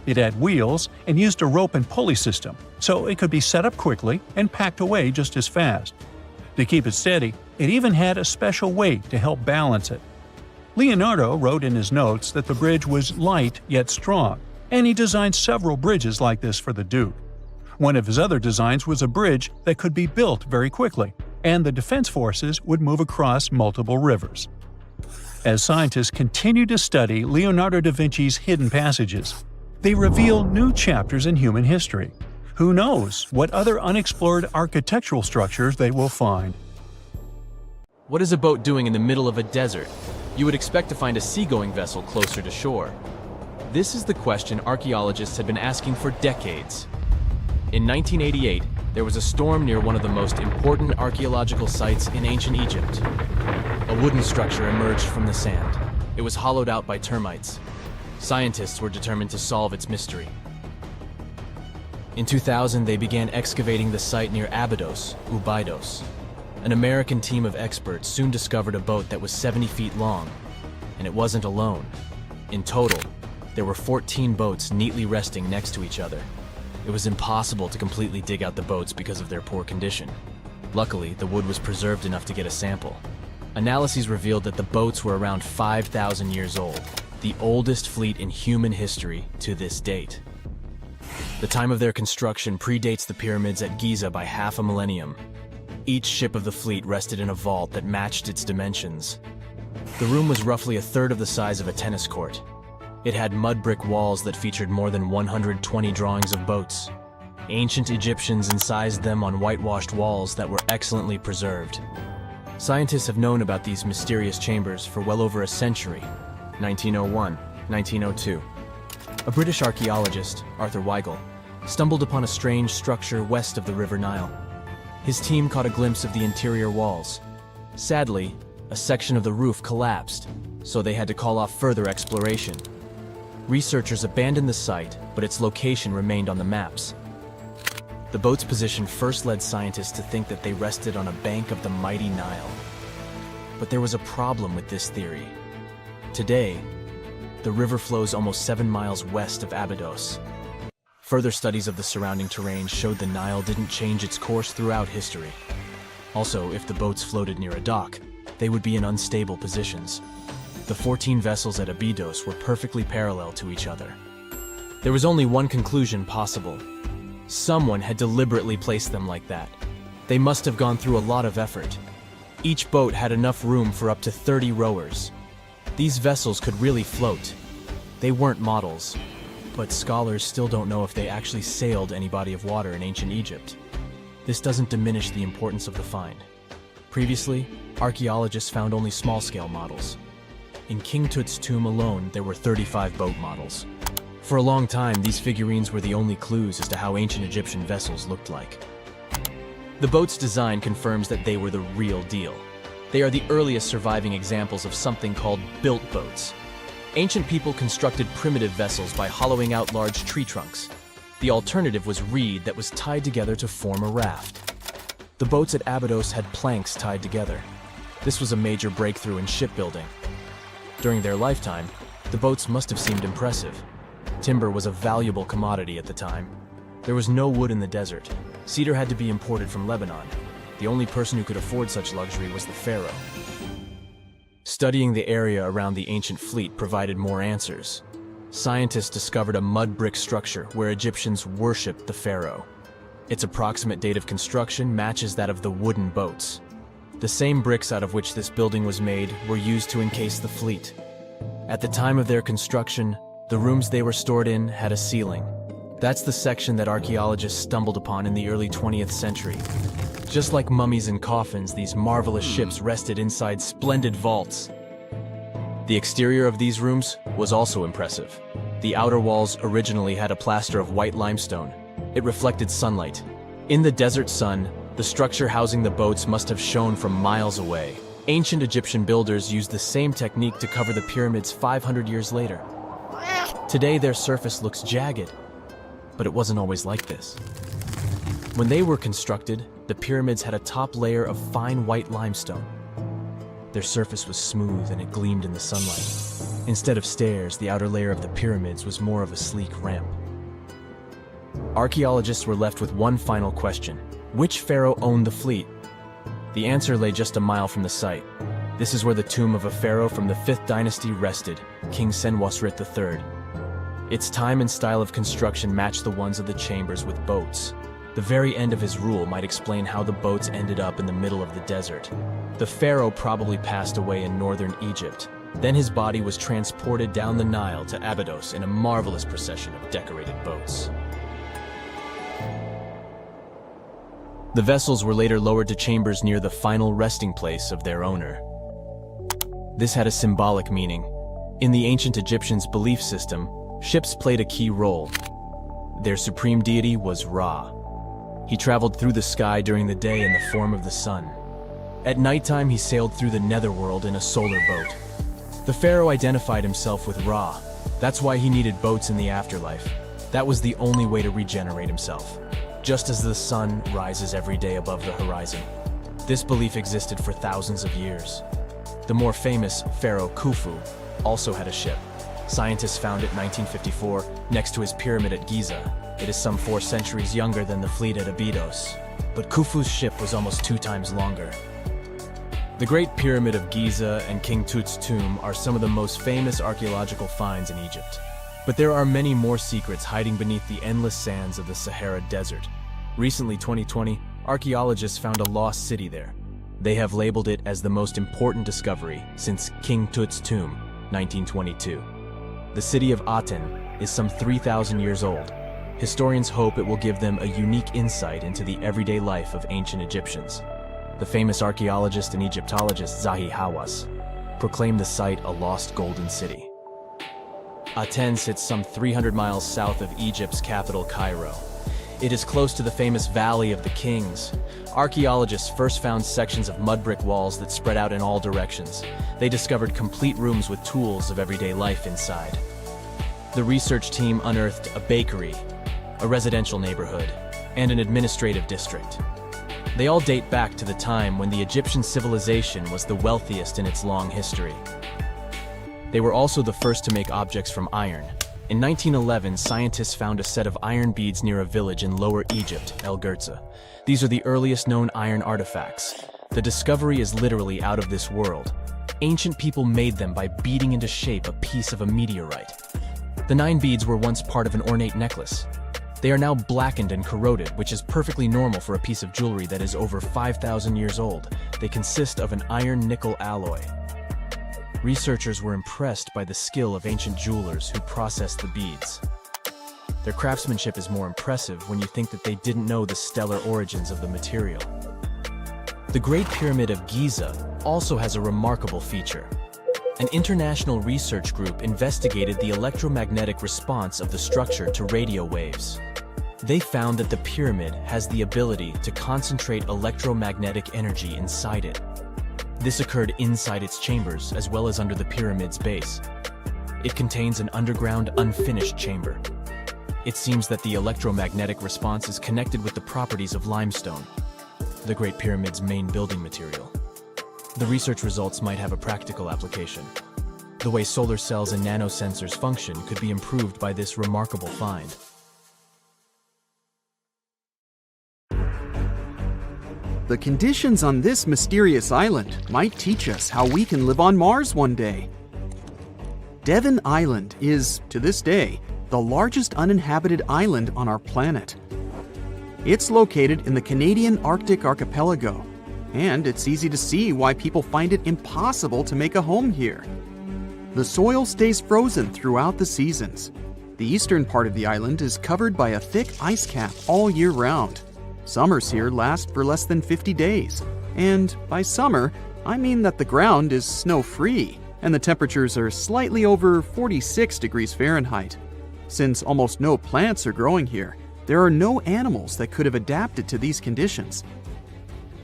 It had wheels and used a rope and pulley system, so it could be set up quickly and packed away just as fast. To keep it steady, it even had a special weight to help balance it. Leonardo wrote in his notes that the bridge was light yet strong, and he designed several bridges like this for the Duke. One of his other designs was a bridge that could be built very quickly, and the defense forces would move across multiple rivers. As scientists continue to study Leonardo da Vinci's hidden passages, they reveal new chapters in human history. Who knows what other unexplored architectural structures they will find?
What is a boat doing in the middle of a desert? You would expect to find a seagoing vessel closer to shore. This is the question archaeologists had been asking for decades. In 1988, there was a storm near one of the most important archaeological sites in ancient Egypt. A wooden structure emerged from the sand. It was hollowed out by termites. Scientists were determined to solve its mystery. In 2000, they began excavating the site near Abidos, Abidos. An American team of experts soon discovered a boat that was 70 feet long, and it wasn't alone. In total, there were 14 boats neatly resting next to each other. It was impossible to completely dig out the boats because of their poor condition. Luckily, the wood was preserved enough to get a sample. Analyses revealed that the boats were around 5,000 years old, the oldest fleet in human history to this date. The time of their construction predates the pyramids at Giza by half a millennium. Each ship of the fleet rested in a vault that matched its dimensions. The room was roughly a third of the size of a tennis court. It had mud brick walls that featured more than 120 drawings of boats. Ancient Egyptians incised them on whitewashed walls that were excellently preserved. Scientists have known about these mysterious chambers for well over a century. 1901, 1902. A British archaeologist, Arthur Weigel, stumbled upon a strange structure west of the River Nile. His team caught a glimpse of the interior walls. Sadly, a section of the roof collapsed, so they had to call off further exploration. Researchers abandoned the site, but its location remained on the maps. The boat's position first led scientists to think that they rested on a bank of the mighty Nile. But there was a problem with this theory. Today, the river flows almost 7 miles west of Abidos. Further studies of the surrounding terrain showed the Nile didn't change its course throughout history. Also, if the boats floated near a dock, they would be in unstable positions. The 14 vessels at Abidos were perfectly parallel to each other. There was only one conclusion possible. Someone had deliberately placed them like that. They must have gone through a lot of effort. Each boat had enough room for up to 30 rowers. These vessels could really float. They weren't models, but scholars still don't know if they actually sailed any body of water in ancient Egypt. This doesn't diminish the importance of the find. Previously, archaeologists found only small-scale models. In King Tut's tomb alone, there were 35 boat models. For a long time, these figurines were the only clues as to how ancient Egyptian vessels looked like. The boat's design confirms that they were the real deal. They are the earliest surviving examples of something called built boats. Ancient people constructed primitive vessels by hollowing out large tree trunks. The alternative was reed that was tied together to form a raft. The boats at Abidos had planks tied together. This was a major breakthrough in shipbuilding. During their lifetime, the boats must have seemed impressive. Timber was a valuable commodity at the time. There was no wood in the desert. Cedar had to be imported from Lebanon. The only person who could afford such luxury was the pharaoh. Studying the area around the ancient fleet provided more answers. Scientists discovered a mud brick structure where Egyptians worshipped the pharaoh. Its approximate date of construction matches that of the wooden boats. The same bricks out of which this building was made were used to encase the fleet. At the time of their construction, the rooms they were stored in had a ceiling. That's the section that archaeologists stumbled upon in the early 20th century. Just like mummies and coffins, these marvelous ships rested inside splendid vaults. The exterior of these rooms was also impressive. The outer walls originally had a plaster of white limestone. It reflected sunlight. In the desert sun, the structure housing the boats must have shone from miles away. Ancient Egyptian builders used the same technique to cover the pyramids 500 years later. Today, their surface looks jagged, but it wasn't always like this. When they were constructed, the pyramids had a top layer of fine white limestone. Their surface was smooth and it gleamed in the sunlight. Instead of stairs, the outer layer of the pyramids was more of a sleek ramp. Archaeologists were left with one final question. Which pharaoh owned the fleet? The answer lay just a mile from the site. This is where the tomb of a pharaoh from the 5th dynasty rested, King Senwosret III. Its time and style of construction matched the ones of the chambers with boats. The very end of his rule might explain how the boats ended up in the middle of the desert. The pharaoh probably passed away in northern Egypt. Then his body was transported down the Nile to Abidos in a marvelous procession of decorated boats. The vessels were later lowered to chambers near the final resting place of their owner. This had a symbolic meaning. In the ancient Egyptians' belief system, ships played a key role. Their supreme deity was Ra. He traveled through the sky during the day in the form of the sun. At nighttime, he sailed through the netherworld in a solar boat. The pharaoh identified himself with Ra. That's why he needed boats in the afterlife. That was the only way to regenerate himself. Just as the sun rises every day above the horizon. This belief existed for thousands of years. The more famous Pharaoh Khufu also had a ship. Scientists found it in 1954 next to his pyramid at Giza. It is some 4 centuries younger than the fleet at Abidos, but Khufu's ship was almost 2 times longer. The Great Pyramid of Giza and King Tut's tomb are some of the most famous archaeological finds in Egypt. But there are many more secrets hiding beneath the endless sands of the Sahara Desert. Recently, 2020, archaeologists found a lost city there. They have labeled it as the most important discovery since King Tut's tomb, 1922. The city of Aten is some 3,000 years old. Historians hope it will give them a unique insight into the everyday life of ancient Egyptians. The famous archaeologist and Egyptologist Zahi Hawass proclaimed the site a lost golden city. Aten sits some 300 miles south of Egypt's capital, Cairo. It is close to the famous Valley of the Kings. Archaeologists first found sections of mud brick walls that spread out in all directions. They discovered complete rooms with tools of everyday life inside. The research team unearthed a bakery, a residential neighborhood, and an administrative district. They all date back to the time when the Egyptian civilization was the wealthiest in its long history. They were also the first to make objects from iron. In 1911, scientists found a set of iron beads near a village in Lower Egypt, El Girza. These are the earliest known iron artifacts. The discovery is literally out of this world. Ancient people made them by beating into shape a piece of a meteorite. The 9 beads were once part of an ornate necklace. They are now blackened and corroded, which is perfectly normal for a piece of jewelry that is over 5,000 years old. They consist of an iron-nickel alloy. Researchers were impressed by the skill of ancient jewelers who processed the beads. Their craftsmanship is more impressive when you think that they didn't know the stellar origins of the material. The Great Pyramid of Giza also has a remarkable feature. An international research group investigated the electromagnetic response of the structure to radio waves. They found that the pyramid has the ability to concentrate electromagnetic energy inside it. This occurred inside its chambers as well as under the pyramid's base. It contains an underground, unfinished chamber. It seems that the electromagnetic response is connected with the properties of limestone, the Great Pyramid's main building material. The research results might have a practical application. The way solar cells and nanosensors function could be improved by this remarkable find.
The conditions on this mysterious island might teach us how we can live on Mars one day. Devon Island is, to this day, the largest uninhabited island on our planet. It's located in the Canadian Arctic archipelago, and it's easy to see why people find it impossible to make a home here. The soil stays frozen throughout the seasons. The eastern part of the island is covered by a thick ice cap all year round. Summers here last for less than 50 days. And by summer, I mean that the ground is snow-free and the temperatures are slightly over 46 degrees Fahrenheit. Since almost no plants are growing here, there are no animals that could have adapted to these conditions.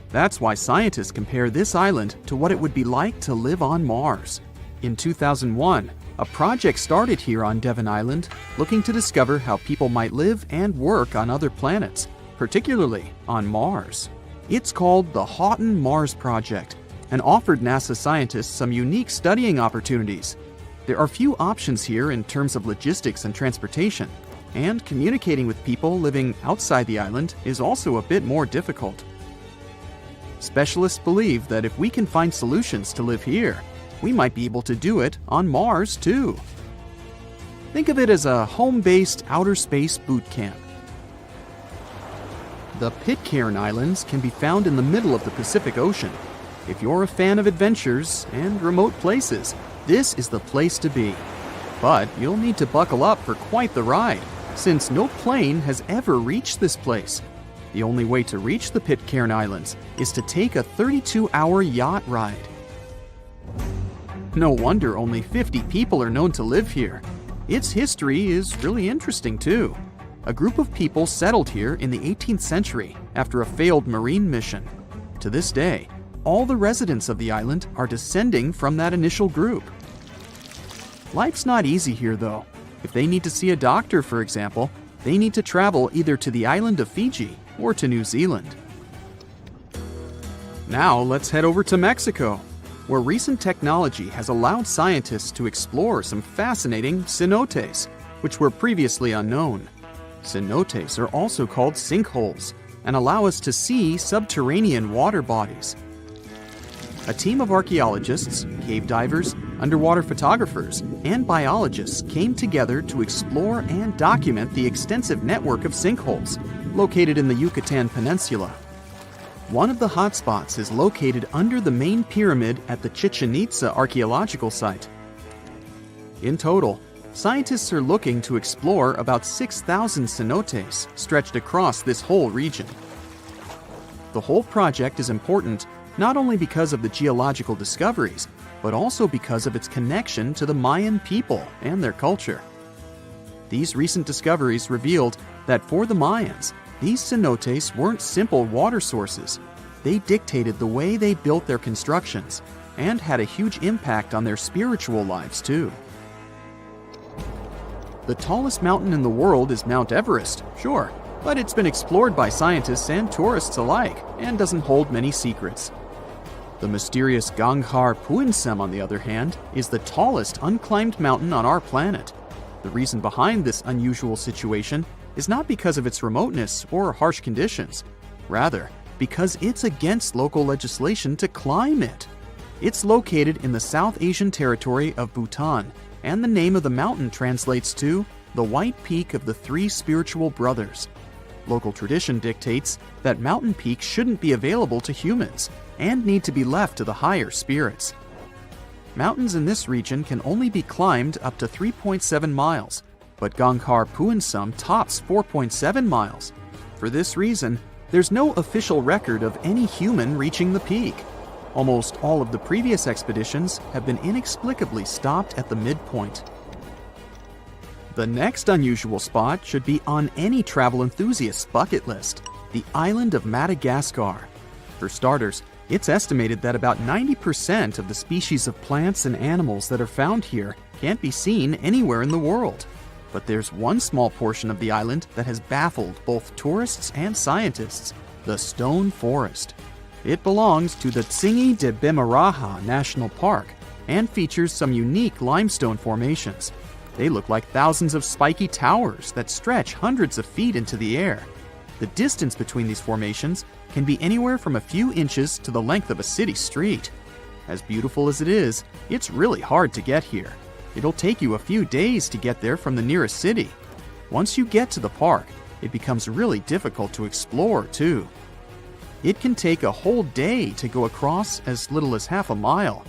That's why scientists compare this island to what it would be like to live on Mars. In 2001, a project started here on Devon Island looking to discover how people might live and work on other planets, particularly on Mars. It's called the Houghton Mars Project and offered NASA scientists some unique studying opportunities. There are few options here in terms of logistics and transportation, and communicating with people living outside the island is also a bit more difficult. Specialists believe that if we can find solutions to live here, we might be able to do it on Mars too. Think of it as a home-based outer space boot camp. The Pitcairn Islands can be found in the middle of the Pacific Ocean. If you're a fan of adventures and remote places, this is the place to be. But you'll need to buckle up for quite the ride, since no plane has ever reached this place. The only way to reach the Pitcairn Islands is to take a 32-hour yacht ride. No wonder only 50 people are known to live here. Its history is really interesting too. A group of people settled here in the 18th century after a failed marine mission. To this day, all the residents of the island are descending from that initial group. Life's not easy here though. If they need to see a doctor, for example, they need to travel either to the island of Fiji or to New Zealand. Now let's head over to Mexico, where recent technology has allowed scientists to explore some fascinating cenotes, which were previously unknown. Cenotes are also called sinkholes and allow us to see subterranean water bodies. A team of archaeologists, cave divers, underwater photographers, and biologists came together to explore and document the extensive network of sinkholes located in the Yucatan Peninsula. One of the hotspots is located under the main pyramid at the Chichen Itza archaeological site. In total, scientists are looking to explore about 6,000 cenotes stretched across this whole region. The whole project is important not only because of the geological discoveries, but also because of its connection to the Mayan people and their culture. These recent discoveries revealed that for the Mayans, these cenotes weren't simple water sources. They dictated the way they built their constructions and had a huge impact on their spiritual lives too. The tallest mountain in the world is Mount Everest, sure, but it's been explored by scientists and tourists alike and doesn't hold many secrets. The mysterious Ganghar Puensem, on the other hand, is the tallest unclimbed mountain on our planet. The reason behind this unusual situation is not because of its remoteness or harsh conditions. Rather, because it's against local legislation to climb it. It's located in the South Asian territory of Bhutan, and the name of the mountain translates to the White Peak of the Three Spiritual Brothers. Local tradition dictates that mountain peaks shouldn't be available to humans and need to be left to the higher spirits. Mountains in this region can only be climbed up to 3.7 miles, but Gangkhar Puensum tops 4.7 miles. For this reason, there's no official record of any human reaching the peak. Almost all of the previous expeditions have been inexplicably stopped at the midpoint. The next unusual spot should be on any travel enthusiast's bucket list, the island of Madagascar. For starters, it's estimated that about 90% of the species of plants and animals that are found here can't be seen anywhere in the world. But there's one small portion of the island that has baffled both tourists and scientists, the stone forest. It belongs to the Tsingy de Bemaraha National Park and features some unique limestone formations. They look like thousands of spiky towers that stretch hundreds of feet into the air. The distance between these formations can be anywhere from a few inches to the length of a city street. As beautiful as it is, it's really hard to get here. It'll take you a few days to get there from the nearest city. Once you get to the park, it becomes really difficult to explore, too. It can take a whole day to go across as little as half a mile.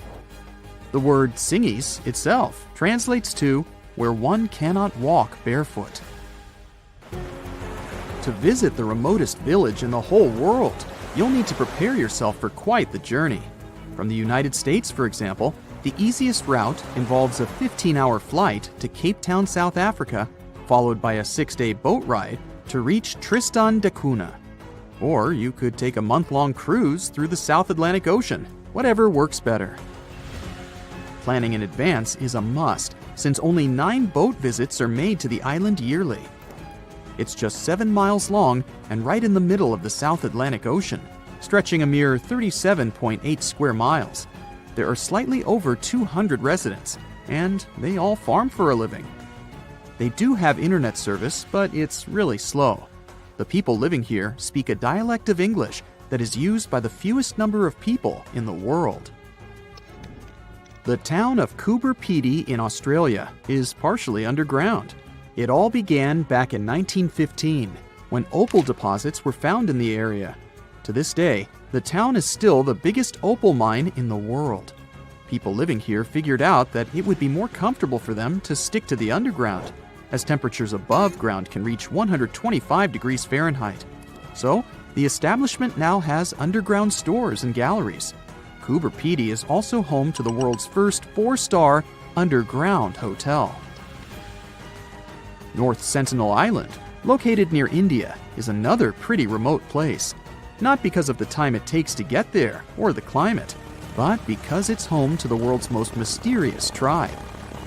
The word Tsingys itself translates to where one cannot walk barefoot. To visit the remotest village in the whole world, you'll need to prepare yourself for quite the journey. From the United States, for example, the easiest route involves a 15-hour flight to Cape Town, South Africa, followed by a 6-day boat ride to reach Tristan da Cunha. Or you could take a month-long cruise through the South Atlantic Ocean, whatever works better. Planning in advance is a must, since only 9 boat visits are made to the island yearly. It's just 7 miles long and right in the middle of the South Atlantic Ocean, stretching a mere 37.8 square miles. There are slightly over 200 residents, and they all farm for a living. They do have internet service, but it's really slow. The people living here speak a dialect of English that is used by the fewest number of people in the world. The town of Gobecletepe in Australia is partially underground. It all began back in 1915, when opal deposits were found in the area. To this day, the town is still the biggest opal mine in the world. People living here figured out that it would be more comfortable for them to stick to the underground, as temperatures above ground can reach 125 degrees Fahrenheit. So, the establishment now has underground stores and galleries. Gobecletepe is also home to the world's first 4-star underground hotel. North Sentinel Island, located near India, is another pretty remote place. Not because of the time it takes to get there or the climate, but because it's home to the world's most mysterious tribe.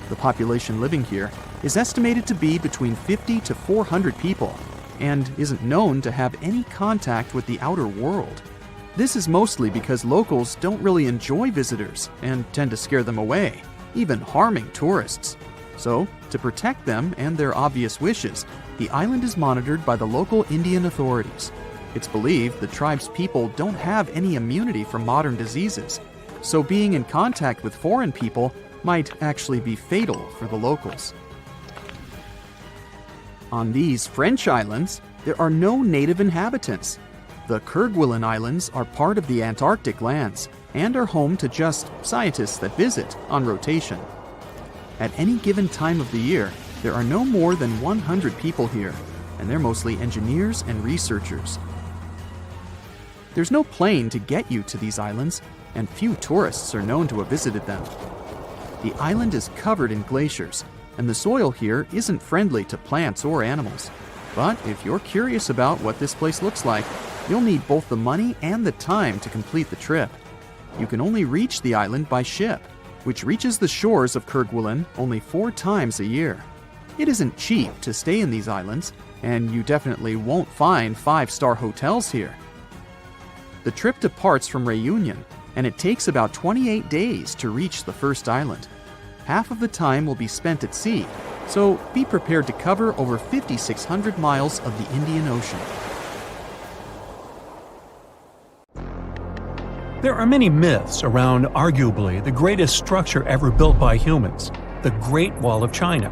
The population living here is estimated to be between 50 to 400 people and isn't known to have any contact with the outer world. This is mostly because locals don't really enjoy visitors and tend to scare them away, even harming tourists. So, to protect them and their obvious wishes, the island is monitored by the local Indian authorities. It's believed the tribe's people don't have any immunity from modern diseases, so being in contact with foreign people might actually be fatal for the locals. On these French islands, there are no native inhabitants. The Kerguelen Islands are part of the Antarctic lands and are home to just scientists that visit on rotation. At any given time of the year, there are no more than 100 people here, and they're mostly engineers and researchers. There's no plane to get you to these islands, and few tourists are known to have visited them. The island is covered in glaciers, and the soil here isn't friendly to plants or animals. But if you're curious about what this place looks like, you'll need both the money and the time to complete the trip. You can only reach the island by ship, which reaches the shores of Kerguelen only 4 times a year. It isn't cheap to stay in these islands, and you definitely won't find 5-star hotels here. The trip departs from Réunion, and it takes about 28 days to reach the first island. Half of the time will be spent at sea, So be prepared to cover over 5,600 miles of the Indian Ocean.
There are many myths around arguably the greatest structure ever built by humans, the Great Wall of China.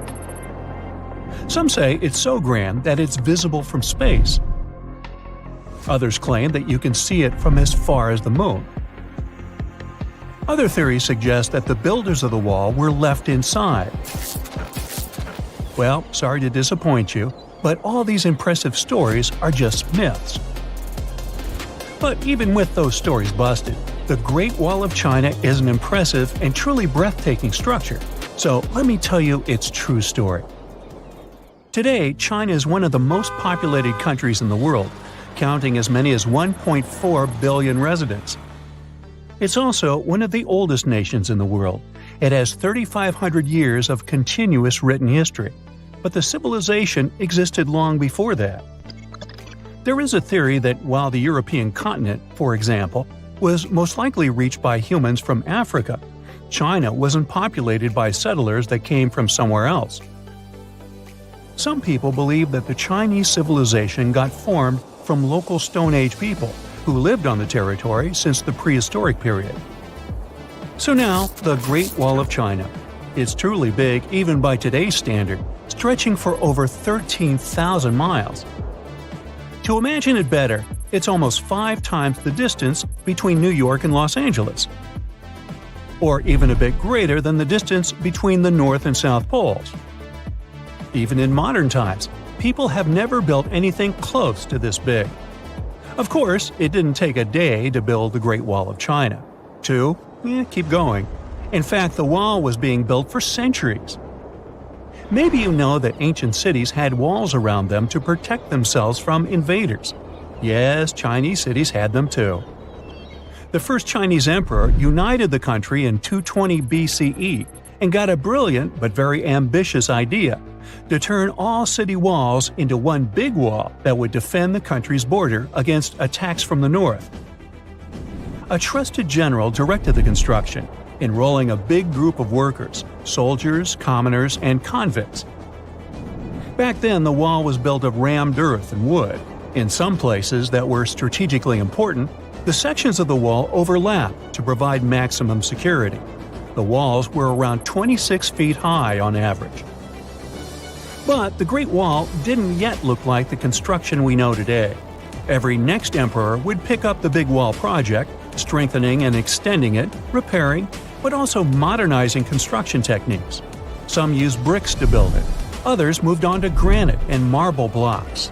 Some say it's so grand that it's visible from space. Others claim that you can see it from as far as the moon. Other theories suggest that the builders of the wall were left inside. Well, sorry to disappoint you, but all these impressive stories are just myths. But even with those stories busted, the Great Wall of China is an impressive and truly breathtaking structure. So let me tell you its true story. Today, China is one of the most populated countries in the world, counting as many as 1.4 billion residents. It's also one of the oldest nations in the world. It has 3,500 years of continuous written history, but the civilization existed long before that. There is a theory that while the European continent, for example, was most likely reached by humans from Africa, China wasn't populated by settlers that came from somewhere else. Some people believe that the Chinese civilization got formed from local Stone Age people who lived on the territory since the prehistoric period. So now, the Great Wall of China. It's truly big even by today's standard, stretching for over 13,000 miles. To imagine it better, it's almost 5 times the distance between New York and Los Angeles. Or even a bit greater than the distance between the North and South Poles. Even in modern times, people have never built anything close to this big. Of course, it didn't take a day to build the Great Wall of China. 2? Keep going. In fact, the wall was being built for centuries. Maybe you know that ancient cities had walls around them to protect themselves from invaders. Yes, Chinese cities had them too. The first Chinese emperor united the country in 220 BCE and got a brilliant but very ambitious idea to turn all city walls into one big wall that would defend the country's border against attacks from the north. A trusted general directed the construction, enrolling a big group of workers, soldiers, commoners, and convicts. Back then, the wall was built of rammed earth and wood. In some places that were strategically important, the sections of the wall overlapped to provide maximum security. The walls were around 26 feet high on average. But the Great Wall didn't yet look like the construction we know today. Every next emperor would pick up the big wall project, strengthening and extending it, repairing, but also modernizing construction techniques. Some used bricks to build it. Others moved on to granite and marble blocks.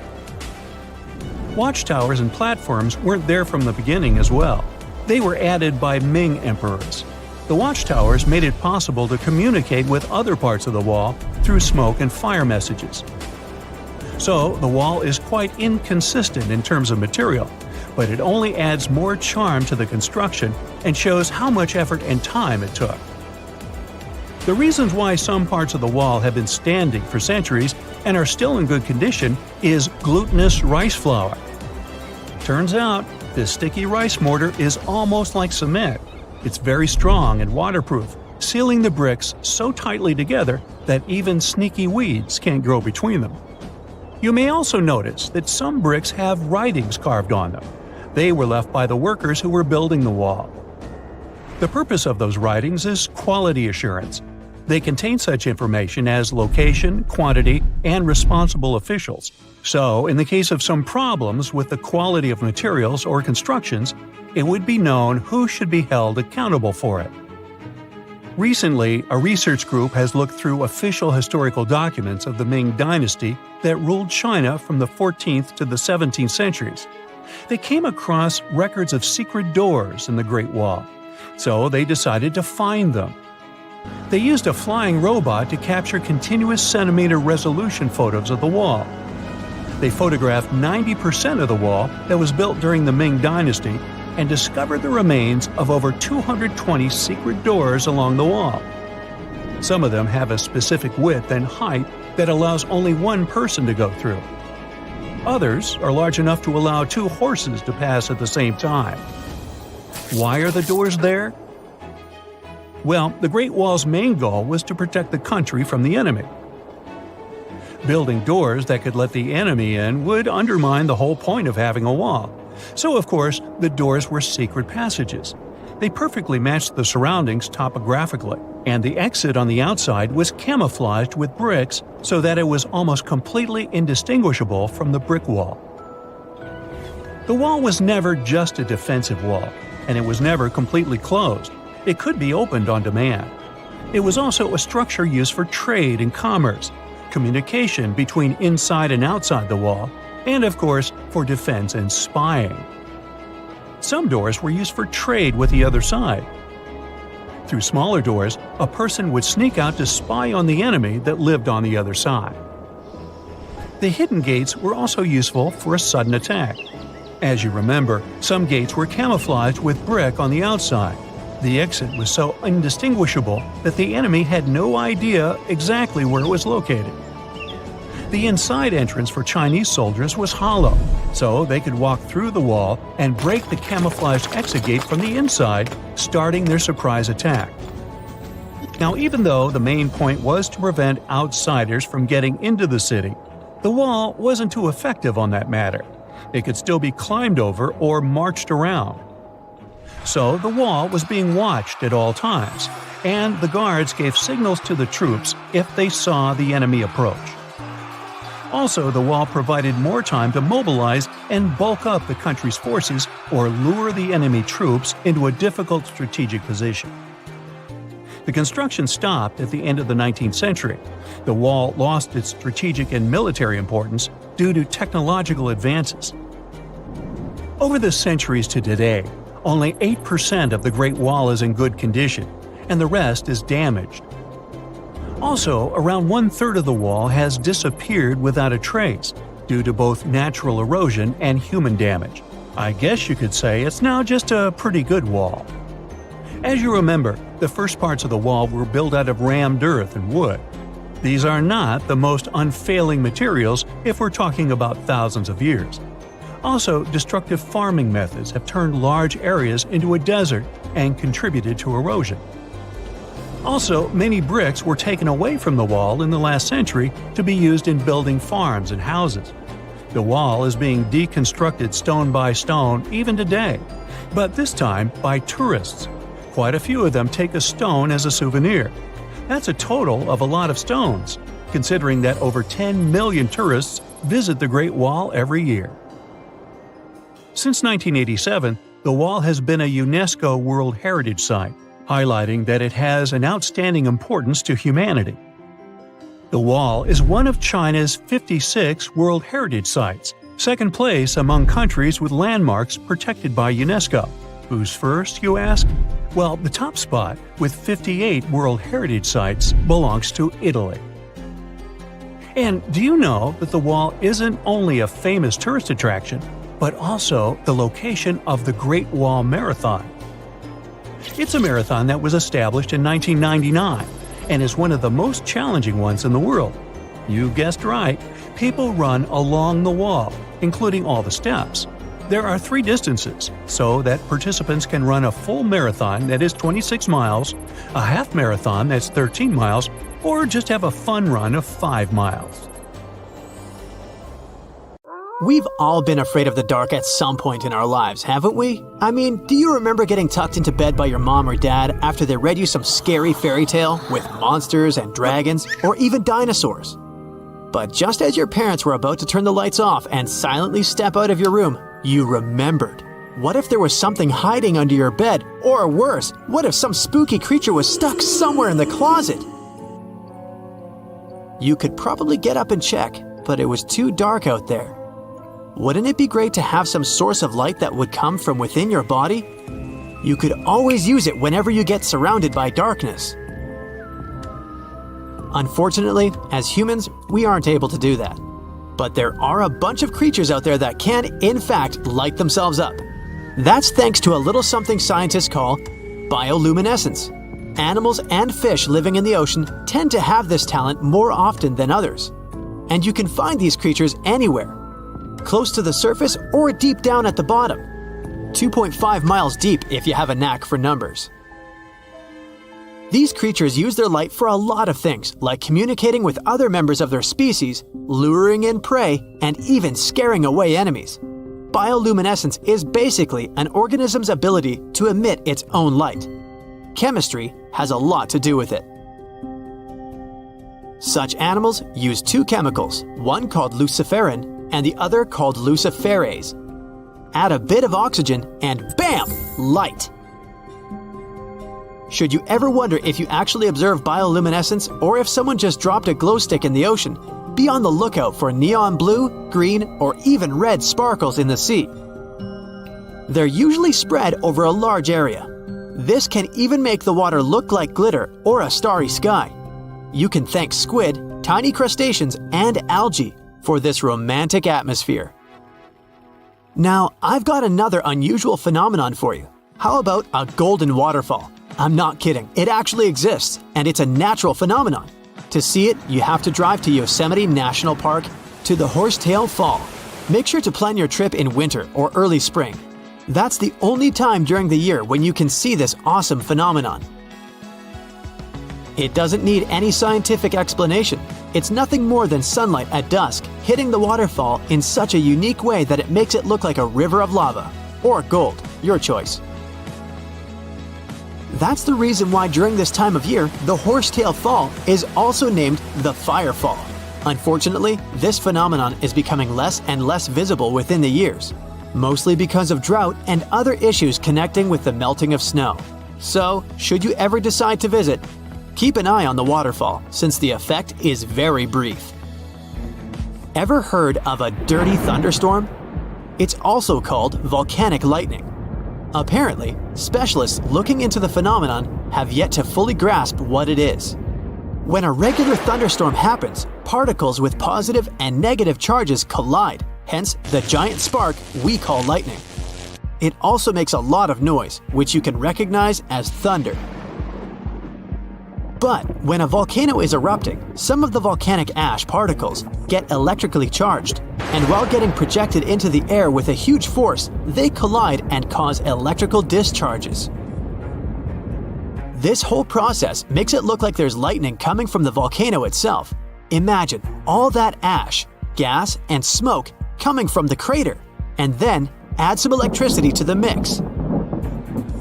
Watchtowers and platforms weren't there from the beginning as well. They were added by Ming emperors. The watchtowers made it possible to communicate with other parts of the wall through smoke and fire messages. So, the wall is quite inconsistent in terms of material, but it only adds more charm to the construction and shows how much effort and time it took. The reasons why some parts of the wall have been standing for centuries and are still in good condition is glutinous rice flour. Turns out, this sticky rice mortar is almost like cement. It's very strong and waterproof, sealing the bricks so tightly together that even sneaky weeds can't grow between them. You may also notice that some bricks have writings carved on them. They were left by the workers who were building the wall. The purpose of those writings is quality assurance. They contain such information as location, quantity, and responsible officials. So, in the case of some problems with the quality of materials or constructions, it would be known who should be held accountable for it. Recently, a research group has looked through official historical documents of the Ming Dynasty that ruled China from the 14th to the 17th centuries. They came across records of secret doors in the Great Wall, so they decided to find them. They used a flying robot to capture continuous centimeter resolution photos of the wall. They photographed 90% of the wall that was built during the Ming Dynasty and discovered the remains of over 220 secret doors along the wall. Some of them have a specific width and height that allows only one person to go through. Others are large enough to allow 2 horses to pass at the same time. Why are the doors there? Well, the Great Wall's main goal was to protect the country from the enemy. Building doors that could let the enemy in would undermine the whole point of having a wall. So, of course, the doors were secret passages. They perfectly matched the surroundings topographically, and the exit on the outside was camouflaged with bricks so that it was almost completely indistinguishable from the brick wall. The wall was never just a defensive wall, and it was never completely closed. It could be opened on demand. It was also a structure used for trade and commerce, communication between inside and outside the wall, and of course for defense and spying. Some doors were used for trade with the other side. Through smaller doors, a person would sneak out to spy on the enemy that lived on the other side. The hidden gates were also useful for a sudden attack. As you remember, some gates were camouflaged with brick on the outside. The exit was so indistinguishable that the enemy had no idea exactly where it was located. The inside entrance for Chinese soldiers was hollow, so they could walk through the wall and break the camouflaged exit gate from the inside, starting their surprise attack. Now, even though the main point was to prevent outsiders from getting into the city, the wall wasn't too effective on that matter. It could still be climbed over or marched around. So the wall was being watched at all times, and the guards gave signals to the troops if they saw the enemy approach. Also, the wall provided more time to mobilize and bulk up the country's forces or lure the enemy troops into a difficult strategic position. The construction stopped at the end of the 19th century. The wall lost its strategic and military importance due to technological advances. Over the centuries to today, only 8% of the Great Wall is in good condition, and the rest is damaged. Also, around 1/3 of the wall has disappeared without a trace, due to both natural erosion and human damage. I guess you could say it's now just a pretty good wall. As you remember, the first parts of the wall were built out of rammed earth and wood. These are not the most unfailing materials if we're talking about thousands of years. Also, destructive farming methods have turned large areas into a desert and contributed to erosion. Also, many bricks were taken away from the wall in the last century to be used in building farms and houses. The wall is being deconstructed stone by stone even today, but this time by tourists. Quite a few of them take a stone as a souvenir. That's a total of a lot of stones, considering that over 10 million tourists visit the Great Wall every year. Since 1987, the wall has been a UNESCO World Heritage Site, highlighting that it has an outstanding importance to humanity. The wall is one of China's 56 World Heritage Sites, second place among countries with landmarks protected by UNESCO. Who's first, you ask? Well, the top spot, with 58 World Heritage Sites, belongs to Italy. And do you know that the wall isn't only a famous tourist attraction, but also the location of the Great Wall Marathon? It's a marathon that was established in 1999 and is one of the most challenging ones in the world. You guessed right, people run along the wall, including all the steps. There are 3 distances, so that participants can run a full marathon that is 26 miles, a half marathon that's 13 miles, or just have a fun run of 5 miles.
We've all been afraid of the dark at some point in our lives, haven't we? I mean, do you remember getting tucked into bed by your mom or dad after they read you some scary fairy tale with monsters and dragons, or even dinosaurs? But just as your parents were about to turn the lights off and silently step out of your room, you remembered. What if there was something hiding under your bed? Or worse, what if some spooky creature was stuck somewhere in the closet? You could probably get up and check, but it was too dark out there. Wouldn't it be great to have some source of light that would come from within your body? You could always use it whenever you get surrounded by darkness. Unfortunately, as humans, we aren't able to do that. But there are a bunch of creatures out there that can, in fact, light themselves up. That's thanks to a little something scientists call bioluminescence. Animals and fish living in the ocean tend to have this talent more often than others. And you can find these creatures anywhere, close to the surface or deep down at the bottom. 2.5 miles deep if you have a knack for numbers. These creatures use their light for a lot of things, like communicating with other members of their species, luring in prey, and even scaring away enemies. Bioluminescence is basically an organism's ability to emit its own light. Chemistry has a lot to do with it. Such animals use two chemicals, one called luciferin and the other called luciferase. Add a bit of oxygen and bam! Light! Should you ever wonder if you actually observe bioluminescence or if someone just dropped a glow stick in the ocean, be on the lookout for neon blue, green, or even red sparkles in the sea. They're usually spread over a large area. This can even make the water look like glitter or a starry sky. You can thank squid, tiny crustaceans, and algae for this romantic atmosphere. Now, I've got another unusual phenomenon for you. How about a golden waterfall? I'm not kidding, it actually exists, and it's a natural phenomenon. To see it, you have to drive to Yosemite National Park to the Horsetail Fall. Make sure to plan your trip in winter or early spring. That's the only time during the year when you can see this awesome phenomenon. It doesn't need any scientific explanation. It's nothing more than sunlight at dusk hitting the waterfall in such a unique way that it makes it look like a river of lava. Or gold, your choice. That's the reason why during this time of year, the Horsetail Fall is also named the Fire Fall. Unfortunately, this phenomenon is becoming less and less visible within the years, mostly because of drought and other issues connecting with the melting of snow. So, should you ever decide to visit, keep an eye on the waterfall, since the effect is very brief. Ever heard of a dirty thunderstorm? It's also called volcanic lightning. Apparently, specialists looking into the phenomenon have yet to fully grasp what it is. When a regular thunderstorm happens, particles with positive and negative charges collide, hence the giant spark we call lightning. It also makes a lot of noise, which you can recognize as thunder. But when a volcano is erupting, some of the volcanic ash particles get electrically charged, and while getting projected into the air with a huge force, they collide and cause electrical discharges. This whole process makes it look like there's lightning coming from the volcano itself. Imagine all that ash, gas, and smoke coming from the crater, and then add some electricity to the mix.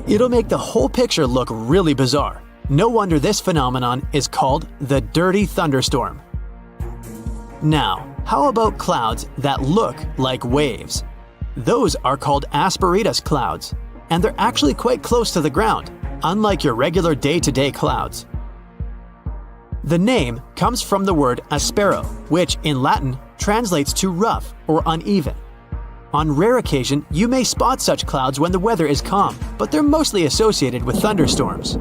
It'll make the whole picture look really bizarre. No wonder this phenomenon is called the dirty thunderstorm. Now, how about clouds that look like waves? Those are called asperitas clouds, and they're actually quite close to the ground, unlike your regular day-to-day clouds. The name comes from the word aspero, which in Latin translates to rough or uneven. On rare occasion, you may spot such clouds when the weather is calm, but they're mostly associated with thunderstorms.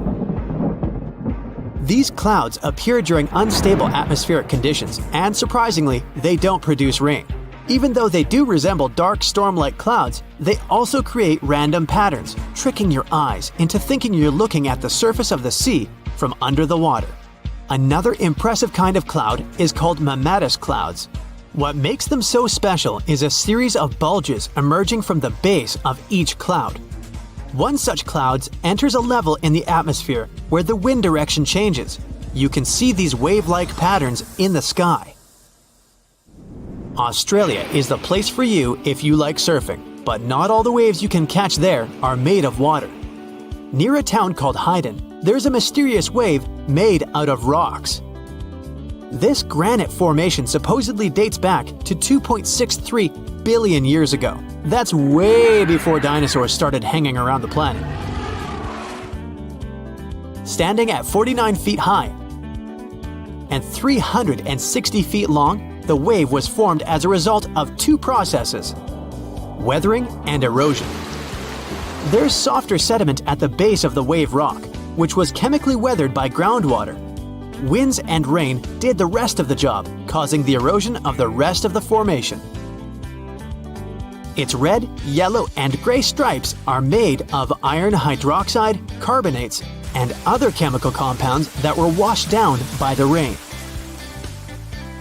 These clouds appear during unstable atmospheric conditions, and surprisingly, they don't produce rain. Even though they do resemble dark storm-like clouds, they also create random patterns, tricking your eyes into thinking you're looking at the surface of the sea from under the water. Another impressive kind of cloud is called mammatus clouds. What makes them so special is a series of bulges emerging from the base of each cloud. One such cloud enters a level in the atmosphere where the wind direction changes. You can see these wave-like patterns in the sky. Australia is the place for you if you like surfing, but not all the waves you can catch there are made of water. Near a town called Hayden, there's a mysterious wave made out of rocks. This granite formation supposedly dates back to 2.63 billion years ago. That's way before dinosaurs started hanging around the planet. Standing at 49 feet high and 360 feet long, the wave was formed as a result of two processes: weathering and erosion. There's softer sediment at the base of the wave rock, which was chemically weathered by groundwater. Winds and rain did the rest of the job, causing the erosion of the rest of the formation. Its red, yellow, and gray stripes are made of iron hydroxide, carbonates, and other chemical compounds that were washed down by the rain.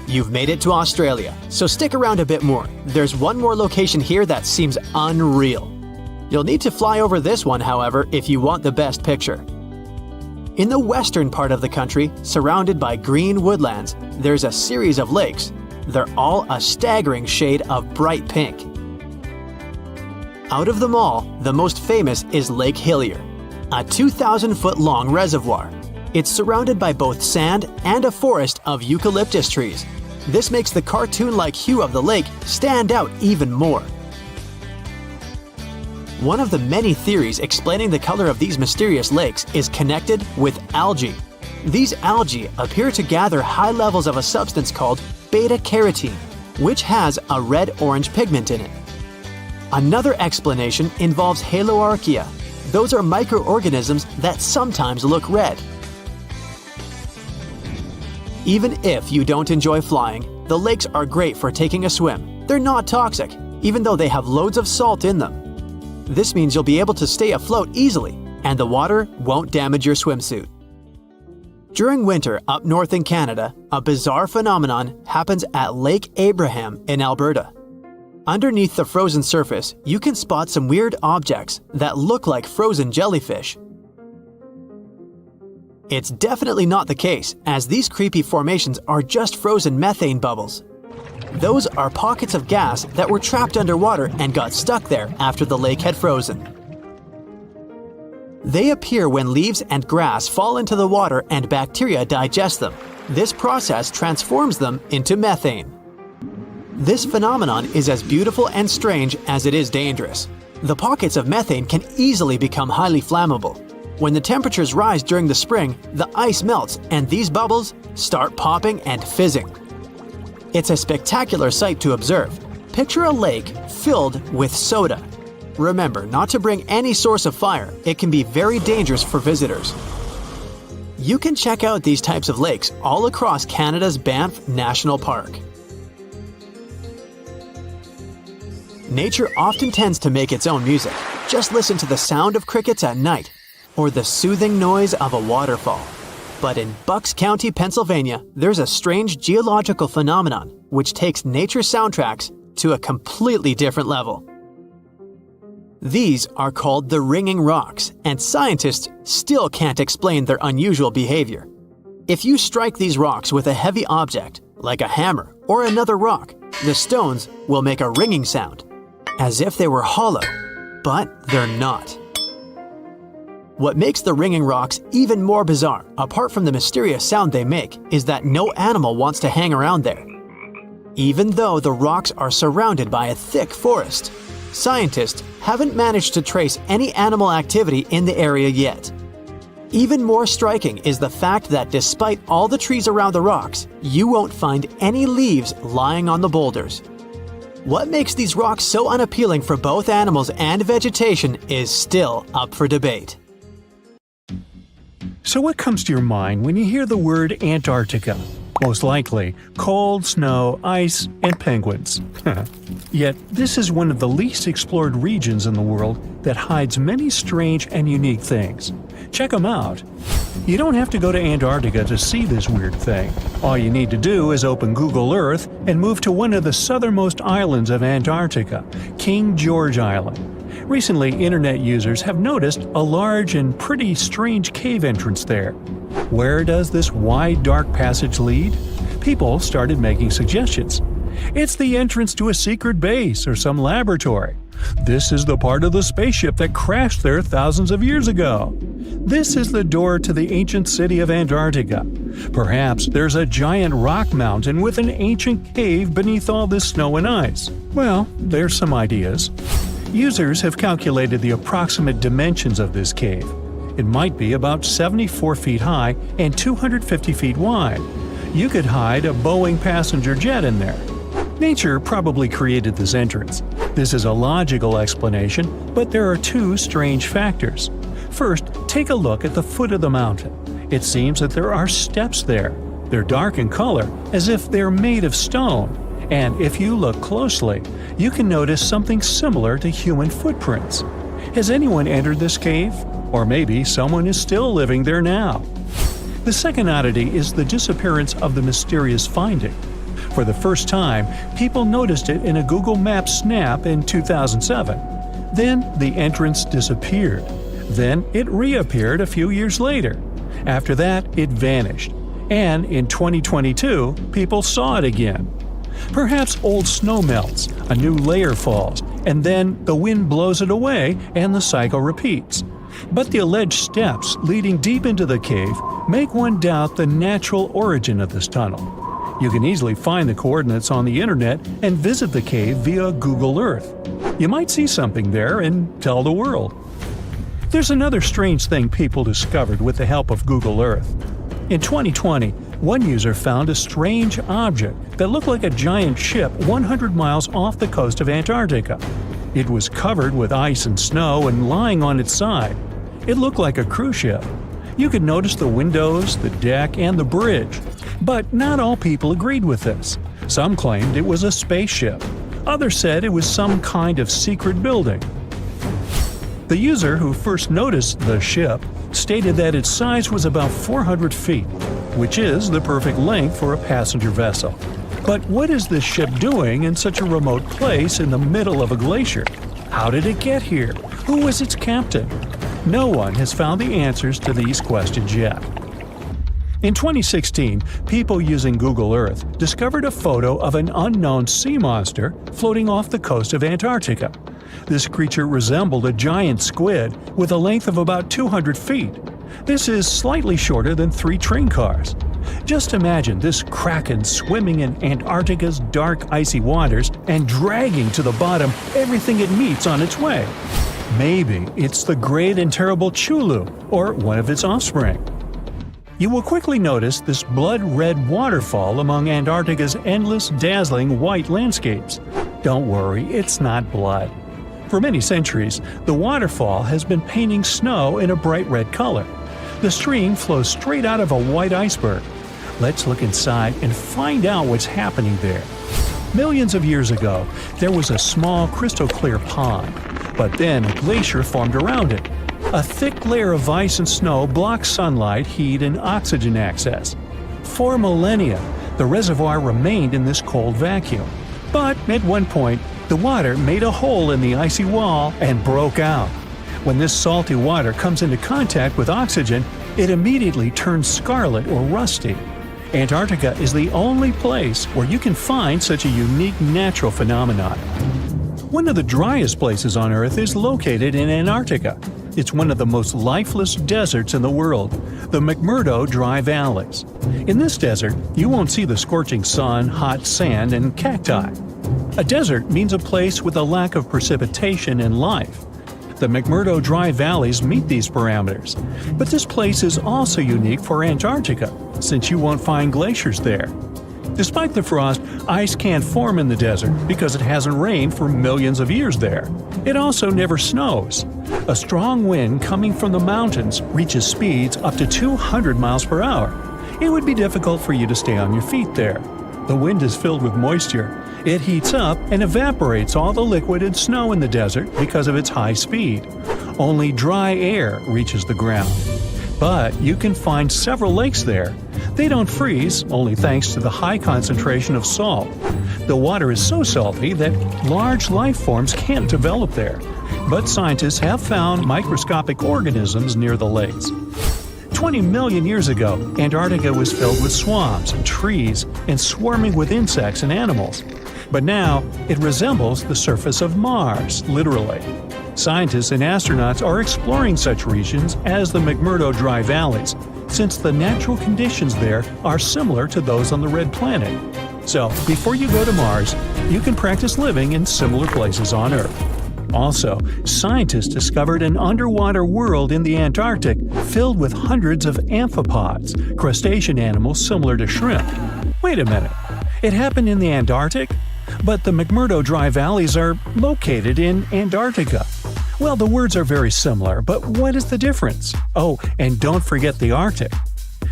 You've made it to Australia, so stick around a bit more. There's one more location here that seems unreal. You'll need to fly over this one, however, if you want the best picture. In the western part of the country, surrounded by green woodlands, there's a series of lakes. They're all a staggering shade of bright pink. Out of them all, the most famous is Lake Hillier, a 2,000-foot-long reservoir. It's surrounded by both sand and a forest of eucalyptus trees. This makes the cartoon-like hue of the lake stand out even more. One of the many theories explaining the color of these mysterious lakes is connected with algae. These algae appear to gather high levels of a substance called beta-carotene, which has a red-orange pigment in it. Another explanation involves haloarchaea. Those are microorganisms that sometimes look red. Even if you don't enjoy flying, the lakes are great for taking a swim. They're not toxic, even though they have loads of salt in them. This means you'll be able to stay afloat easily, and the water won't damage your swimsuit. During winter up north in Canada, a bizarre phenomenon happens at Lake Abraham in Alberta. Underneath the frozen surface, you can spot some weird objects that look like frozen jellyfish. It's definitely not the case, as these creepy formations are just frozen methane bubbles. Those are pockets of gas that were trapped underwater and got stuck there after the lake had frozen. They appear when leaves and grass fall into the water and bacteria digest them. This process transforms them into methane. This phenomenon is as beautiful and strange as it is dangerous. The pockets of methane can easily become highly flammable. When the temperatures rise during the spring, the ice melts and these bubbles start popping and fizzing. It's a spectacular sight to observe. Picture a lake filled with soda. Remember not to bring any source of fire. It can be very dangerous for visitors. You can check out these types of lakes all across Canada's Banff National Park. Nature often tends to make its own music. Just listen to the sound of crickets at night, or the soothing noise of a waterfall. But in Bucks County, Pennsylvania, there's a strange geological phenomenon which takes nature soundtracks to a completely different level. These are called the ringing rocks, and scientists still can't explain their unusual behavior. If you strike these rocks with a heavy object, like a hammer or another rock, the stones will make a ringing sound, as if they were hollow, but they're not. What makes the ringing rocks even more bizarre, apart from the mysterious sound they make, is that no animal wants to hang around there. Even though the rocks are surrounded by a thick forest, scientists haven't managed to trace any animal activity in the area yet. Even more striking is the fact that despite all the trees around the rocks, you won't find any leaves lying on the boulders. What makes these rocks so unappealing for both animals and vegetation is still up for debate.
So what comes to your mind when you hear the word Antarctica? Most likely, cold, snow, ice, and penguins. Yet, this is one of the least explored regions in the world that hides many strange and unique things. Check them out. You don't have to go to Antarctica to see this weird thing. All you need to do is open Google Earth and move to one of the southernmost islands of Antarctica, King George Island. Recently, internet users have noticed a large and pretty strange cave entrance there. Where does this wide, dark passage lead? People started making suggestions. It's the entrance to a secret base or some laboratory. This is the part of the spaceship that crashed there thousands of years ago. This is the door to the ancient city of Antarctica. Perhaps there's a giant rock mountain with an ancient cave beneath all this snow and ice. Well, there's some ideas. Users have calculated the approximate dimensions of this cave. It might be about 74 feet high and 250 feet wide. You could hide a Boeing passenger jet in there. Nature probably created this entrance. This is a logical explanation, but there are two strange factors. First, take a look at the foot of the mountain. It seems that there are steps there. They're dark in color, as if they're made of stone. And if you look closely, you can notice something similar to human footprints. Has anyone entered this cave? Or maybe someone is still living there now. The second oddity is the disappearance of the mysterious finding. For the first time, people noticed it in a Google Maps snap in 2007. Then the entrance disappeared. Then it reappeared a few years later. After that, it vanished. And in 2022, people saw it again. Perhaps old snow melts, a new layer falls, and then the wind blows it away and the cycle repeats. But the alleged steps leading deep into the cave make one doubt the natural origin of this tunnel. You can easily find the coordinates on the internet and visit the cave via Google Earth. You might see something there and tell the world. There's another strange thing people discovered with the help of Google Earth. In 2020, one user found a strange object that looked like a giant ship 100 miles off the coast of Antarctica. It was covered with ice and snow and lying on its side. It looked like a cruise ship. You could notice the windows, the deck, and the bridge. But not all people agreed with this. Some claimed it was a spaceship. Others said it was some kind of secret building. The user who first noticed the ship stated that its size was about 400 feet, which is the perfect length for a passenger vessel. But what is this ship doing in such a remote place in the middle of a glacier? How did it get here? Who was its captain? No one has found the answers to these questions yet. In 2016, people using Google Earth discovered a photo of an unknown sea monster floating off the coast of Antarctica. This creature resembled a giant squid with a length of about 200 feet. This is slightly shorter than 3 train cars. Just imagine this kraken swimming in Antarctica's dark, icy waters and dragging to the bottom everything it meets on its way. Maybe it's the great and terrible Chulu, or one of its offspring. You will quickly notice this blood-red waterfall among Antarctica's endless, dazzling white landscapes. Don't worry, it's not blood. For many centuries, the waterfall has been painting snow in a bright red color. The stream flows straight out of a white iceberg. Let's look inside and find out what's happening there. Millions of years ago, there was a small crystal-clear pond, but then a glacier formed around it. A thick layer of ice and snow blocked sunlight, heat, and oxygen access. For millennia, the reservoir remained in this cold vacuum. But at one point, the water made a hole in the icy wall and broke out. When this salty water comes into contact with oxygen, it immediately turns scarlet or rusty. Antarctica is the only place where you can find such a unique natural phenomenon. One of the driest places on Earth is located in Antarctica. It's one of the most lifeless deserts in the world, the McMurdo Dry Valleys. In this desert, you won't see the scorching sun, hot sand, and cacti. A desert means a place with a lack of precipitation and life. The McMurdo Dry Valleys meet these parameters. But this place is also unique for Antarctica, since you won't find glaciers there. Despite the frost, ice can't form in the desert because it hasn't rained for millions of years there. It also never snows. A strong wind coming from the mountains reaches speeds up to 200 miles per hour. It would be difficult for you to stay on your feet there. The wind is filled with moisture. It heats up and evaporates all the liquid and snow in the desert because of its high speed. Only dry air reaches the ground. But you can find several lakes there. They don't freeze, only thanks to the high concentration of salt. The water is so salty that large life forms can't develop there. But scientists have found microscopic organisms near the lakes. 20 million years ago, Antarctica was filled with swamps and trees and swarming with insects and animals. But now, it resembles the surface of Mars, literally. Scientists and astronauts are exploring such regions as the McMurdo Dry Valleys, since the natural conditions there are similar to those on the Red Planet. So, before you go to Mars, you can practice living in similar places on Earth. Also, scientists discovered an underwater world in the Antarctic filled with hundreds of amphipods, crustacean animals similar to shrimp. Wait a minute, it happened in the Antarctic? But the McMurdo Dry Valleys are located in Antarctica. Well, the words are very similar, but what is the difference? Oh, and don't forget the Arctic.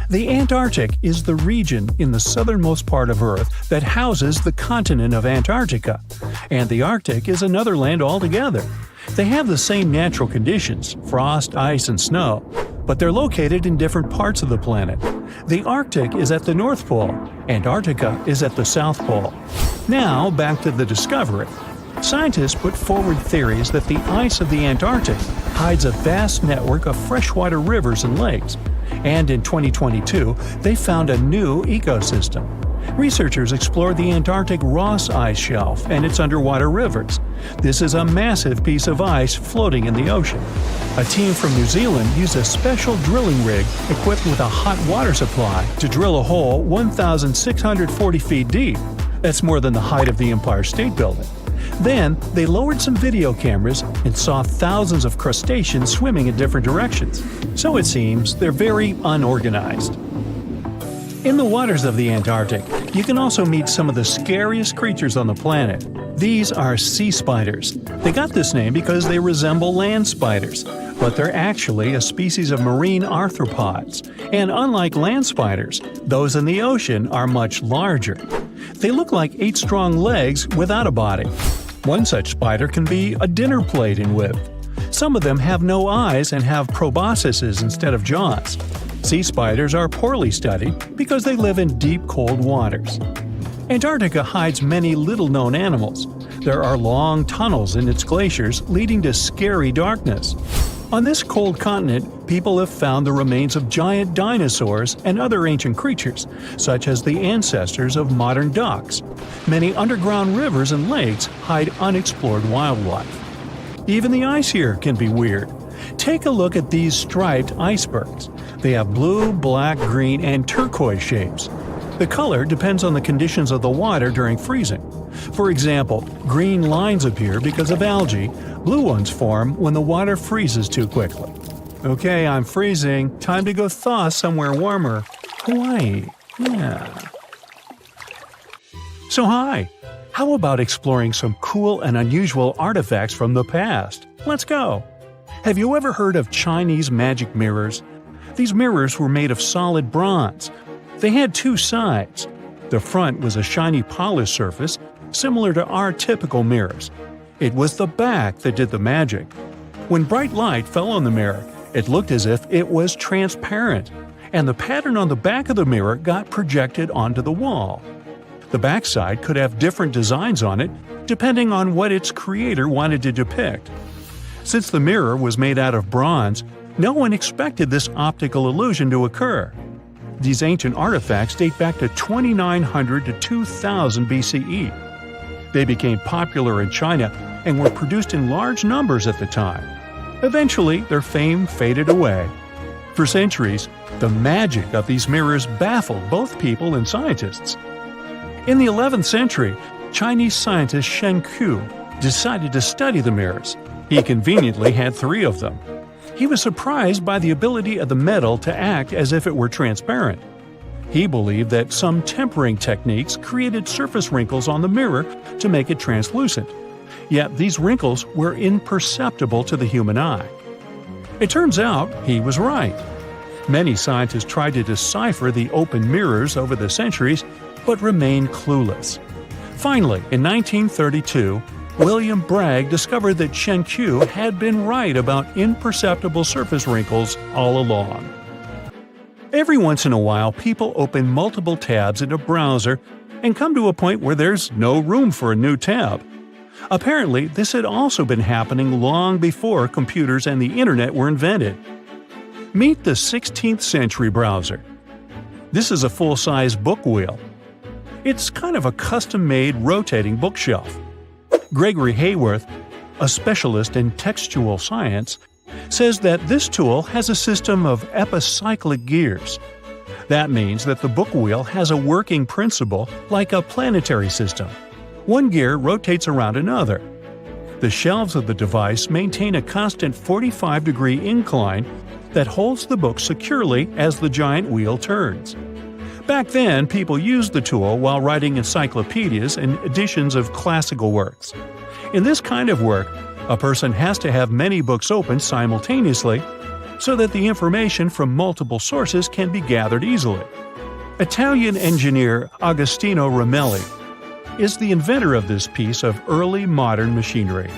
The Antarctic is the region in the southernmost part of Earth that houses the continent of Antarctica, and the Arctic is another land altogether. They have the same natural conditions, frost, ice, and snow, but they're located in different parts of the planet. The Arctic is at the North Pole, Antarctica is at the South Pole. Now, back to the discovery. Scientists put forward theories that the ice of the Antarctic hides a vast network of freshwater rivers and lakes, and in 2022 they found a new ecosystem. Researchers explored the Antarctic Ross Ice Shelf and its underwater rivers. This is a massive piece of ice floating in the ocean. A team from New Zealand used a special drilling rig equipped with a hot water supply to drill a hole 1,640 feet deep. That's more than the height of the Empire State Building. Then, they lowered some video cameras and saw thousands of crustaceans swimming in different directions. So it seems they're very unorganized. In the waters of the Antarctic, you can also meet some of the scariest creatures on the planet. These are sea spiders. They got this name because they resemble land spiders, but they're actually a species of marine arthropods. And unlike land spiders, those in the ocean are much larger. They look like 8 strong legs without a body. One such spider can be a dinner plate in width. Some of them have no eyes and have proboscises instead of jaws. Sea spiders are poorly studied because they live in deep, cold waters. Antarctica hides many little-known animals. There are long tunnels in its glaciers leading to scary darkness. On this cold continent, people have found the remains of giant dinosaurs and other ancient creatures, such as the ancestors of modern ducks. Many underground rivers and lakes hide unexplored wildlife. Even the ice here can be weird. Take a look at these striped icebergs. They have blue, black, green, and turquoise shapes. The color depends on the conditions of the water during freezing. For example, green lines appear because of algae, blue ones form when the water freezes too quickly. Okay, I'm freezing. Time to go thaw somewhere warmer. Hawaii. Yeah. So hi, how about exploring some cool and unusual artifacts from the past? Let's go! Have you ever heard of Chinese magic mirrors? These mirrors were made of solid bronze. They had 2 sides. The front was a shiny polished surface, similar to our typical mirrors. It was the back that did the magic. When bright light fell on the mirror, it looked as if it was transparent, and the pattern on the back of the mirror got projected onto the wall. The backside could have different designs on it, depending on what its creator wanted to depict. Since the mirror was made out of bronze, no one expected this optical illusion to occur. These ancient artifacts date back to 2900 to 2000 BCE. They became popular in China and were produced in large numbers at the time. Eventually, their fame faded away. For centuries, the magic of these mirrors baffled both people and scientists. In the 11th century, Chinese scientist Shen Ku decided to study the mirrors. He conveniently had 3 of them. He was surprised by the ability of the metal to act as if it were transparent. He believed that some tempering techniques created surface wrinkles on the mirror to make it translucent. Yet these wrinkles were imperceptible to the human eye. It turns out he was right. Many scientists tried to decipher the open mirrors over the centuries, but remained clueless. Finally, in 1932, William Bragg discovered that Shen Ku had been right about imperceptible surface wrinkles all along. Every once in a while, people open multiple tabs in a browser and come to a point where there's no room for a new tab. Apparently, this had also been happening long before computers and the internet were invented. Meet the 16th century browser. This is a full-size book wheel. It's kind of a custom-made rotating bookshelf. Gregory Hayworth, a specialist in textual science, says that this tool has a system of epicyclic gears. That means that the book wheel has a working principle like a planetary system. One gear rotates around another. The shelves of the device maintain a constant 45-degree incline that holds the book securely as the giant wheel turns. Back then, people used the tool while writing encyclopedias and editions of classical works. In this kind of work, a person has to have many books open simultaneously so that the information from multiple sources can be gathered easily. Italian engineer Agostino Ramelli is the inventor of this piece of early modern machinery.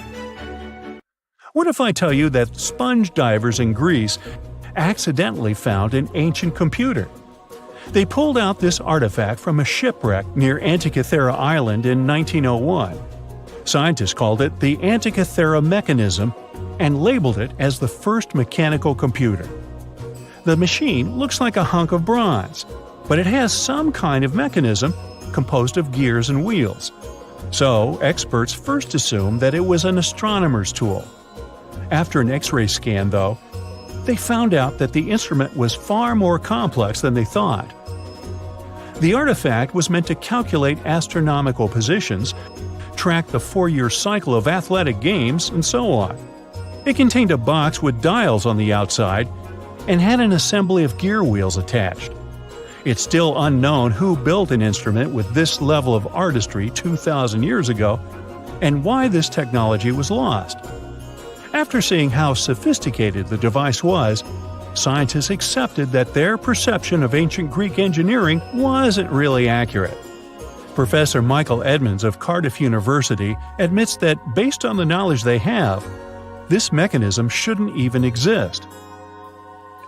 What if I tell you that sponge divers in Greece accidentally found an ancient computer? They pulled out this artifact from a shipwreck near Antikythera Island in 1901. Scientists called it the Antikythera mechanism and labeled it as the first mechanical computer. The machine looks like a hunk of bronze, but it has some kind of mechanism composed of gears and wheels. So, experts first assumed that it was an astronomer's tool. After an X-ray scan, though, they found out that the instrument was far more complex than they thought. The artifact was meant to calculate astronomical positions, track the 4-year cycle of athletic games, and so on. It contained a box with dials on the outside and had an assembly of gear wheels attached. It's still unknown who built an instrument with this level of artistry 2,000 years ago and why this technology was lost. After seeing how sophisticated the device was, scientists accepted that their perception of ancient Greek engineering wasn't really accurate. Professor Michael Edmonds of Cardiff University admits that based on the knowledge they have, this mechanism shouldn't even exist.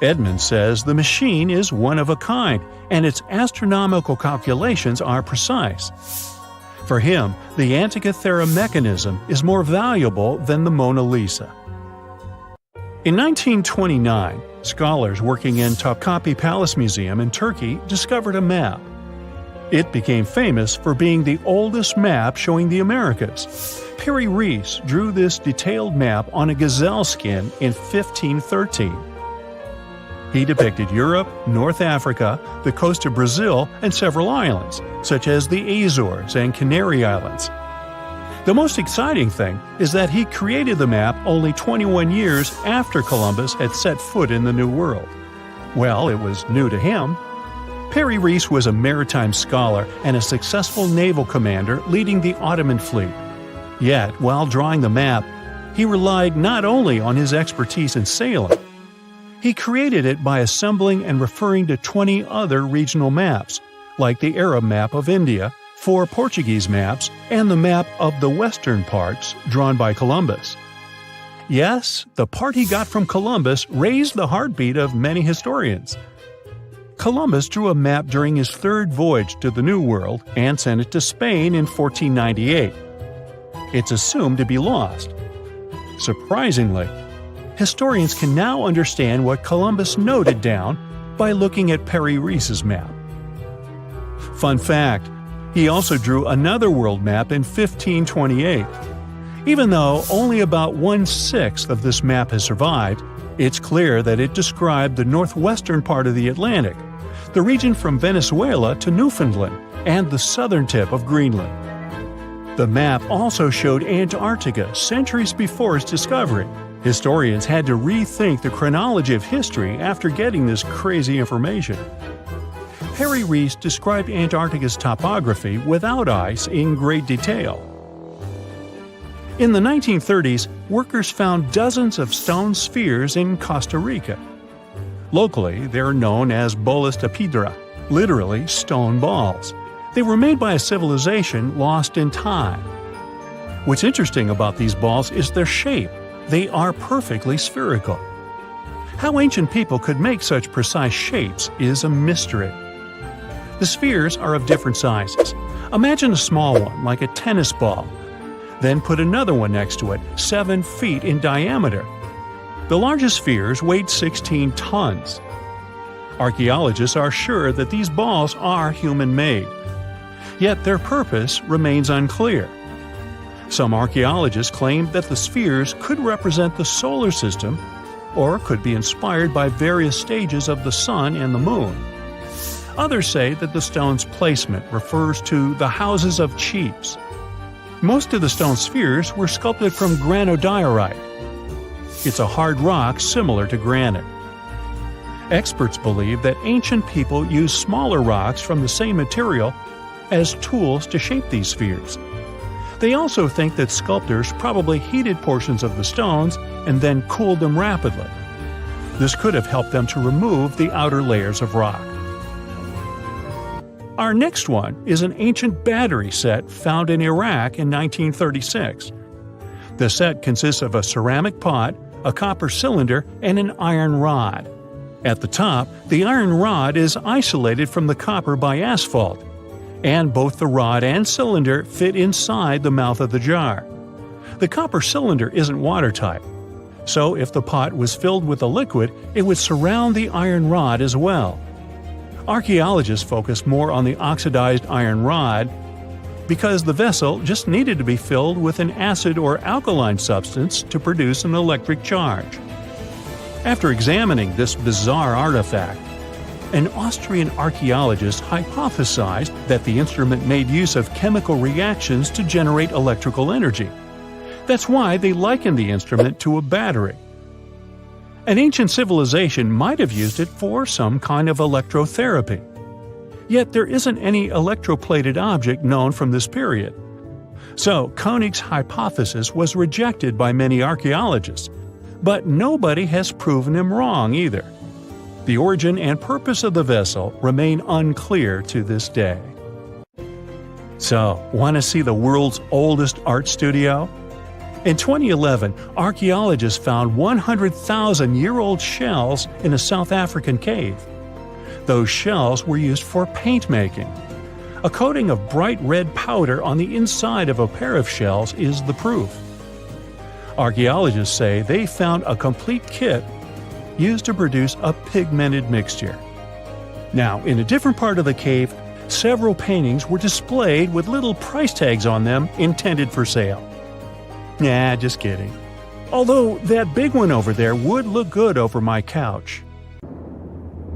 Edmonds says the machine is one of a kind, and its astronomical calculations are precise. For him, the Antikythera mechanism is more valuable than the Mona Lisa. In 1929, scholars working in Topkapi Palace Museum in Turkey discovered a map. It became famous for being the oldest map showing the Americas. Perry Rees drew this detailed map on a gazelle skin in 1513. He depicted Europe, North Africa, the coast of Brazil, and several islands, such as the Azores and Canary Islands. The most exciting thing is that he created the map only 21 years after Columbus had set foot in the New World. Well, it was new to him. Perry Rees was a maritime scholar and a successful naval commander leading the Ottoman fleet. Yet, while drawing the map, he relied not only on his expertise in sailing. He created it by assembling and referring to 20 other regional maps, like the Arab map of India, 4 Portuguese maps, and the map of the western parts drawn by Columbus. Yes, the part he got from Columbus raised the heartbeat of many historians. Columbus drew a map during his 3rd voyage to the New World and sent it to Spain in 1498. It's assumed to be lost. Surprisingly, historians can now understand what Columbus noted down by looking at Perry Rees's map. Fun fact, he also drew another world map in 1528. Even though only about 1/6 of this map has survived, it's clear that it described the northwestern part of the Atlantic, the region from Venezuela to Newfoundland, and the southern tip of Greenland. The map also showed Antarctica centuries before its discovery. Historians had to rethink the chronology of history after getting this crazy information. Perry Rees described Antarctica's topography without ice in great detail. In the 1930s, workers found dozens of stone spheres in Costa Rica. Locally, they're known as bolas de piedra, literally stone balls. They were made by a civilization lost in time. What's interesting about these balls is their shape. They are perfectly spherical. How ancient people could make such precise shapes is a mystery. The spheres are of different sizes. Imagine a small one, like a tennis ball. Then put another one next to it, 7 feet in diameter. The largest spheres weighed 16 tons. Archaeologists are sure that these balls are human-made. Yet their purpose remains unclear. Some archaeologists claim that the spheres could represent the solar system or could be inspired by various stages of the sun and the moon. Others say that the stone's placement refers to the houses of chiefs. Most of the stone spheres were sculpted from granodiorite. It's a hard rock similar to granite. Experts believe that ancient people used smaller rocks from the same material as tools to shape these spheres. They also think that sculptors probably heated portions of the stones and then cooled them rapidly. This could have helped them to remove the outer layers of rock. Our next one is an ancient battery set found in Iraq in 1936. The set consists of a ceramic pot, a copper cylinder, and an iron rod. At the top, the iron rod is isolated from the copper by asphalt. and both the rod and cylinder fit inside the mouth of the jar. The copper cylinder isn't watertight, so if the pot was filled with a liquid, it would surround the iron rod as well. Archaeologists focus more on the oxidized iron rod because the vessel just needed to be filled with an acid or alkaline substance to produce an electric charge. After examining this bizarre artifact, an Austrian archaeologist hypothesized that the instrument made use of chemical reactions to generate electrical energy. That's why they likened the instrument to a battery. An ancient civilization might have used it for some kind of electrotherapy. Yet there isn't any electroplated object known from this period. So Koenig's hypothesis was rejected by many archaeologists, but nobody has proven him wrong either. The origin and purpose of the vessel remain unclear to this day. So, want to see the world's oldest art studio? In 2011, archaeologists found 100,000-year-old shells in a South African cave. Those shells were used for paint making. A coating of bright red powder on the inside of a pair of shells is the proof. Archaeologists say they found a complete kit used to produce a pigmented mixture. Now, in a different part of the cave, several paintings were displayed with little price tags on them intended for sale. Nah, just kidding. Although that big one over there would look good over my couch.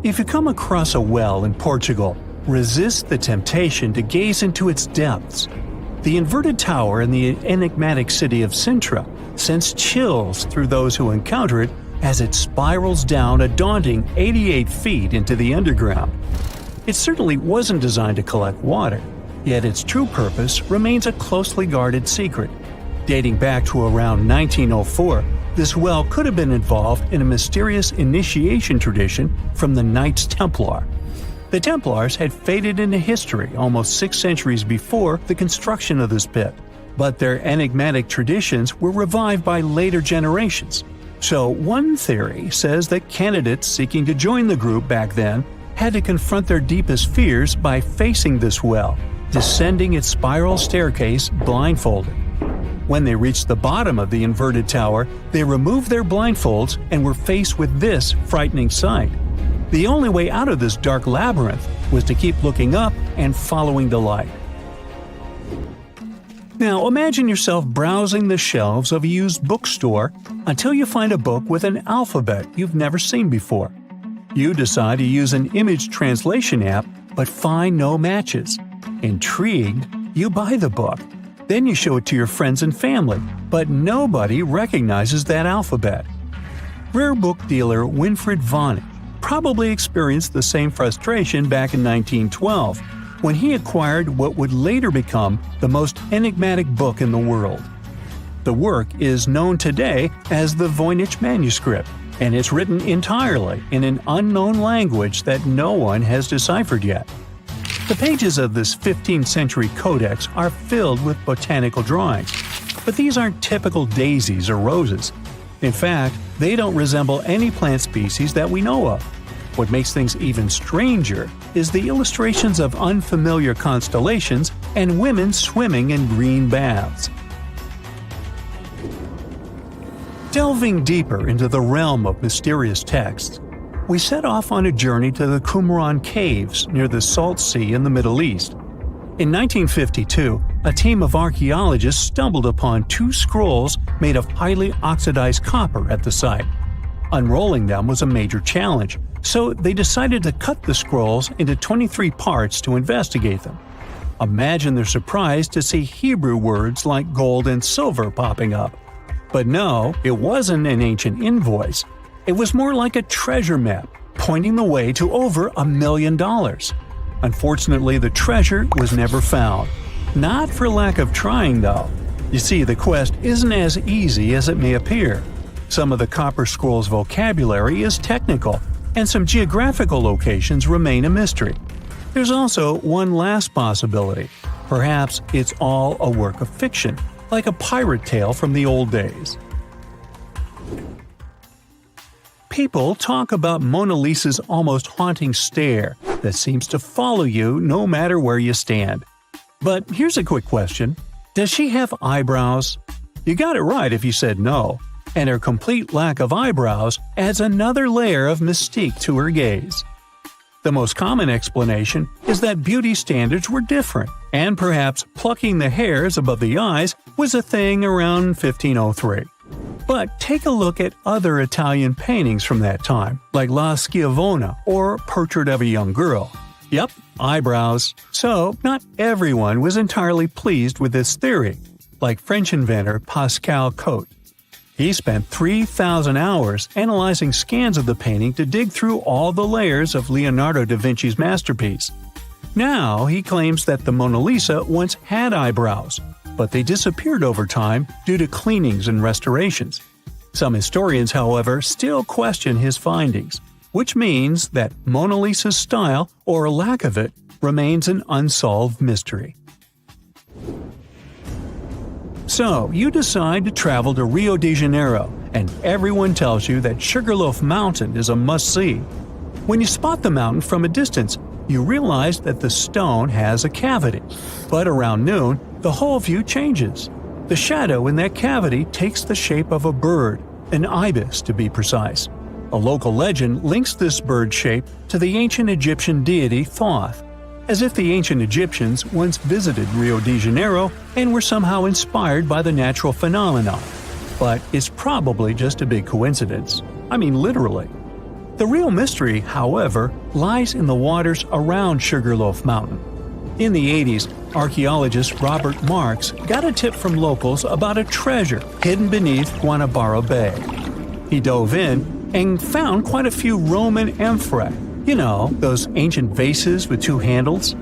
If you come across a well in Portugal, resist the temptation to gaze into its depths. The inverted tower in the enigmatic city of Sintra sends chills through those who encounter it as it spirals down a daunting 88 feet into the underground. It certainly wasn't designed to collect water, yet its true purpose remains a closely guarded secret. Dating back to around 1904, this well could have been involved in a mysterious initiation tradition from the Knights Templar. The Templars had faded into history almost 6 centuries before the construction of this pit, but their enigmatic traditions were revived by later generations. So one theory says that candidates seeking to join the group back then had to confront their deepest fears by facing this well, descending its spiral staircase blindfolded. When they reached the bottom of the inverted tower, they removed their blindfolds and were faced with this frightening sight. The only way out of this dark labyrinth was to keep looking up and following the light. Now imagine yourself browsing the shelves of a used bookstore until you find a book with an alphabet you've never seen before. You decide to use an image translation app but find no matches. Intrigued, you buy the book. Then you show it to your friends and family, but nobody recognizes that alphabet. Rare book dealer Winfried Vonnig probably experienced the same frustration back in 1912 when he acquired what would later become the most enigmatic book in the world. The work is known today as the Voynich manuscript, and it's written entirely in an unknown language that no one has deciphered yet. The pages of this 15th century codex are filled with botanical drawings, but these aren't typical daisies or roses. In fact, they don't resemble any plant species that we know of. What makes things even stranger is the illustrations of unfamiliar constellations and women swimming in green baths. Delving deeper into the realm of mysterious texts, we set off on a journey to the Qumran Caves near the Salt Sea in the Middle East. In 1952, a team of archaeologists stumbled upon 2 scrolls made of highly oxidized copper at the site. Unrolling them was a major challenge, so they decided to cut the scrolls into 23 parts to investigate them. Imagine their surprise to see Hebrew words like gold and silver popping up. But no, it wasn't an ancient invoice. It was more like a treasure map, pointing the way to over $1 million. Unfortunately, the treasure was never found. Not for lack of trying, though. You see, the quest isn't as easy as it may appear. Some of the copper scroll's vocabulary is technical, and some geographical locations remain a mystery. There's also one last possibility. Perhaps it's all a work of fiction, like a pirate tale from the old days. People talk about Mona Lisa's almost haunting stare that seems to follow you no matter where you stand. But here's a quick question. Does she have eyebrows? You got it right if you said no, and her complete lack of eyebrows adds another layer of mystique to her gaze. The most common explanation is that beauty standards were different, and perhaps plucking the hairs above the eyes was a thing around 1503. But take a look at other Italian paintings from that time, like La Schiavona or Portrait of a Young Girl. Yep, eyebrows. So, not everyone was entirely pleased with this theory, like French inventor Pascal Cotte. He spent 3,000 hours analyzing scans of the painting to dig through all the layers of Leonardo da Vinci's masterpiece. Now he claims that the Mona Lisa once had eyebrows, but they disappeared over time due to cleanings and restorations. Some historians, however, still question his findings, which means that Mona Lisa's style, or lack of it, remains an unsolved mystery. So, you decide to travel to Rio de Janeiro, and everyone tells you that Sugarloaf Mountain is a must-see. When you spot the mountain from a distance, you realize that the stone has a cavity. But around noon, the whole view changes. The shadow in that cavity takes the shape of a bird, an ibis to be precise. A local legend links this bird shape to the ancient Egyptian deity Thoth, as if the ancient Egyptians once visited Rio de Janeiro and were somehow inspired by the natural phenomenon. But it's probably just a big coincidence. I mean, literally. The real mystery, however, lies in the waters around Sugarloaf Mountain. In the 80s, archaeologist Robert Marks got a tip from locals about a treasure hidden beneath Guanabara Bay. He dove in and found quite a few Roman amphorae. You know, those ancient vases with two handles?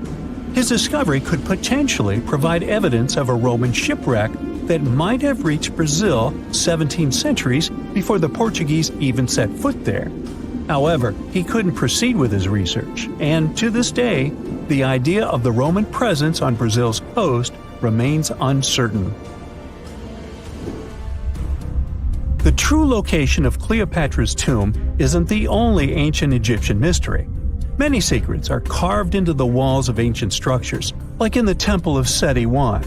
His discovery could potentially provide evidence of a Roman shipwreck that might have reached Brazil 17 centuries before the Portuguese even set foot there. However, he couldn't proceed with his research, and to this day, the idea of the Roman presence on Brazil's coast remains uncertain. The true location of Cleopatra's tomb isn't the only ancient Egyptian mystery. Many secrets are carved into the walls of ancient structures, like in the Temple of Seti I.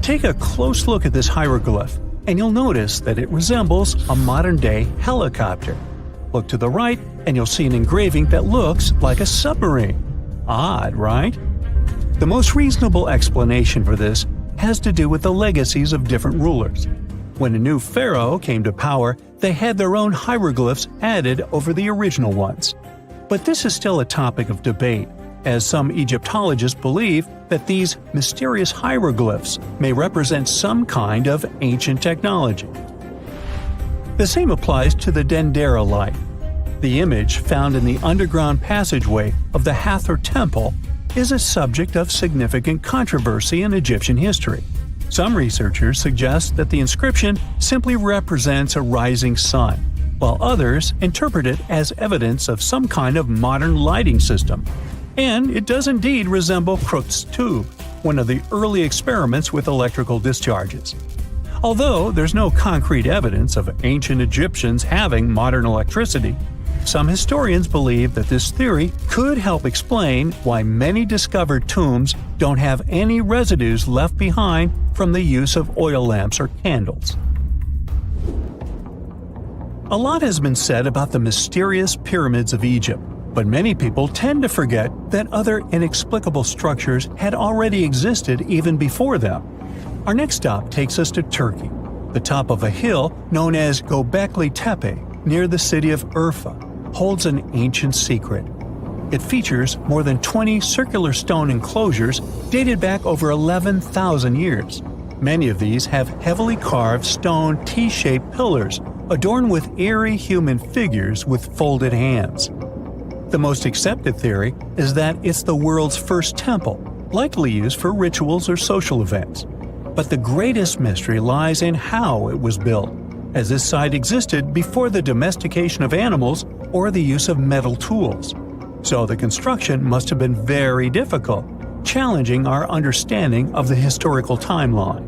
Take a close look at this hieroglyph, and you'll notice that it resembles a modern-day helicopter. Look to the right, and you'll see an engraving that looks like a submarine. Odd, right? The most reasonable explanation for this has to do with the legacies of different rulers. When a new pharaoh came to power, they had their own hieroglyphs added over the original ones. But this is still a topic of debate, as some Egyptologists believe that these mysterious hieroglyphs may represent some kind of ancient technology. The same applies to the Dendera light. The image found in the underground passageway of the Hathor Temple is a subject of significant controversy in Egyptian history. Some researchers suggest that the inscription simply represents a rising sun, while others interpret it as evidence of some kind of modern lighting system. And it does indeed resemble Crookes' tube, one of the early experiments with electrical discharges. Although there's no concrete evidence of ancient Egyptians having modern electricity, some historians believe that this theory could help explain why many discovered tombs don't have any residues left behind from the use of oil lamps or candles. A lot has been said about the mysterious pyramids of Egypt, but many people tend to forget that other inexplicable structures had already existed even before them. Our next stop takes us to Turkey. The top of a hill known as Gobecletepe, near the city of Urfa, holds an ancient secret. It features more than 20 circular stone enclosures dated back over 11,000 years. Many of these have heavily carved stone T-shaped pillars adorned with eerie human figures with folded hands. The most accepted theory is that it's the world's first temple, likely used for rituals or social events. But the greatest mystery lies in how it was built, as this site existed before the domestication of animals or the use of metal tools. So the construction must have been very difficult, challenging our understanding of the historical timeline.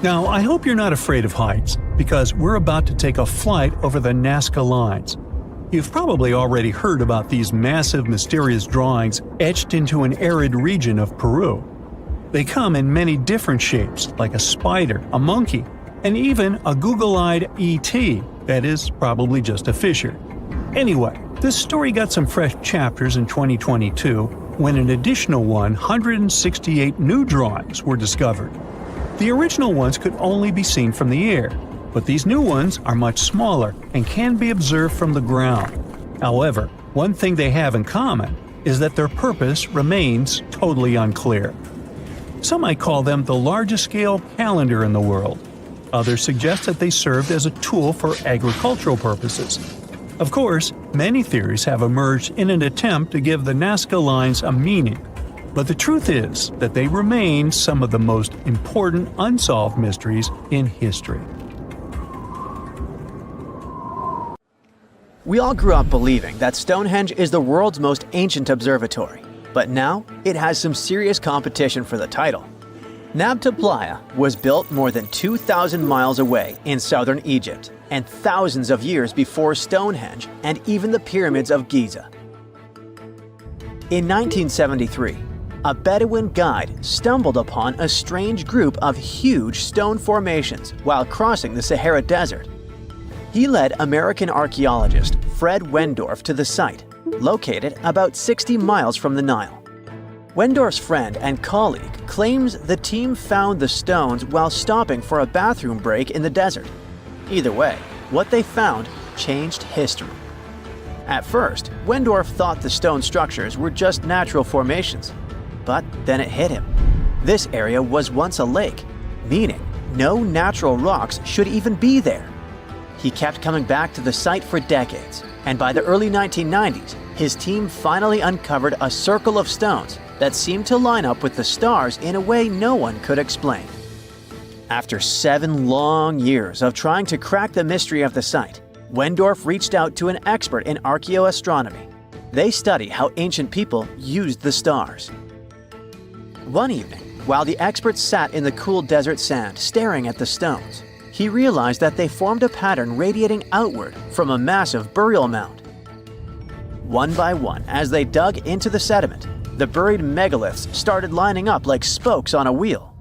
Now, I hope you're not afraid of heights, because we're about to take a flight over the Nazca Lines. You've probably already heard about these massive mysterious drawings etched into an arid region of Peru. They come in many different shapes, like a spider, a monkey, and even a Google-eyed ET that is probably just a fisher. Anyway, this story got some fresh chapters in 2022 when an additional 168 new drawings were discovered. The original ones could only be seen from the air, but these new ones are much smaller and can be observed from the ground. However, one thing they have in common is that their purpose remains totally unclear. Some might call them the largest-scale calendar in the world. Others suggest that they served as a tool for agricultural purposes. Of course, many theories have emerged in an attempt to give the Nazca lines a meaning, but the truth is that they remain some of the most important unsolved mysteries in history.
We all grew up believing that Stonehenge is the world's most ancient observatory, but now it has some serious competition for the title. Nabta Playa was built more than 2,000 miles away in southern Egypt, and thousands of years before Stonehenge and even the pyramids of Giza. In 1973, a Bedouin guide stumbled upon a strange group of huge stone formations while crossing the Sahara Desert. He led American archaeologist Fred Wendorf to the site, located about 60 miles from the Nile. Wendorf's friend and colleague claims the team found the stones while stopping for a bathroom break in the desert. Either way, what they found changed history. At first, Wendorf thought the stone structures were just natural formations, but then it hit him. This area was once a lake, meaning no natural rocks should even be there. He kept coming back to the site for decades, and by the early 1990s, his team finally uncovered a circle of stones that seemed to line up with the stars in a way no one could explain. After 7 long years of trying to crack the mystery of the site, Wendorf reached out to an expert in archaeoastronomy. They study how ancient people used the stars. One evening, while the expert sat in the cool desert sand staring at the stones, he realized that they formed a pattern radiating outward from a massive burial mound. One by one, as they dug into the sediment, the buried megaliths started lining up like spokes on a wheel.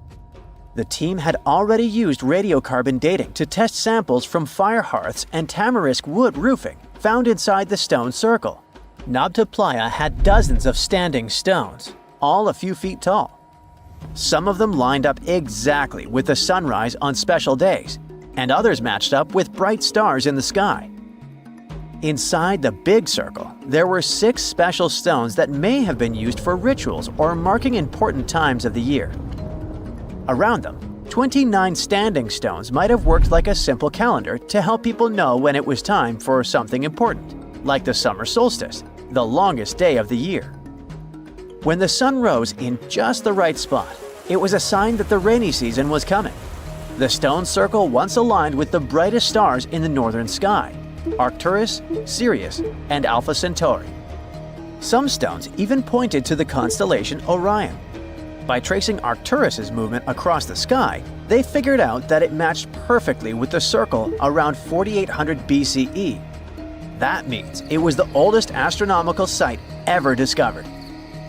The team had already used radiocarbon dating to test samples from fire hearths and tamarisk wood roofing found inside the stone circle. Nabta Playa had dozens of standing stones, all a few feet tall. Some of them lined up exactly with the sunrise on special days, and others matched up with bright stars in the sky. Inside the big circle, there were 6 special stones that may have been used for rituals or marking important times of the year. Around them, 29 standing stones might have worked like a simple calendar to help people know when it was time for something important, like the summer solstice, the longest day of the year. When the sun rose in just the right spot, it was a sign that the rainy season was coming. The stone circle once aligned with the brightest stars in the northern sky, Arcturus, Sirius, and Alpha Centauri. Some stones even pointed to the constellation Orion. By tracing Arcturus's movement across the sky, they figured out that it matched perfectly with the circle around 4800 BCE. That means it was the oldest astronomical site ever discovered.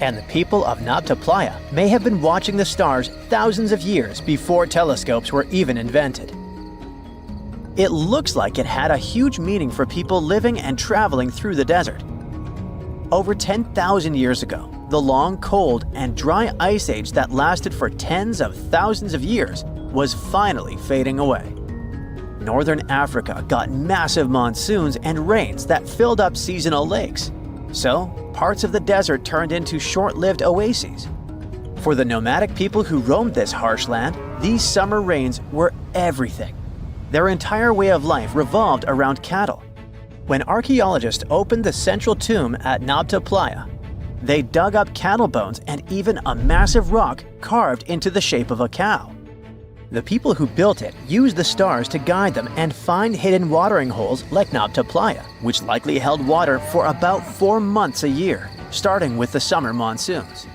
And the people of Nabta Playa may have been watching the stars thousands of years before telescopes were even invented. It looks like it had a huge meaning for people living and traveling through the desert. Over 10,000 years ago, the long, cold, and dry ice age that lasted for tens of thousands of years was finally fading away. Northern Africa got massive monsoons and rains that filled up seasonal lakes. So, parts of the desert turned into short-lived oases. For the nomadic people who roamed this harsh land, these summer rains were everything. Their entire way of life revolved around cattle. When archaeologists opened the central tomb at Nabta Playa, they dug up cattle bones and even a massive rock carved into the shape of a cow. The people who built it used the stars to guide them and find hidden watering holes like Nabta Playa, which likely held water for about 4 months a year, starting with the summer monsoons.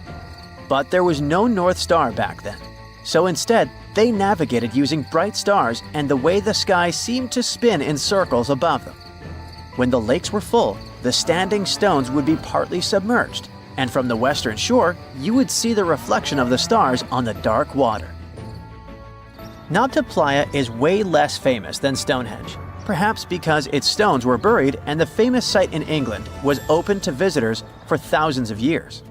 But there was no North Star back then, so instead they navigated using bright stars and the way the sky seemed to spin in circles above them. When the lakes were full, the standing stones would be partly submerged, and from the western shore, you would see the reflection of the stars on the dark water. Nabta Playa is way less famous than Stonehenge, perhaps because its stones were buried and the famous site in England was open to visitors for thousands of years.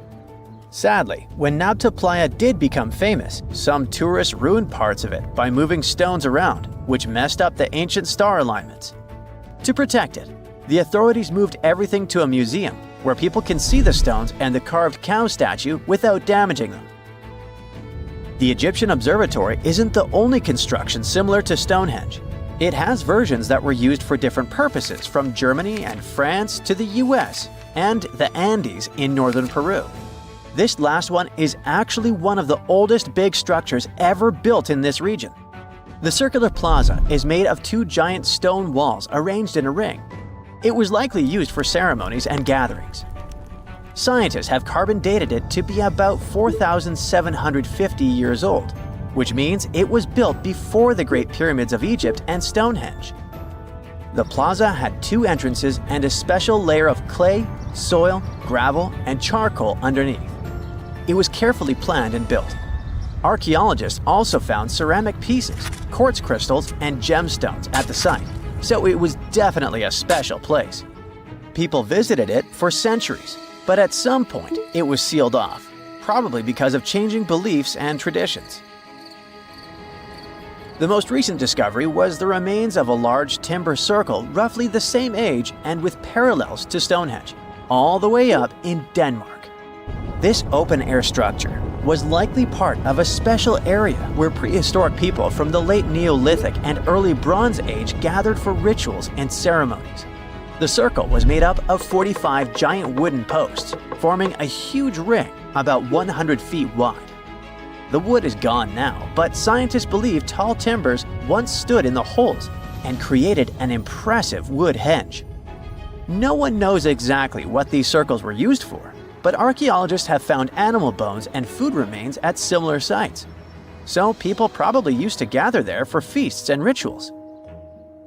Sadly, when Nabta Playa did become famous, some tourists ruined parts of it by moving stones around, which messed up the ancient star alignments. To protect it, the authorities moved everything to a museum where people can see the stones and the carved cow statue without damaging them. The Egyptian Observatory isn't the only construction similar to Stonehenge. It has versions that were used for different purposes, from Germany and France to the US and the Andes in northern Peru. This last one is actually one of the oldest big structures ever built in this region. The circular plaza is made of two giant stone walls arranged in a ring. It was likely used for ceremonies and gatherings. Scientists have carbon dated it to be about 4,750 years old, which means it was built before the Great Pyramids of Egypt and Stonehenge. The plaza had two entrances and a special layer of clay, soil, gravel, and charcoal underneath. It was carefully planned and built. Archaeologists also found ceramic pieces, quartz crystals, and gemstones at the site, so it was definitely a special place. People visited it for centuries, but at some point it was sealed off, probably because of changing beliefs and traditions. The most recent discovery was the remains of a large timber circle roughly the same age and with parallels to Stonehenge, all the way up in Denmark. This open-air structure was likely part of a special area where prehistoric people from the late Neolithic and early Bronze Age gathered for rituals and ceremonies. The circle was made up of 45 giant wooden posts, forming a huge ring about 100 feet wide. The wood is gone now, but scientists believe tall timbers once stood in the holes and created an impressive wood henge. No one knows exactly what these circles were used for, but archaeologists have found animal bones and food remains at similar sites. So people probably used to gather there for feasts and rituals.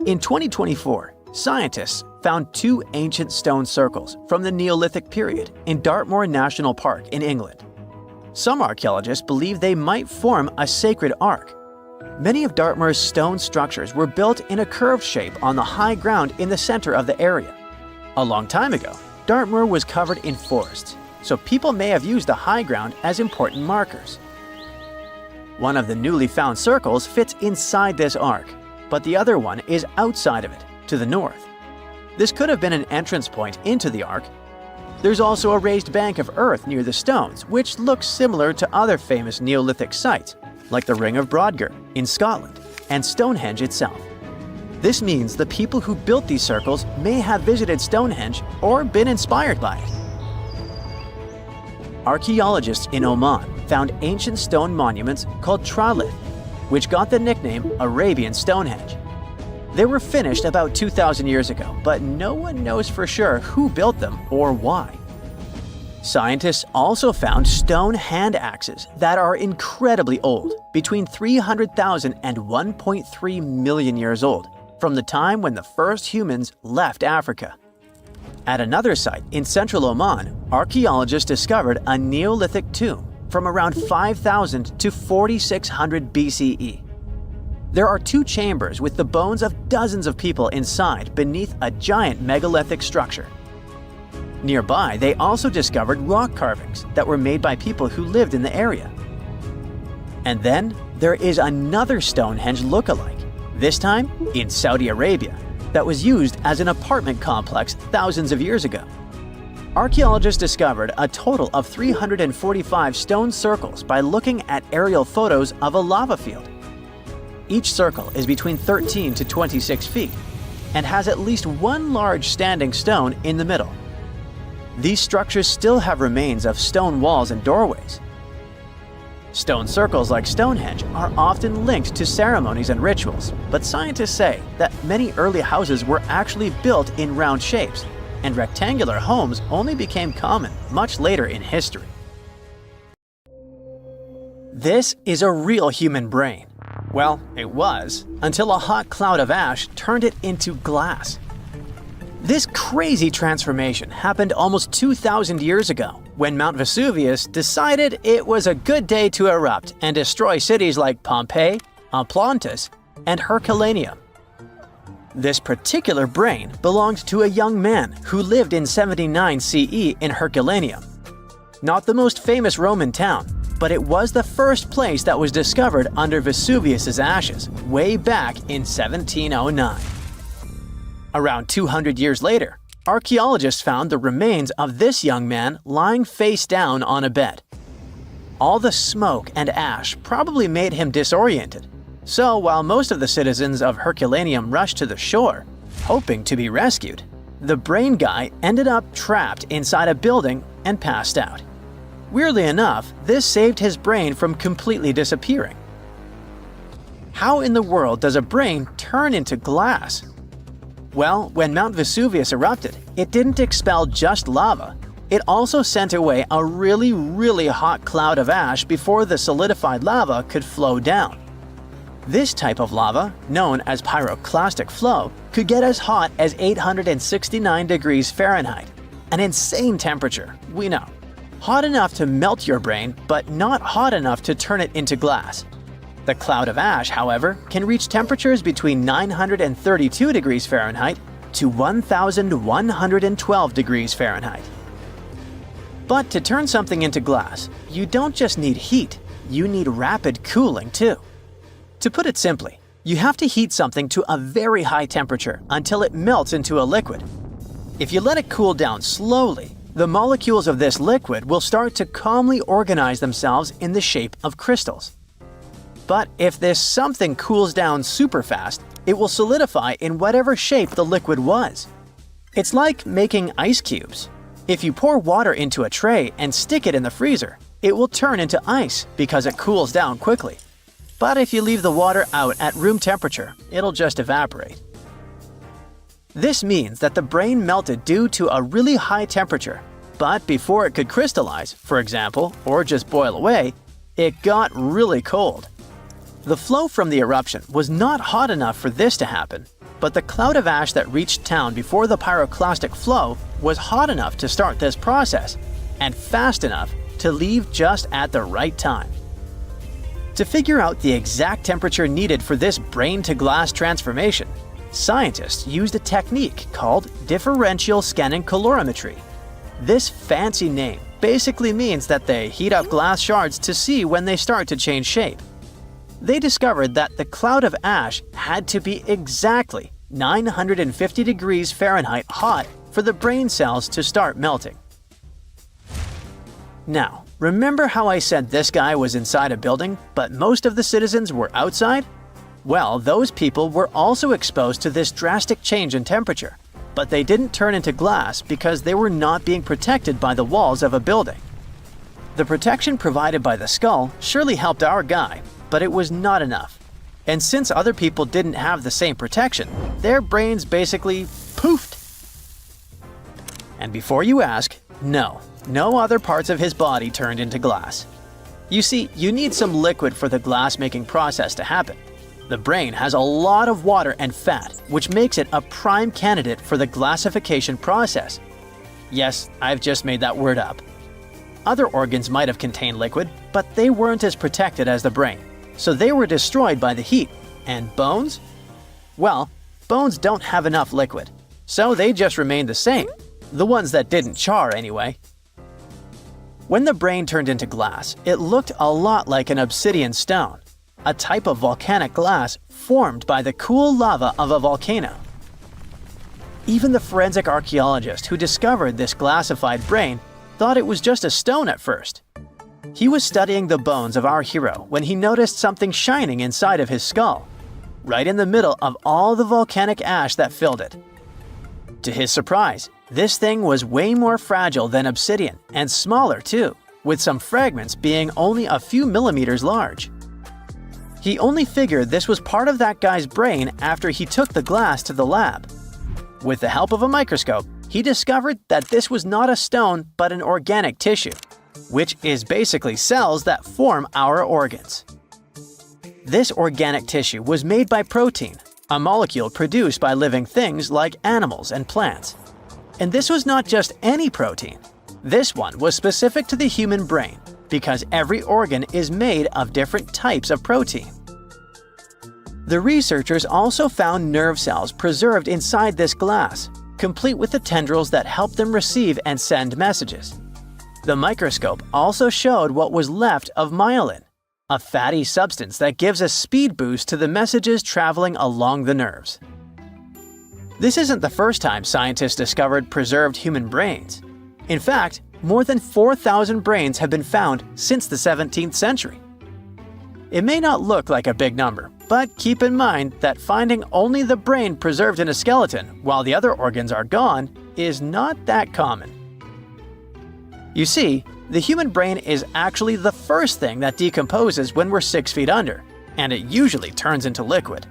In 2024, scientists found two ancient stone circles from the Neolithic period in Dartmoor National Park in England. Some archaeologists believe they might form a sacred ark. Many of Dartmoor's stone structures were built in a curved shape on the high ground in the center of the area. A long time ago, Dartmoor was covered in forests, so people may have used the high ground as important markers. One of the newly found circles fits inside this ark, but the other one is outside of it, to the north. This could have been an entrance point into the ark. There's also a raised bank of earth near the stones, which looks similar to other famous Neolithic sites, like the Ring of Brodgar in Scotland and Stonehenge itself. This means the people who built these circles may have visited Stonehenge or been inspired by it. Archaeologists in Oman found ancient stone monuments called tralith, which got the nickname Arabian Stonehenge. They were finished about 2,000 years ago, but no one knows for sure who built them or why. Scientists also found stone hand axes that are incredibly old, between 300,000 and 1.3 million years old, from the time when the first humans left Africa. At another site in central Oman, archaeologists discovered a Neolithic tomb from around 5000 to 4600 BCE. There are two chambers with the bones of dozens of people inside beneath a giant megalithic structure. Nearby, they also discovered rock carvings that were made by people who lived in the area. And then there is another Stonehenge look-alike, this time in Saudi Arabia, that was used as an apartment complex thousands of years ago. Archaeologists discovered a total of 345 stone circles by looking at aerial photos of a lava field. Each circle is between 13 to 26 feet and has at least one large standing stone in the middle. These structures still have remains of stone walls and doorways. Stone circles like Stonehenge are often linked to ceremonies and rituals, but scientists say that many early houses were actually built in round shapes, and rectangular homes only became common much later in history. This is a real human brain. Well, it was, until a hot cloud of ash turned it into glass. This crazy transformation happened almost 2,000 years ago, when Mount Vesuvius decided it was a good day to erupt and destroy cities like Pompeii, Atlantis, and Herculaneum. This particular brain belonged to a young man who lived in 79 CE in Herculaneum. Not the most famous Roman town, but it was the first place that was discovered under Vesuvius's ashes way back in 1709. Around 200 years later, archaeologists found the remains of this young man lying face down on a bed. All the smoke and ash probably made him disoriented, so while most of the citizens of Herculaneum rushed to the shore, hoping to be rescued, the brain guy ended up trapped inside a building and passed out. Weirdly enough, this saved his brain from completely disappearing. How in the world does a brain turn into glass? Well, when Mount Vesuvius erupted, it didn't expel just lava. It also sent away a really hot cloud of ash before the solidified lava could flow down. This type of lava, known as pyroclastic flow, could get as hot as 869 degrees Fahrenheit. An insane temperature, we know. Hot enough to melt your brain, but not hot enough to turn it into glass. The cloud of ash, however, can reach temperatures between 932 degrees Fahrenheit to 1,112 degrees Fahrenheit. But to turn something into glass, you don't just need heat, you need rapid cooling too. To put it simply, you have to heat something to a very high temperature until it melts into a liquid. If you let it cool down slowly, the molecules of this liquid will start to calmly organize themselves in the shape of crystals. But if this something cools down super fast, it will solidify in whatever shape the liquid was. It's like making ice cubes. If you pour water into a tray and stick it in the freezer, it will turn into ice because it cools down quickly. But if you leave the water out at room temperature, it'll just evaporate. This means that the brain melted due to a really high temperature, but before it could crystallize, for example, or just boil away, it got really cold. The flow from the eruption was not hot enough for this to happen, but the cloud of ash that reached town before the pyroclastic flow was hot enough to start this process, and fast enough to leave just at the right time. To figure out the exact temperature needed for this brain-to-glass transformation, scientists used a technique called differential scanning calorimetry. This fancy name basically means that they heat up glass shards to see when they start to change shape. They discovered that the cloud of ash had to be exactly 950 degrees Fahrenheit hot for the brain cells to start melting. Now, remember how I said this guy was inside a building, but most of the citizens were outside? Well, those people were also exposed to this drastic change in temperature, but they didn't turn into glass because they were not being protected by the walls of a building. The protection provided by the skull surely helped our guy, but it was not enough. And since other people didn't have the same protection, their brains basically poofed. And before you ask, no other parts of his body turned into glass. You see, you need some liquid for the glass-making process to happen. The brain has a lot of water and fat, which makes it a prime candidate for the glassification process. Yes, I've just made that word up. Other organs might have contained liquid, but they weren't as protected as the brain, so they were destroyed by the heat. And bones? Well, bones don't have enough liquid, so they just remained the same. The ones that didn't char, anyway. When the brain turned into glass, it looked a lot like an obsidian stone, a type of volcanic glass formed by the cool lava of a volcano. Even the forensic archaeologist who discovered this glassified brain thought it was just a stone at first. He was studying the bones of our hero when he noticed something shining inside of his skull, right in the middle of all the volcanic ash that filled it. To his surprise, this thing was way more fragile than obsidian and smaller too, with some fragments being only a few millimeters large. He only figured this was part of that guy's brain after he took the glass to the lab. With the help of a microscope, he discovered that this was not a stone but an organic tissue, which is basically cells that form our organs. This organic tissue was made by protein, a molecule produced by living things like animals and plants. And this was not just any protein. This one was specific to the human brain because every organ is made of different types of protein. The researchers also found nerve cells preserved inside this glass, complete with the tendrils that help them receive and send messages. The microscope also showed what was left of myelin, a fatty substance that gives a speed boost to the messages traveling along the nerves. This isn't the first time scientists discovered preserved human brains. In fact, more than 4,000 brains have been found since the 17th century. It may not look like a big number, but keep in mind that finding only the brain preserved in a skeleton while the other organs are gone is not that common. You see, the human brain is actually the first thing that decomposes when we're 6 feet under, and it usually turns into liquid.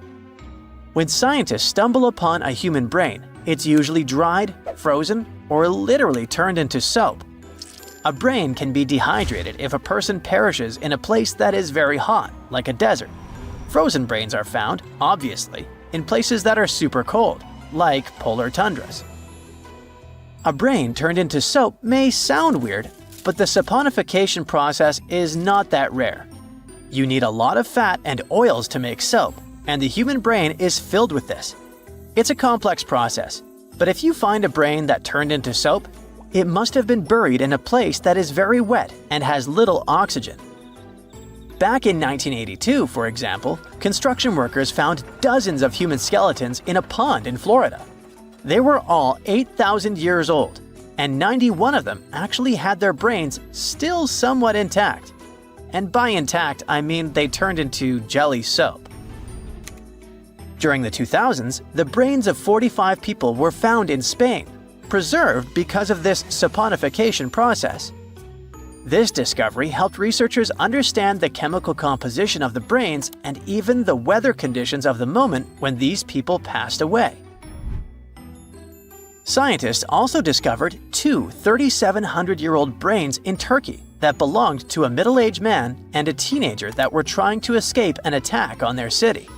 When scientists stumble upon a human brain, it's usually dried, frozen, or literally turned into soap. A brain can be dehydrated if a person perishes in a place that is very hot, like a desert. Frozen brains are found, obviously, in places that are super cold, like polar tundras. A brain turned into soap may sound weird, but the saponification process is not that rare. You need a lot of fat and oils to make soap, and the human brain is filled with this. It's a complex process, but if you find a brain that turned into soap, it must have been buried in a place that is very wet and has little oxygen. Back in 1982, for example, construction workers found dozens of human skeletons in a pond in Florida. They were all 8,000 years old, and 91 of them actually had their brains still somewhat intact. And by intact, I mean they turned into jelly soap. During the 2000s, the brains of 45 people were found in Spain, preserved because of this saponification process. This discovery helped researchers understand the chemical composition of the brains and even the weather conditions of the moment when these people passed away. Scientists also discovered two 3,700-year-old brains in Turkey that belonged to a middle-aged man and a teenager that were trying to escape an attack on their city.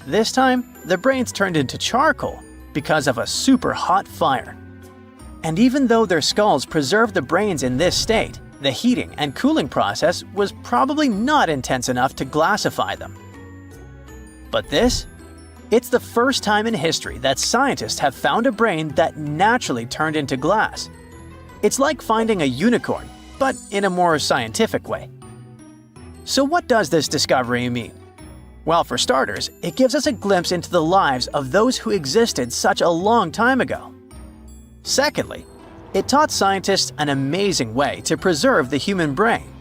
This time, the brains turned into charcoal because of a super hot fire. And even though their skulls preserved the brains in this state, the heating and cooling process was probably not intense enough to glassify them. But this? It's the first time in history that scientists have found a brain that naturally turned into glass. It's like finding a unicorn, but in a more scientific way. So what does this discovery mean? Well, for starters, it gives us a glimpse into the lives of those who existed such a long time ago. Secondly, it taught scientists an amazing way to preserve the human brain.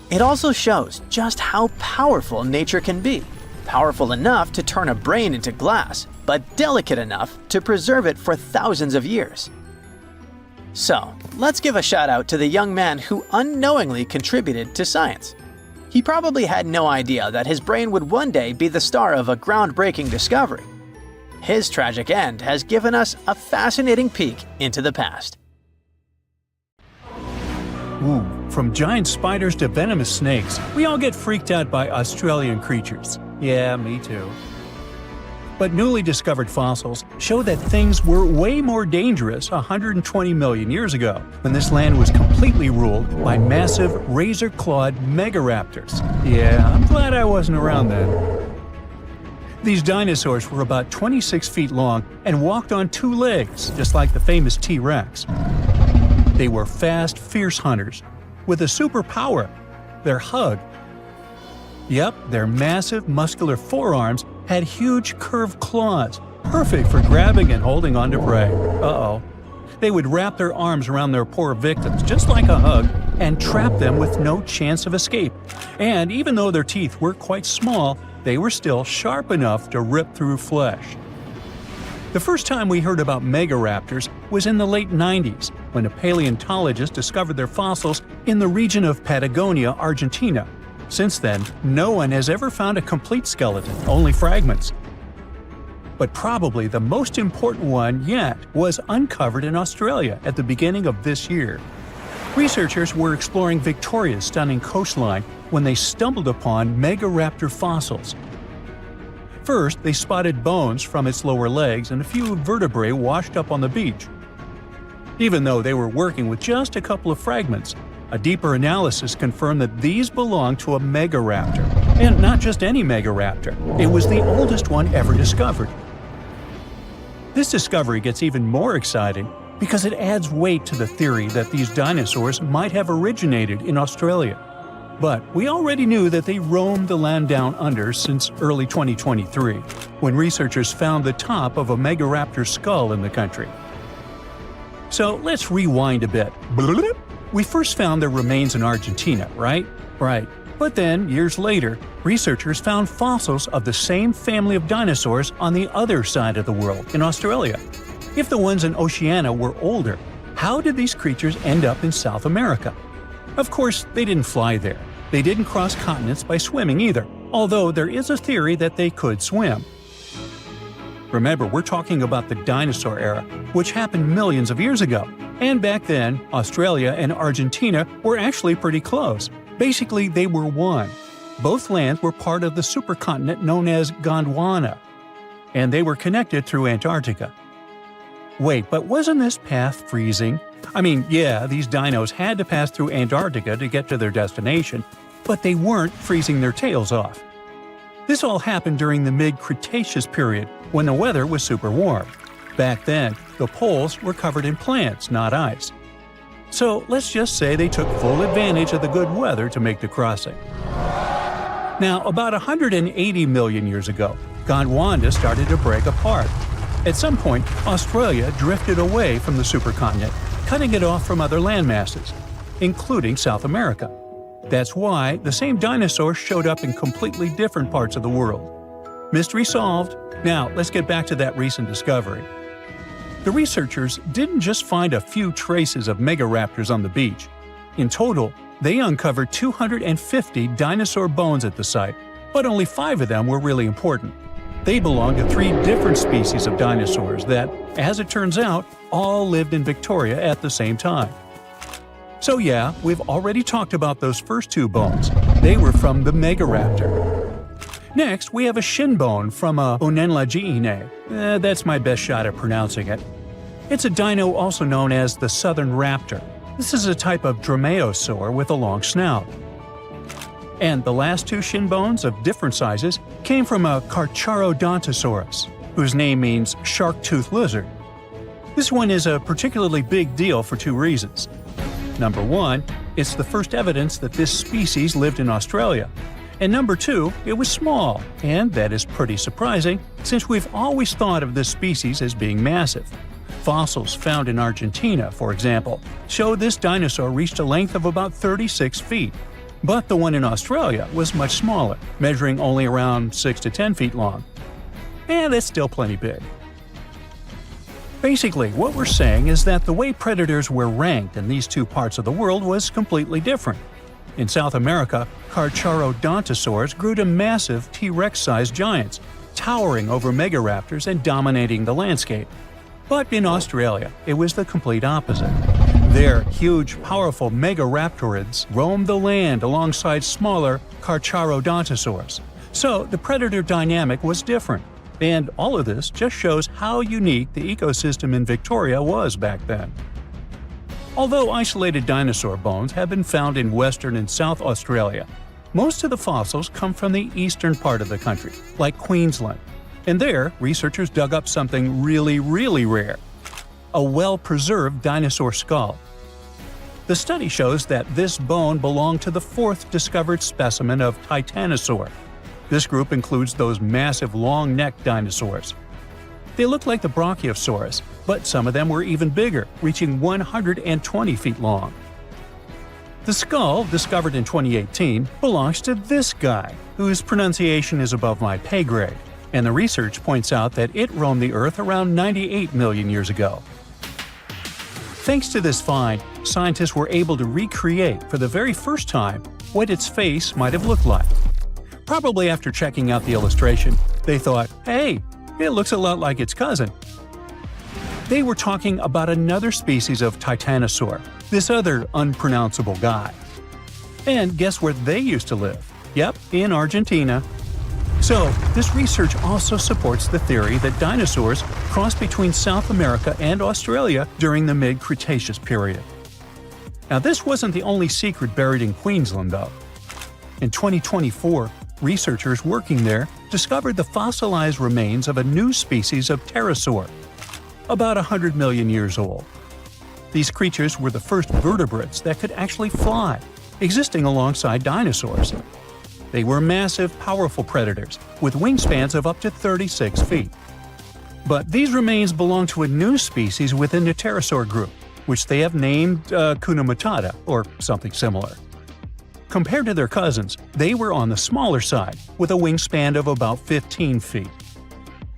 It also shows just how powerful nature can be. Powerful enough to turn a brain into glass, but delicate enough to preserve it for thousands of years. So, let's give a shout out to the young man who unknowingly contributed to science. He probably had no idea that his brain would one day be the star of a groundbreaking discovery. His tragic end has given us a fascinating peek into the past.
Ooh, from giant spiders to venomous snakes, we all get freaked out by Australian creatures. Yeah, me too. But newly discovered fossils show that things were way more dangerous 120 million years ago, when this land was completely ruled by massive razor-clawed megaraptors. Yeah, I'm glad I wasn't around then. These dinosaurs were about 26 feet long and walked on 2 legs, just like the famous T-Rex. They were fast, fierce hunters, with a superpower: their hug. Yep, their massive, muscular forearms had huge curved claws, perfect for grabbing and holding onto prey. Uh-oh. They would wrap their arms around their poor victims, just like a hug, and trap them with no chance of escape. And even though their teeth were quite small, they were still sharp enough to rip through flesh. The first time we heard about megaraptors was in the late 90s, when a paleontologist discovered their fossils in the region of Patagonia, Argentina. Since then, no one has ever found a complete skeleton, only fragments. But probably the most important one yet was uncovered in Australia at the beginning of this year. Researchers were exploring Victoria's stunning coastline when they stumbled upon megaraptor fossils. First, they spotted bones from its lower legs and a few vertebrae washed up on the beach. Even though they were working with just a couple of fragments, a deeper analysis confirmed that these belonged to a megaraptor. And not just any megaraptor, it was the oldest one ever discovered. This discovery gets even more exciting because it adds weight to the theory that these dinosaurs might have originated in Australia. But we already knew that they roamed the land down under since early 2023, when researchers found the top of a megaraptor skull in the country. So let's rewind a bit. We first found their remains in Argentina, right? Right. But then, years later, researchers found fossils of the same family of dinosaurs on the other side of the world, in Australia. If the ones in Oceania were older, how did these creatures end up in South America? Of course, they didn't fly there. They didn't cross continents by swimming either, although there is a theory that they could swim. Remember, we're talking about the dinosaur era, which happened millions of years ago. And back then, Australia and Argentina were actually pretty close. Basically, they were one. Both lands were part of the supercontinent known as Gondwana, and they were connected through Antarctica. Wait, but wasn't this path freezing? I mean, yeah, these dinos had to pass through Antarctica to get to their destination, but they weren't freezing their tails off. This all happened during the mid-Cretaceous period, when the weather was super warm. Back then, the poles were covered in plants, not ice. So let's just say they took full advantage of the good weather to make the crossing. Now, about 180 million years ago, Gondwana started to break apart. At some point, Australia drifted away from the supercontinent, cutting it off from other landmasses, including South America. That's why the same dinosaurs showed up in completely different parts of the world. Mystery solved. Now, let's get back to that recent discovery. The researchers didn't just find a few traces of megaraptors on the beach. In total, they uncovered 250 dinosaur bones at the site, but only 5 of them were really important. They belonged to 3 different species of dinosaurs that, as it turns out, all lived in Victoria at the same time. So yeah, we've already talked about those first 2 bones. They were from the megaraptor. Next, we have a shin bone from a Onenlagiine. That's my best shot at pronouncing it. It's a dino also known as the southern raptor. This is a type of dromaeosaur with a long snout. And the last 2 shin bones of different sizes came from a Carcharodontosaurus, whose name means shark-toothed lizard. This one is a particularly big deal for 2 reasons. Number 1, it's the first evidence that this species lived in Australia. And number 2, it was small, and that is pretty surprising since we've always thought of this species as being massive. Fossils found in Argentina, for example, show this dinosaur reached a length of about 36 feet. But the one in Australia was much smaller, measuring only around 6 to 10 feet long. And that's still plenty big. Basically, what we're saying is that the way predators were ranked in these 2 parts of the world was completely different. In South America, Carcharodontosaurs grew to massive T-Rex-sized giants, towering over megaraptors and dominating the landscape. But in Australia, it was the complete opposite. There, huge, powerful megaraptorids roamed the land alongside smaller Carcharodontosaurs. So the predator dynamic was different. And all of this just shows how unique the ecosystem in Victoria was back then. Although isolated dinosaur bones have been found in Western and South Australia, most of the fossils come from the eastern part of the country, like Queensland. And there, researchers dug up something really, really rare – a well-preserved dinosaur skull. The study shows that this bone belonged to the 4th discovered specimen of Titanosaur. This group includes those massive long-necked dinosaurs. They look like the Brachiosaurus, but some of them were even bigger, reaching 120 feet long. The skull, discovered in 2018, belongs to this guy, whose pronunciation is above my pay grade, and the research points out that it roamed the Earth around 98 million years ago. Thanks to this find, scientists were able to recreate, for the very first time, what its face might have looked like. Probably after checking out the illustration, they thought, hey, it looks a lot like its cousin. They were talking about another species of Titanosaur, this other unpronounceable guy. And guess where they used to live? Yep, in Argentina. So, this research also supports the theory that dinosaurs crossed between South America and Australia during the mid-Cretaceous period. Now, this wasn't the only secret buried in Queensland, though. In 2024, researchers working there discovered the fossilized remains of a new species of pterosaur, about 100 million years old. These creatures were the first vertebrates that could actually fly, existing alongside dinosaurs. They were massive, powerful predators, with wingspans of up to 36 feet. But these remains belong to a new species within the pterosaur group, which they have named Hakuna Matata, or something similar. Compared to their cousins, they were on the smaller side, with a wingspan of about 15 feet.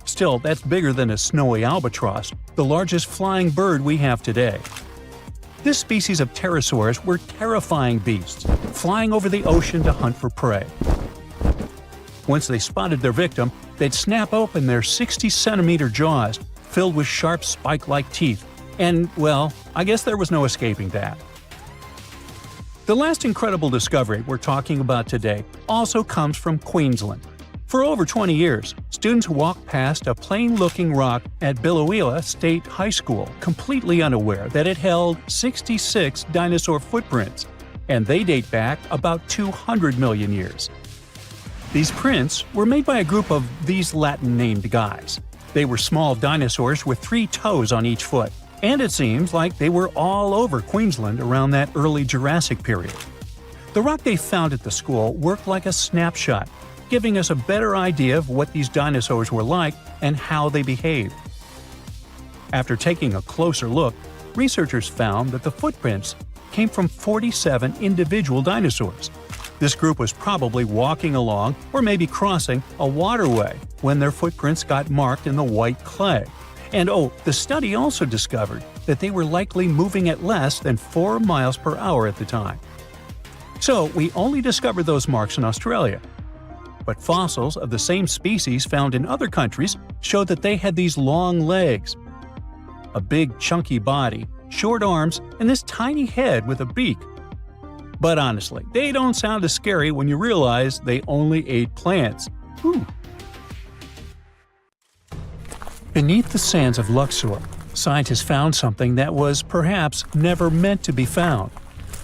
Still, that's bigger than a snowy albatross, the largest flying bird we have today. This species of pterosaurs were terrifying beasts, flying over the ocean to hunt for prey. Once they spotted their victim, they'd snap open their 60-centimeter jaws, filled with sharp spike-like teeth, and, well, I guess there was no escaping that. The last incredible discovery we're talking about today also comes from Queensland. For over 20 years, students walked past a plain-looking rock at Biloela State High School completely unaware that it held 66 dinosaur footprints, and they date back about 200 million years. These prints were made by a group of these Latin-named guys. They were small dinosaurs with 3 toes on each foot, and it seems like they were all over Queensland around that early Jurassic period. The rock they found at the school worked like a snapshot, giving us a better idea of what these dinosaurs were like and how they behaved. After taking a closer look, researchers found that the footprints came from 47 individual dinosaurs. This group was probably walking along or maybe crossing a waterway when their footprints got marked in the white clay. And the study also discovered that they were likely moving at less than 4 miles per hour at the time. So we only discovered those marks in Australia. But fossils of the same species found in other countries showed that they had these long legs, a big chunky body, short arms, and this tiny head with a beak. But honestly, they don't sound as scary when you realize they only ate plants. Whew. Beneath the sands of Luxor, scientists found something that was perhaps never meant to be found.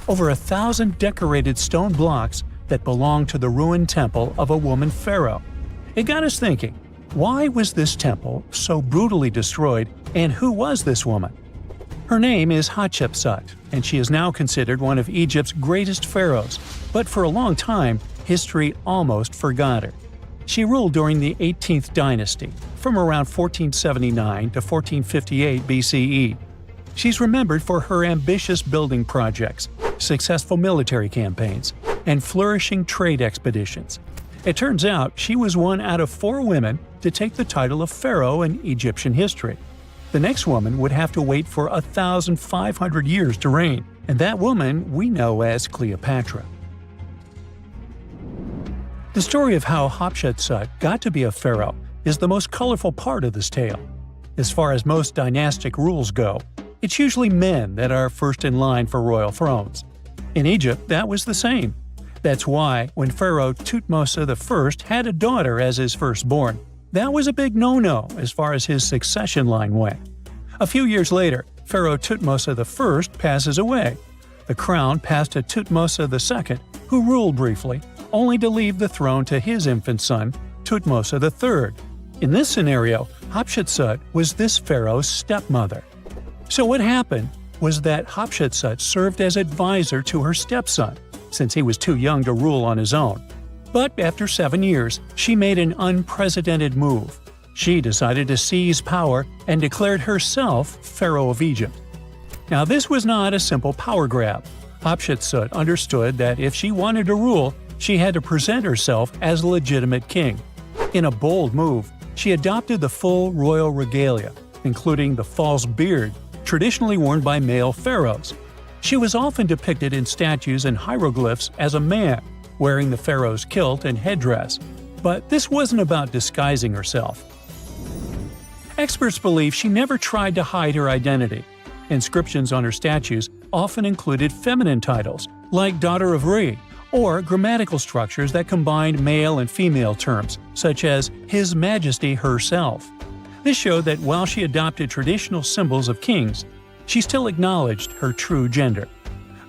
Over 1,000 decorated stone blocks that belonged to the ruined temple of a woman pharaoh. It got us thinking, why was this temple so brutally destroyed, and who was this woman? Her name is Hatshepsut, and she is now considered one of Egypt's greatest pharaohs, but for a long time, history almost forgot her. She ruled during the 18th dynasty, from around 1479 to 1458 BCE. She's remembered for her ambitious building projects, successful military campaigns, and flourishing trade expeditions. It turns out she was one out of 4 women to take the title of pharaoh in Egyptian history. The next woman would have to wait for 1,500 years to reign, and that woman we know as Cleopatra. The story of how Hatshepsut got to be a pharaoh is the most colorful part of this tale. As far as most dynastic rules go, it's usually men that are first in line for royal thrones. In Egypt, that was the same. That's why, when Pharaoh Thutmos I had a daughter as his firstborn, that was a big no-no as far as his succession line went. A few years later, Pharaoh Thutmos I passes away. The crown passed to Thutmos II, who ruled briefly, only to leave the throne to his infant son, Thutmos III. In this scenario, Hatshepsut was this pharaoh's stepmother. So what happened was that Hatshepsut served as advisor to her stepson, since he was too young to rule on his own. But after 7 years, she made an unprecedented move. She decided to seize power and declared herself Pharaoh of Egypt. Now this was not a simple power grab. Hatshepsut understood that if she wanted to rule, she had to present herself as a legitimate king. In a bold move, she adopted the full royal regalia, including the false beard traditionally worn by male pharaohs. She was often depicted in statues and hieroglyphs as a man, wearing the pharaoh's kilt and headdress. But this wasn't about disguising herself. Experts believe she never tried to hide her identity. Inscriptions on her statues often included feminine titles, like Daughter of Re or grammatical structures that combined male and female terms, such as His Majesty herself. This showed that while she adopted traditional symbols of kings, she still acknowledged her true gender.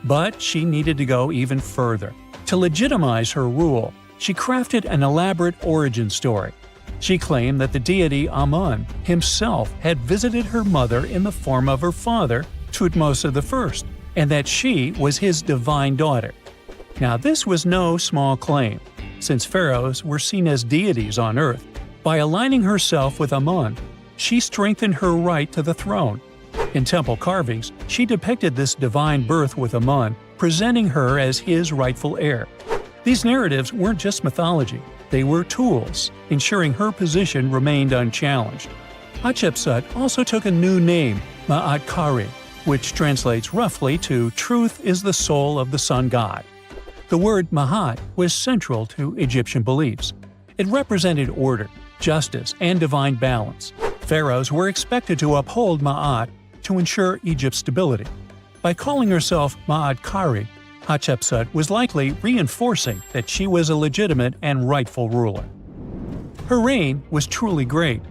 But she needed to go even further. To legitimize her rule, she crafted an elaborate origin story. She claimed that the deity Amun himself had visited her mother in the form of her father, Thutmos I, and that she was his divine daughter. Now, this was no small claim, since pharaohs were seen as deities on earth. By aligning herself with Amun, she strengthened her right to the throne. In temple carvings, she depicted this divine birth with Amun, presenting her as his rightful heir. These narratives weren't just mythology, they were tools, ensuring her position remained unchallenged. Hatshepsut also took a new name, Ma'at-Kari, which translates roughly to "truth is the soul of the sun god." The word Ma'at was central to Egyptian beliefs. It represented order, justice, and divine balance. Pharaohs were expected to uphold Ma'at to ensure Egypt's stability. By calling herself Ma'at-Kari, Hatshepsut was likely reinforcing that she was a legitimate and rightful ruler. Her reign was truly great.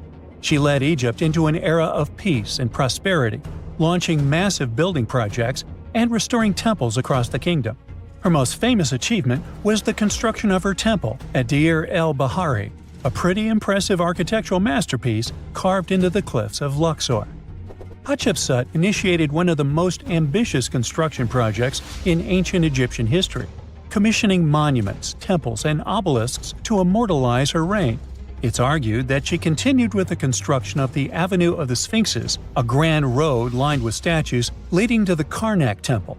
She led Egypt into an era of peace and prosperity, launching massive building projects and restoring temples across the kingdom. Her most famous achievement was the construction of her temple at Deir el-Bahari, a pretty impressive architectural masterpiece carved into the cliffs of Luxor. Hatshepsut initiated one of the most ambitious construction projects in ancient Egyptian history, commissioning monuments, temples, and obelisks to immortalize her reign. It's argued that she continued with the construction of the Avenue of the Sphinxes, a grand road lined with statues leading to the Karnak Temple.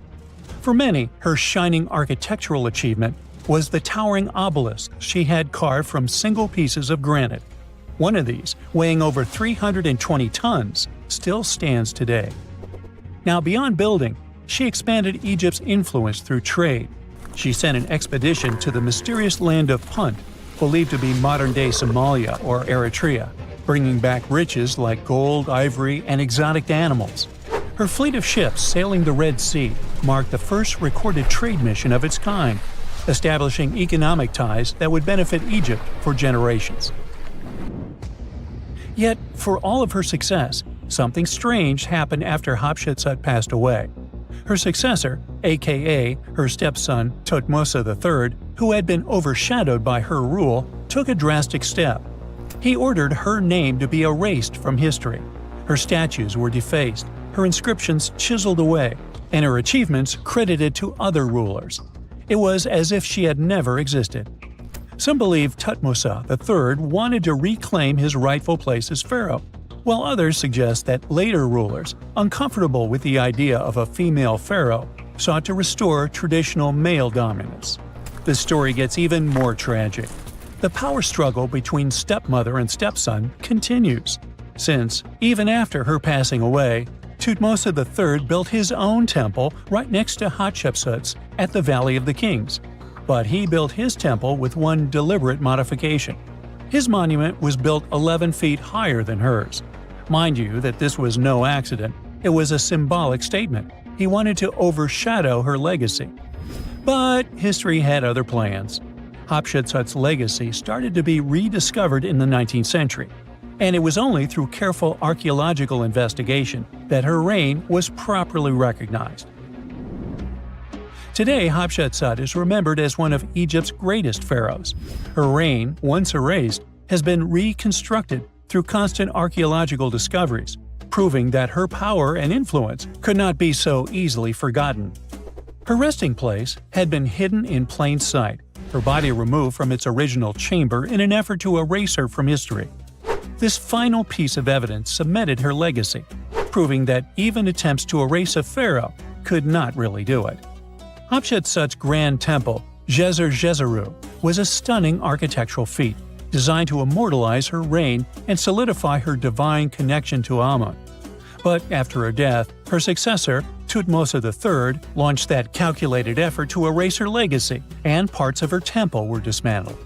For many, her shining architectural achievement was the towering obelisk she had carved from single pieces of granite. One of these, weighing over 320 tons, still stands today. Now, beyond building, she expanded Egypt's influence through trade. She sent an expedition to the mysterious land of Punt, believed to be modern-day Somalia or Eritrea, bringing back riches like gold, ivory, and exotic animals. Her fleet of ships sailing the Red Sea marked the first recorded trade mission of its kind, establishing economic ties that would benefit Egypt for generations. Yet, for all of her success, something strange happened after Hatshepsut passed away. Her successor, aka her stepson Thutmos III, who had been overshadowed by her rule, took a drastic step. He ordered her name to be erased from history. Her statues were defaced, her inscriptions chiseled away, and her achievements credited to other rulers. It was as if she had never existed. Some believe Thutmos III wanted to reclaim his rightful place as pharaoh, while others suggest that later rulers, uncomfortable with the idea of a female pharaoh, sought to restore traditional male dominance. The story gets even more tragic. The power struggle between stepmother and stepson continues, since, even after her passing away, Thutmos III built his own temple right next to Hatshepsut's at the Valley of the Kings. But he built his temple with one deliberate modification. His monument was built 11 feet higher than hers. Mind you that this was no accident, it was a symbolic statement. He wanted to overshadow her legacy. But history had other plans. Hatshepsut's legacy started to be rediscovered in the 19th century, and it was only through careful archaeological investigation that her reign was properly recognized. Today, Hatshepsut is remembered as one of Egypt's greatest pharaohs. Her reign, once erased, has been reconstructed through constant archaeological discoveries, proving that her power and influence could not be so easily forgotten. Her resting place had been hidden in plain sight, her body removed from its original chamber in an effort to erase her from history. This final piece of evidence cemented her legacy, proving that even attempts to erase a pharaoh could not really do it. Hatshepsut's grand temple, Djeser-Djeseru, was a stunning architectural feat, designed to immortalize her reign and solidify her divine connection to Amun. But after her death, her successor, Thutmos III, launched that calculated effort to erase her legacy, and parts of her temple were dismantled.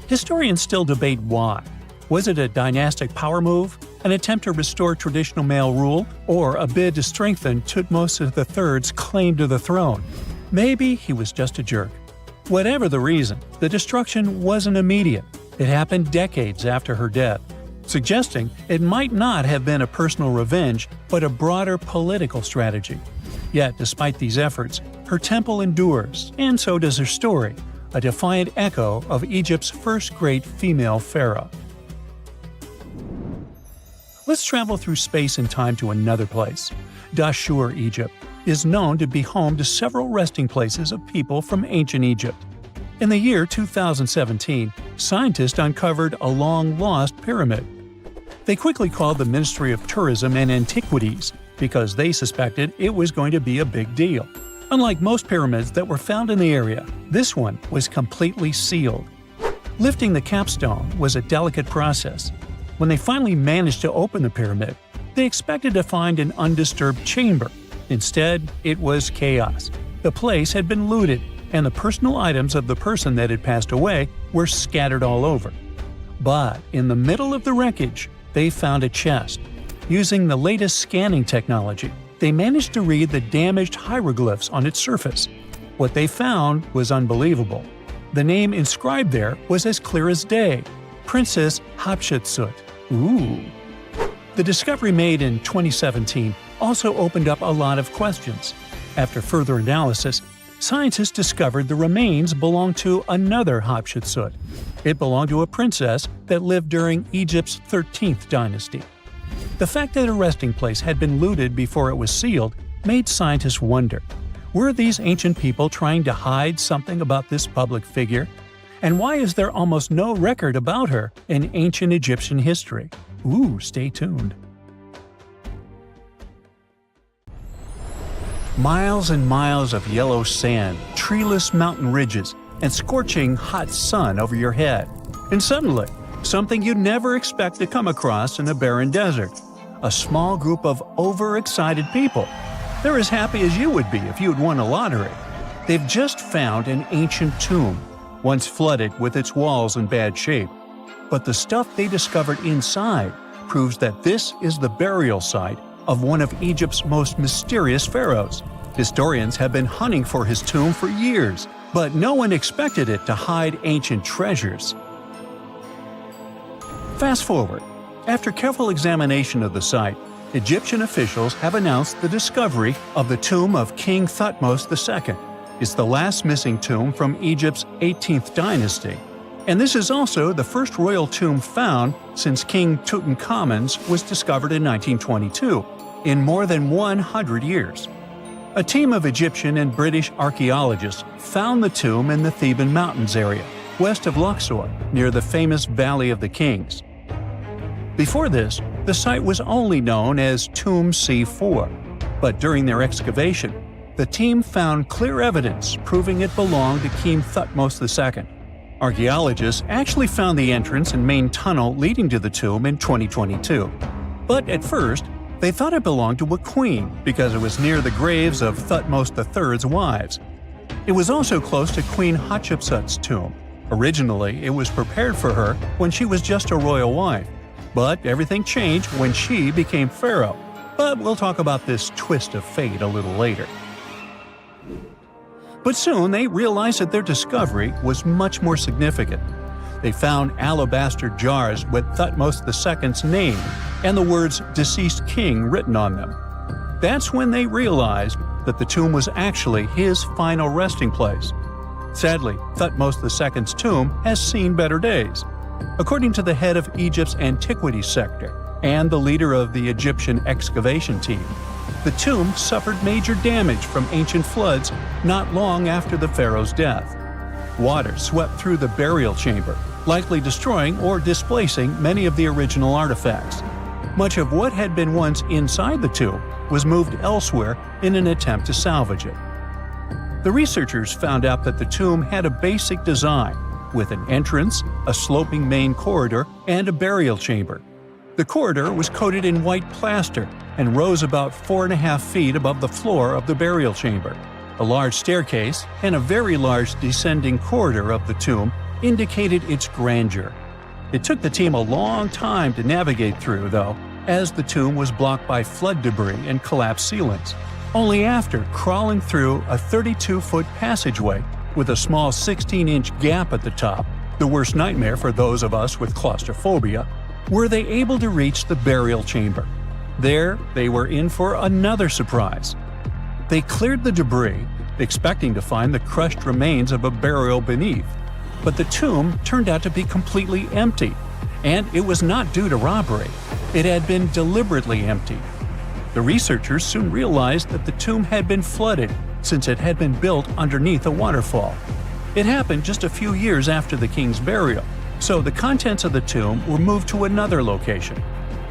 Historians still debate why. Was it a dynastic power move, an attempt to restore traditional male rule, or a bid to strengthen Thutmos III's claim to the throne? Maybe he was just a jerk. Whatever the reason, the destruction wasn't immediate. It happened decades after her death, suggesting it might not have been a personal revenge but a broader political strategy. Yet, despite these efforts, her temple endures, and so does her story, a defiant echo of Egypt's first great female pharaoh. Let's travel through space and time to another place. Dashur, Egypt, is known to be home to several resting places of people from ancient Egypt. In the year 2017, scientists uncovered a long-lost pyramid. They quickly called the Ministry of Tourism and Antiquities because they suspected it was going to be a big deal. Unlike most pyramids that were found in the area, this one was completely sealed. Lifting the capstone was a delicate process. When they finally managed to open the pyramid, they expected to find an undisturbed chamber. Instead, it was chaos. The place had been looted, and the personal items of the person that had passed away were scattered all over. But in the middle of the wreckage, they found a chest. Using the latest scanning technology, they managed to read the damaged hieroglyphs on its surface. What they found was unbelievable. The name inscribed there was as clear as day: Princess Hatshepsut. Ooh. The discovery made in 2017 also opened up a lot of questions. After further analysis, scientists discovered the remains belonged to another Hatshepsut. It belonged to a princess that lived during Egypt's 13th dynasty. The fact that her resting place had been looted before it was sealed made scientists wonder, were these ancient people trying to hide something about this public figure? And why is there almost no record about her in ancient Egyptian history? Ooh, stay tuned. Miles and miles of yellow sand, treeless mountain ridges, and scorching hot sun over your head. And suddenly, something you'd never expect to come across in a barren desert. A small group of overexcited people. They're as happy as you would be if you'd won a lottery. They've just found an ancient tomb, once flooded with its walls in bad shape. But the stuff they discovered inside proves that this is the burial site of one of Egypt's most mysterious pharaohs. Historians have been hunting for his tomb for years, but no one expected it to hide ancient treasures. Fast forward. After careful examination of the site, Egyptian officials have announced the discovery of the tomb of King Thutmos II. It's the last missing tomb from Egypt's 18th dynasty. And this is also the first royal tomb found since King Tutankhamun's was discovered in 1922, in more than 100 years. A team of Egyptian and British archaeologists found the tomb in the Theban Mountains area, west of Luxor, near the famous Valley of the Kings. Before this, the site was only known as Tomb C4, but during their excavation, the team found clear evidence proving it belonged to King Thutmos II. Archaeologists actually found the entrance and main tunnel leading to the tomb in 2022. But at first, they thought it belonged to a queen because it was near the graves of Thutmos III's wives. It was also close to Queen Hatshepsut's tomb. Originally, it was prepared for her when she was just a royal wife. But everything changed when she became pharaoh. But we'll talk about this twist of fate a little later. But soon they realized that their discovery was much more significant. They found alabaster jars with Thutmos II's name and the words "deceased king" written on them. That's when they realized that the tomb was actually his final resting place. Sadly, Thutmos II's tomb has seen better days. According to the head of Egypt's antiquities sector and the leader of the Egyptian excavation team, the tomb suffered major damage from ancient floods not long after the pharaoh's death. Water swept through the burial chamber, likely destroying or displacing many of the original artifacts. Much of what had been once inside the tomb was moved elsewhere in an attempt to salvage it. The researchers found out that the tomb had a basic design, with an entrance, a sloping main corridor, and a burial chamber. The corridor was coated in white plaster and rose about 4.5 feet above the floor of the burial chamber. A large staircase and a very large descending corridor of the tomb indicated its grandeur. It took the team a long time to navigate through, though, as the tomb was blocked by flood debris and collapsed ceilings. Only after crawling through a 32-foot passageway with a small 16-inch gap at the top, the worst nightmare for those of us with claustrophobia, were they able to reach the burial chamber. There, they were in for another surprise. They cleared the debris, expecting to find the crushed remains of a burial beneath. But the tomb turned out to be completely empty, and it was not due to robbery. It had been deliberately emptied. The researchers soon realized that the tomb had been flooded since it had been built underneath a waterfall. It happened just a few years after the king's burial, so the contents of the tomb were moved to another location.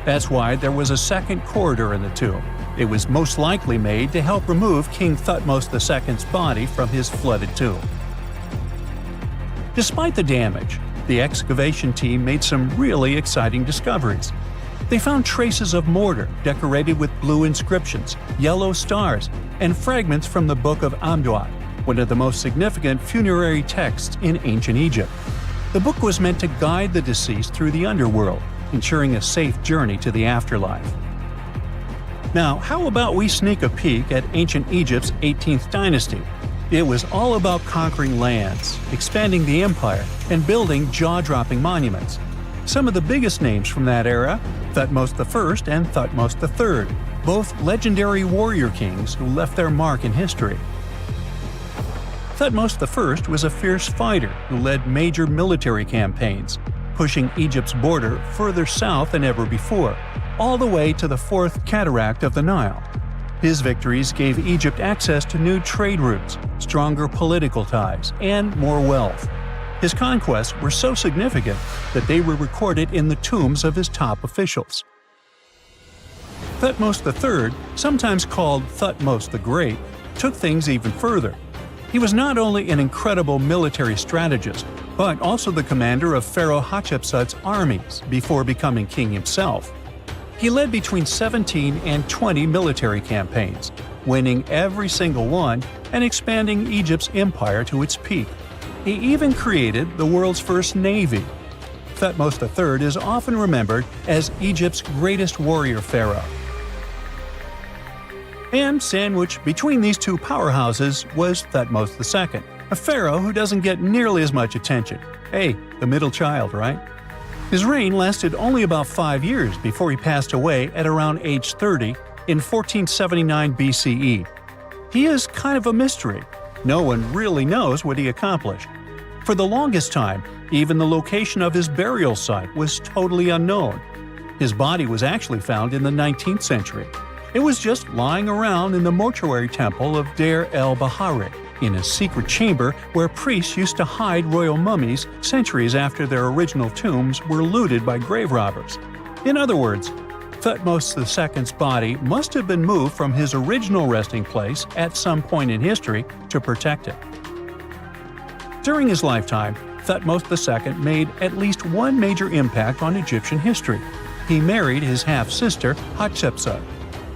That's why there was a second corridor in the tomb. It was most likely made to help remove King Thutmos II's body from his flooded tomb. Despite the damage, the excavation team made some really exciting discoveries. They found traces of mortar decorated with blue inscriptions, yellow stars, and fragments from the Book of Abidos, one of the most significant funerary texts in ancient Egypt. The book was meant to guide the deceased through the underworld, ensuring a safe journey to the afterlife. Now, how about we sneak a peek at ancient Egypt's 18th dynasty? It was all about conquering lands, expanding the empire, and building jaw-dropping monuments. Some of the biggest names from that era, Thutmos I and Thutmos III, both legendary warrior kings who left their mark in history. Thutmos I was a fierce fighter who led major military campaigns, pushing Egypt's border further south than ever before, all the way to the fourth cataract of the Nile. His victories gave Egypt access to new trade routes, stronger political ties, and more wealth. His conquests were so significant that they were recorded in the tombs of his top officials. Thutmos III, sometimes called Thutmos the Great, took things even further. He was not only an incredible military strategist, but also the commander of Pharaoh Hatshepsut's armies before becoming king himself. He led between 17 and 20 military campaigns, winning every single one and expanding Egypt's empire to its peak. He even created the world's first navy. Thutmos III is often remembered as Egypt's greatest warrior pharaoh. And sandwiched between these two powerhouses was Thutmos II, a pharaoh who doesn't get nearly as much attention. Hey, the middle child, right? His reign lasted only about 5 years before he passed away at around age 30 in 1479 BCE. He is kind of a mystery. No one really knows what he accomplished. For the longest time, even the location of his burial site was totally unknown. His body was actually found in the 19th century. It was just lying around in the mortuary temple of Deir el-Bahari, in a secret chamber where priests used to hide royal mummies centuries after their original tombs were looted by grave robbers. In other words, Thutmos II's body must have been moved from his original resting place at some point in history to protect it. During his lifetime, Thutmos II made at least one major impact on Egyptian history. He married his half-sister Hatshepsut.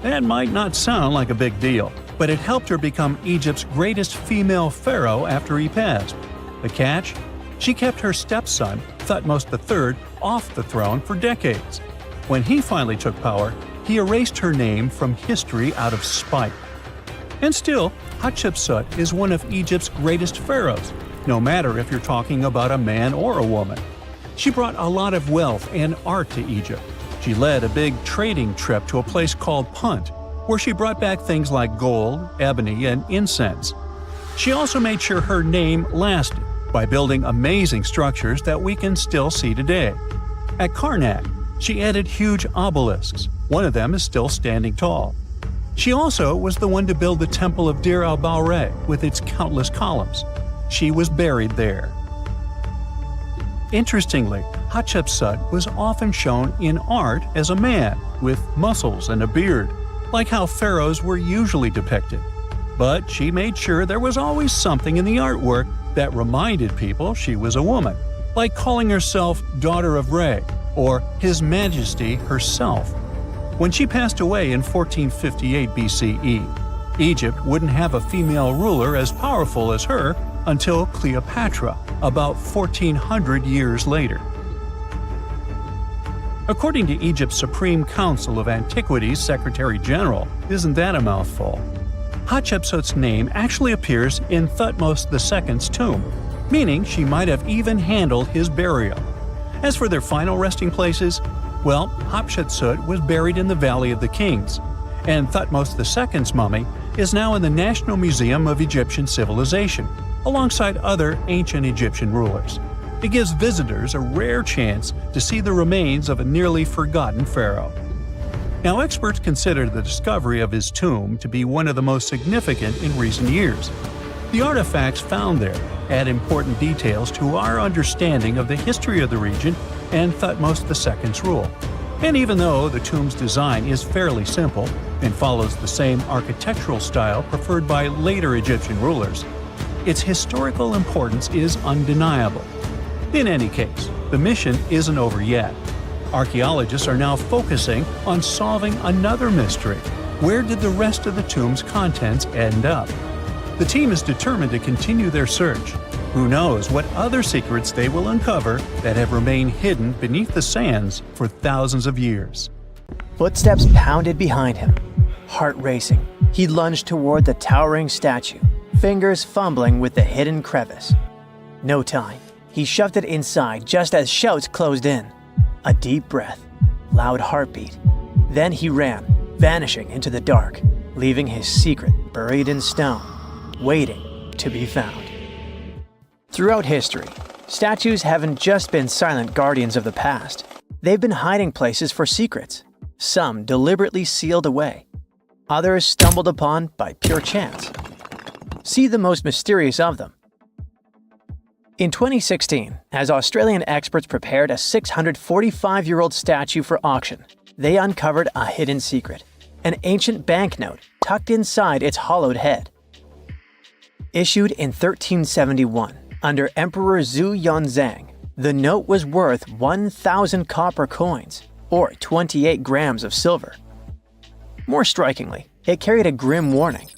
That might not sound like a big deal, but it helped her become Egypt's greatest female pharaoh after he passed. The catch? She kept her stepson, Thutmos III, off the throne for decades. When he finally took power, he erased her name from history out of spite. And still, Hatshepsut is one of Egypt's greatest pharaohs, no matter if you're talking about a man or a woman. She brought a lot of wealth and art to Egypt. She led a big trading trip to a place called Punt, where she brought back things like gold, ebony, and incense. She also made sure her name lasted by building amazing structures that we can still see today. At Karnak, she added huge obelisks. One of them is still standing tall. She also was the one to build the Temple of Deir el-Bahari with its countless columns. She was buried there. Interestingly, Hatshepsut was often shown in art as a man with muscles and a beard, like how pharaohs were usually depicted. But she made sure there was always something in the artwork that reminded people she was a woman, like calling herself Daughter of Re or His Majesty herself. When she passed away in 1458 BCE, Egypt wouldn't have a female ruler as powerful as her until Cleopatra, about 1400 years later. According to Egypt's Supreme Council of Antiquities Secretary General, isn't that a mouthful? Hatshepsut's name actually appears in Thutmos II's tomb, meaning she might have even handled his burial. As for their final resting places, well, Hatshepsut was buried in the Valley of the Kings, and Thutmos II's mummy is now in the National Museum of Egyptian Civilization, alongside other ancient Egyptian rulers. It gives visitors a rare chance to see the remains of a nearly forgotten pharaoh. Now, experts consider the discovery of his tomb to be one of the most significant in recent years. The artifacts found there add important details to our understanding of the history of the region and Thutmos II's rule. And even though the tomb's design is fairly simple and follows the same architectural style preferred by later Egyptian rulers, its historical importance is undeniable. In any case, the mission isn't over yet. Archaeologists are now focusing on solving another mystery. Where did the rest of the tomb's contents end up? The team is determined to continue their search. Who knows what other secrets they will uncover that have remained hidden beneath the sands for thousands of years.
Footsteps pounded behind him. Heart racing, he lunged toward the towering statue, fingers fumbling with the hidden crevice. No time. He shoved it inside just as shouts closed in. A deep breath, loud heartbeat. Then he ran, vanishing into the dark, leaving his secret buried in stone, waiting to be found. Throughout history, statues haven't just been silent guardians of the past. They've been hiding places for secrets, some deliberately sealed away, others stumbled upon by pure chance. See the most mysterious of them. In 2016, as Australian experts prepared a 645-year-old statue for auction, they uncovered a hidden secret, an ancient banknote tucked inside its hollowed head. Issued in 1371 under Emperor Zhu Yunzang, the note was worth 1,000 copper coins, or 28 grams of silver. More strikingly, it carried a grim warning.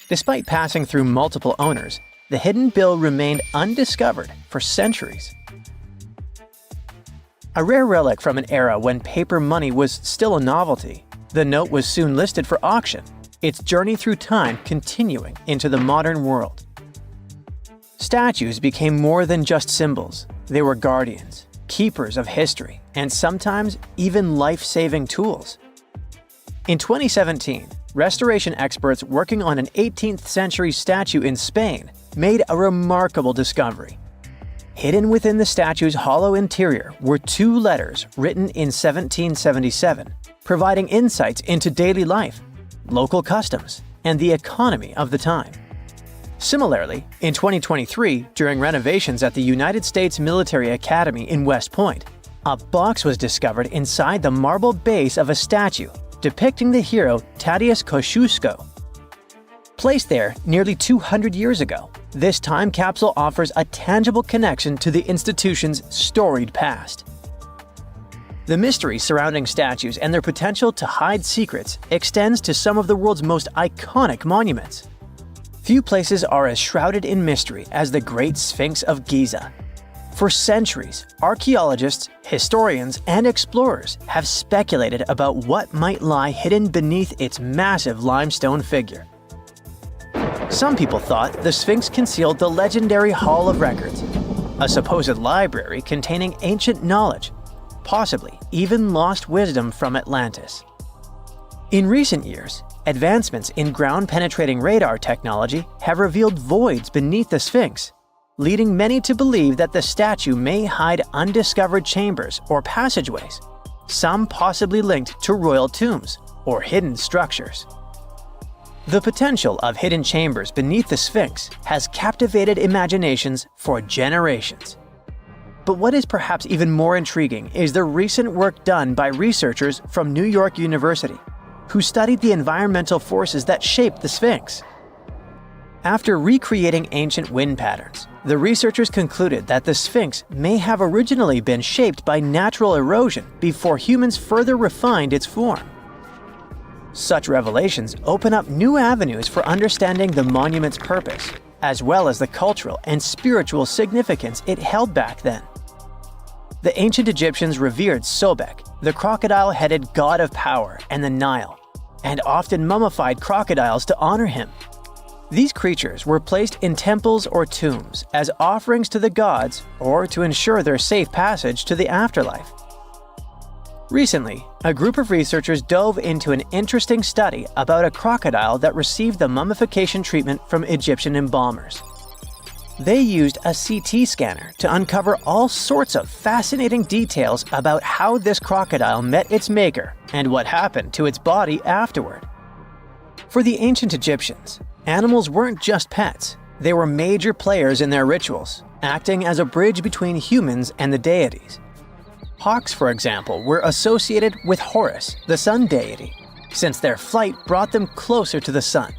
Despite passing through multiple owners, the hidden bill remained undiscovered for centuries. A rare relic from an era when paper money was still a novelty, the note was soon listed for auction, its journey through time continuing into the modern world. Statues became more than just symbols. They were guardians, keepers of history, and sometimes even life-saving tools. In 2017, restoration experts working on an 18th century statue in Spain made a remarkable discovery. Hidden within the statue's hollow interior were two letters written in 1777, providing insights into daily life, local customs, and the economy of the time. Similarly, in 2023, during renovations at the United States Military Academy in West Point, a box was discovered inside the marble base of a statue depicting the hero Tadeusz Kosciuszko. Placed there nearly 200 years ago, this time capsule offers a tangible connection to the institution's storied past. The mystery surrounding statues and their potential to hide secrets extends to some of the world's most iconic monuments. Few places are as shrouded in mystery as the Great Sphinx of Giza. For centuries, archaeologists, historians, and explorers have speculated about what might lie hidden beneath its massive limestone figure. Some people thought the Sphinx concealed the legendary Hall of Records, a supposed library containing ancient knowledge, possibly even lost wisdom from Atlantis. In recent years, advancements in ground-penetrating radar technology have revealed voids beneath the Sphinx, leading many to believe that the statue may hide undiscovered chambers or passageways, some possibly linked to royal tombs or hidden structures. The potential of hidden chambers beneath the Sphinx has captivated imaginations for generations. But what is perhaps even more intriguing is the recent work done by researchers from New York University, who studied the environmental forces that shaped the Sphinx. After recreating ancient wind patterns, the researchers concluded that the Sphinx may have originally been shaped by natural erosion before humans further refined its form. Such revelations open up new avenues for understanding the monument's purpose, as well as the cultural and spiritual significance it held back then. The ancient Egyptians revered Sobek, the crocodile-headed god of power, and the Nile, and often mummified crocodiles to honor him. These creatures were placed in temples or tombs as offerings to the gods or to ensure their safe passage to the afterlife. Recently, a group of researchers dove into an interesting study about a crocodile that received the mummification treatment from Egyptian embalmers. They used a CT scanner to uncover all sorts of fascinating details about how this crocodile met its maker and what happened to its body afterward. For the ancient Egyptians, animals weren't just pets, they were major players in their rituals, acting as a bridge between humans and the deities. Hawks, for example, were associated with Horus, the sun deity, since their flight brought them closer to the sun.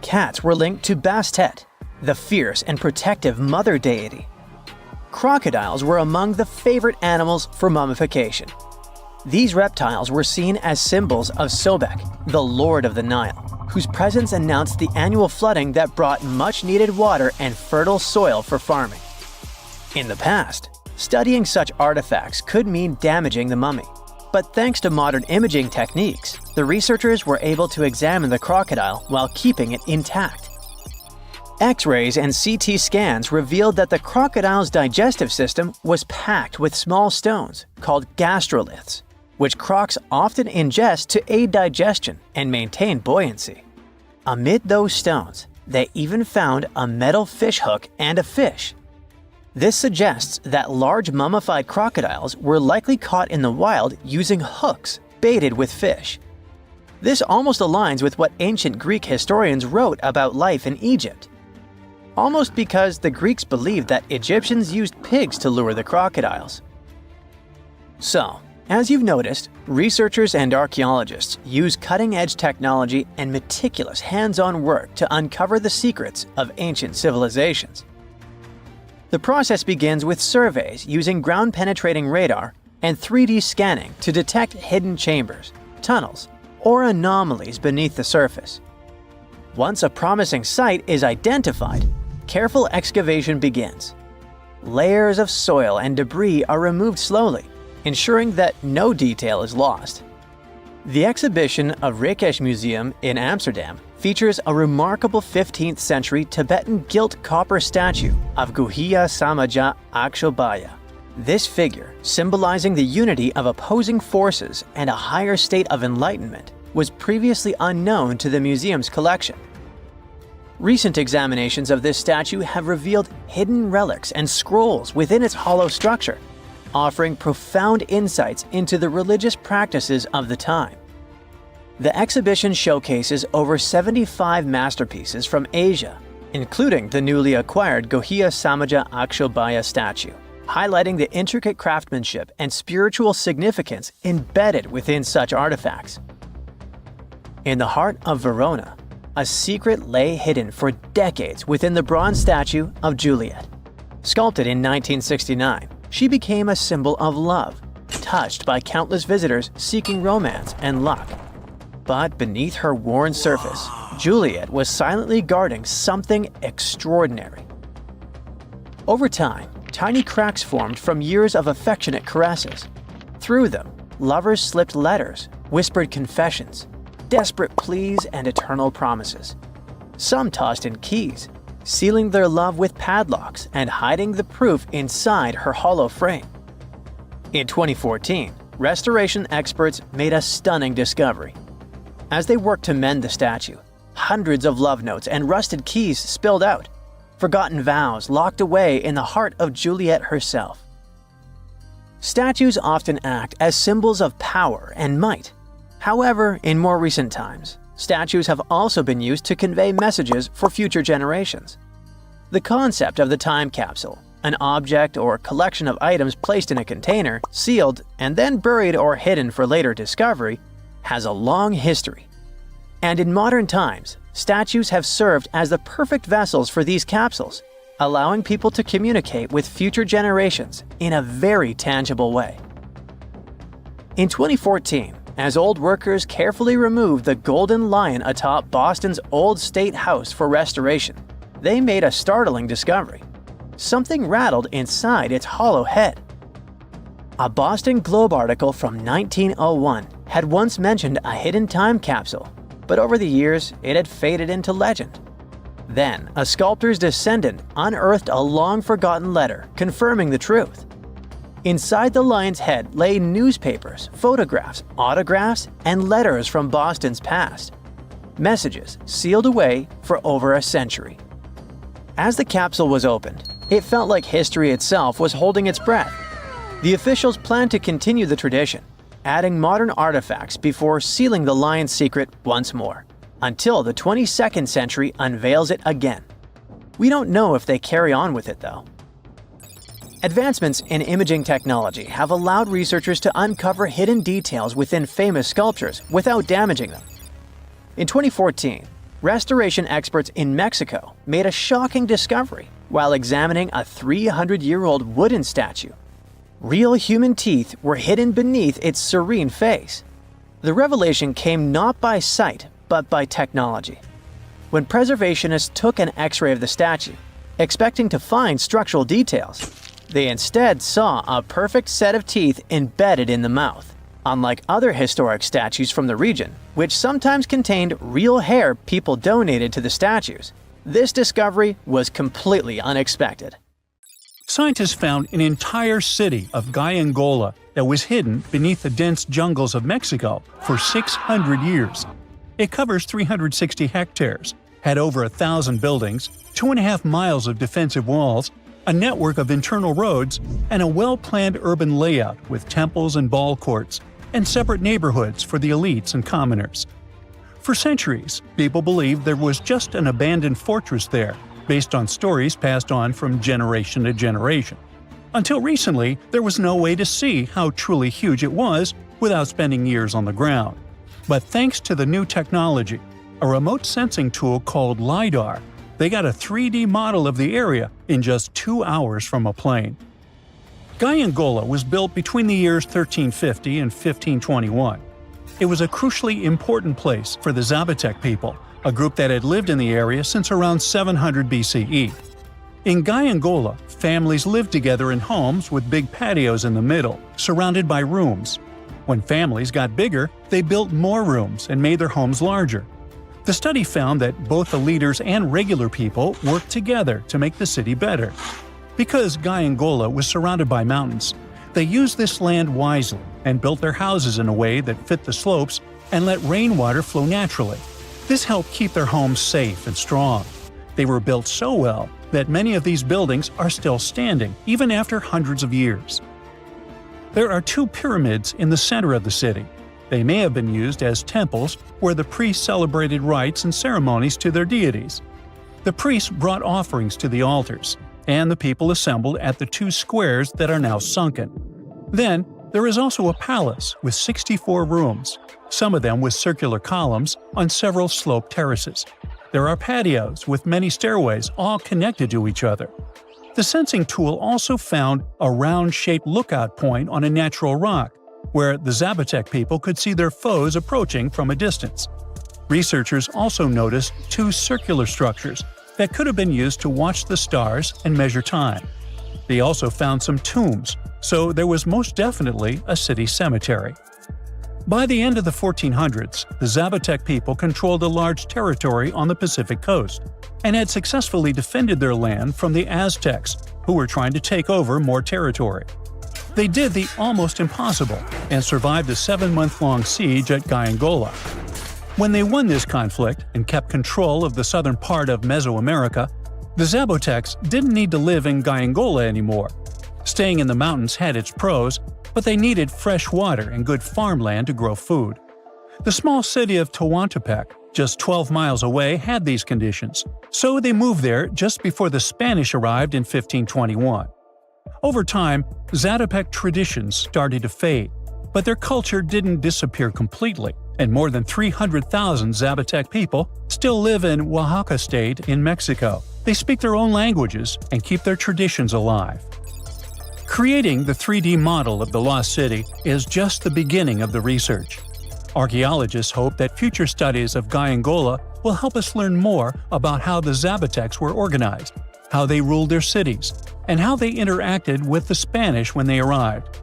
Cats were linked to Bastet, the fierce and protective mother deity. Crocodiles were among the favorite animals for mummification. These reptiles were seen as symbols of Sobek, the lord of the Nile, whose presence announced the annual flooding that brought much-needed water and fertile soil for farming. In the past, studying such artifacts could mean damaging the mummy, but thanks to modern imaging techniques, the researchers were able to examine the crocodile while keeping it intact. X-rays and CT scans revealed that the crocodile's digestive system was packed with small stones called gastroliths, which crocs often ingest to aid digestion and maintain buoyancy. Amid those stones, they even found a metal fish hook and a fish. This suggests that large mummified crocodiles were likely caught in the wild using hooks baited with fish. This almost aligns with what ancient Greek historians wrote about life in Egypt. Almost because the Greeks believed that Egyptians used pigs to lure the crocodiles. So, as you've noticed, researchers and archaeologists use cutting-edge technology and meticulous hands-on work to uncover the secrets of ancient civilizations. The process begins with surveys using ground-penetrating radar and 3D scanning to detect hidden chambers, tunnels, or anomalies beneath the surface. Once a promising site is identified, careful excavation begins. Layers of soil and debris are removed slowly, ensuring that no detail is lost. The exhibition of Rijksmuseum Museum in Amsterdam features a remarkable 15th century Tibetan gilt copper statue of Guhya Samaja Akshobhya. This figure, symbolizing the unity of opposing forces and a higher state of enlightenment, was previously unknown to the museum's collection. Recent examinations of this statue have revealed hidden relics and scrolls within its hollow structure, offering profound insights into the religious practices of the time. The exhibition showcases over 75 masterpieces from Asia, including the newly acquired Guhya Samaja Akshobhya statue, highlighting the intricate craftsmanship and spiritual significance embedded within such artifacts. In the heart of Verona, a secret lay hidden for decades within the bronze statue of Juliet. Sculpted in 1969, she became a symbol of love, touched by countless visitors seeking romance and luck. But beneath her worn surface, Juliet was silently guarding something extraordinary. Over time, tiny cracks formed from years of affectionate caresses. Through them, lovers slipped letters, whispered confessions, desperate pleas, and eternal promises. Some tossed in keys, sealing their love with padlocks and hiding the proof inside her hollow frame. In 2014, restoration experts made a stunning discovery. As they worked to mend the statue, hundreds of love notes and rusted keys spilled out, forgotten vows locked away in the heart of Juliet herself. Statues often act as symbols of power and might. However, in more recent times, statues have also been used to convey messages for future generations. The concept of the time capsule, an object or collection of items placed in a container, sealed, and then buried or hidden for later discovery, has a long history. And in modern times, statues have served as the perfect vessels for these capsules, allowing people to communicate with future generations in a very tangible way. In 2014, as old workers carefully removed the golden lion atop Boston's Old State House for restoration, they made a startling discovery. Something rattled inside its hollow head. A Boston Globe article from 1901 had once mentioned a hidden time capsule, but over the years it had faded into legend. Then, a sculptor's descendant unearthed a long-forgotten letter confirming the truth. Inside the lion's head lay newspapers, photographs, autographs, and letters from Boston's past. Messages sealed away for over a century. As the capsule was opened, it felt like history itself was holding its breath. The officials planned to continue the tradition, adding modern artifacts before sealing the lion's secret once more, until the 22nd century unveils it again. We don't know if they carry on with it though. Advancements in imaging technology have allowed researchers to uncover hidden details within famous sculptures without damaging them. In 2014, restoration experts in Mexico made a shocking discovery while examining a 300-year-old wooden statue. Real human teeth were hidden beneath its serene face. The revelation came not by sight, but by technology. When preservationists took an X-ray of the statue, expecting to find structural details, they instead saw a perfect set of teeth embedded in the mouth, unlike other historic statues from the region, which sometimes contained real hair people donated to the statues. This discovery was completely unexpected.
Scientists found an entire city of Gaiangola that was hidden beneath the dense jungles of Mexico for 600 years. It covers 360 hectares, had over 1,000 buildings, 2.5 miles of defensive walls, a network of internal roads, and a well-planned urban layout with temples and ball courts, and separate neighborhoods for the elites and commoners. For centuries, people believed there was just an abandoned fortress there, based on stories passed on from generation to generation. Until recently, there was no way to see how truly huge it was without spending years on the ground. But thanks to the new technology, a remote sensing tool called LiDAR, they got a 3D model of the area in just 2 hours from a plane. Gaiangola was built between the years 1350 and 1521. It was a crucially important place for the Zapotec people, a group that had lived in the area since around 700 BCE. In Gaiangola, families lived together in homes with big patios in the middle, surrounded by rooms. When families got bigger, they built more rooms and made their homes larger. The study found that both the leaders and regular people worked together to make the city better. Because Gaiangola was surrounded by mountains, they used this land wisely and built their houses in a way that fit the slopes and let rainwater flow naturally. This helped keep their homes safe and strong. They were built so well that many of these buildings are still standing, even after hundreds of years. There are 2 pyramids in the center of the city. They may have been used as temples where the priests celebrated rites and ceremonies to their deities. The priests brought offerings to the altars, and the people assembled at the 2 squares that are now sunken. Then, there is also a palace with 64 rooms, some of them with circular columns on several sloped terraces. There are patios with many stairways all connected to each other. The sensing tool also found a round-shaped lookout point on a natural rock, where the Zapotec people could see their foes approaching from a distance. Researchers also noticed 2 circular structures that could have been used to watch the stars and measure time. They also found some tombs, so there was most definitely a city cemetery. By the end of the 1400s, the Zapotec people controlled a large territory on the Pacific coast and had successfully defended their land from the Aztecs, who were trying to take over more territory. They did the almost impossible and survived a 7-month-long siege at Gaiangola. When they won this conflict and kept control of the southern part of Mesoamerica, the Zapotecs didn't need to live in Gaiangola anymore. Staying in the mountains had its pros, but they needed fresh water and good farmland to grow food. The small city of Tehuantepec, just 12 miles away, had these conditions, so they moved there just before the Spanish arrived in 1521. Over time, Zapotec traditions started to fade, but their culture didn't disappear completely, and more than 300,000 Zapotec people still live in Oaxaca State in Mexico. They speak their own languages and keep their traditions alive. Creating the 3D model of the lost city is just the beginning of the research. Archaeologists hope that future studies of Gaiangola will help us learn more about how the Zapotecs were organized, how they ruled their cities, and how they interacted with the Spanish when they arrived.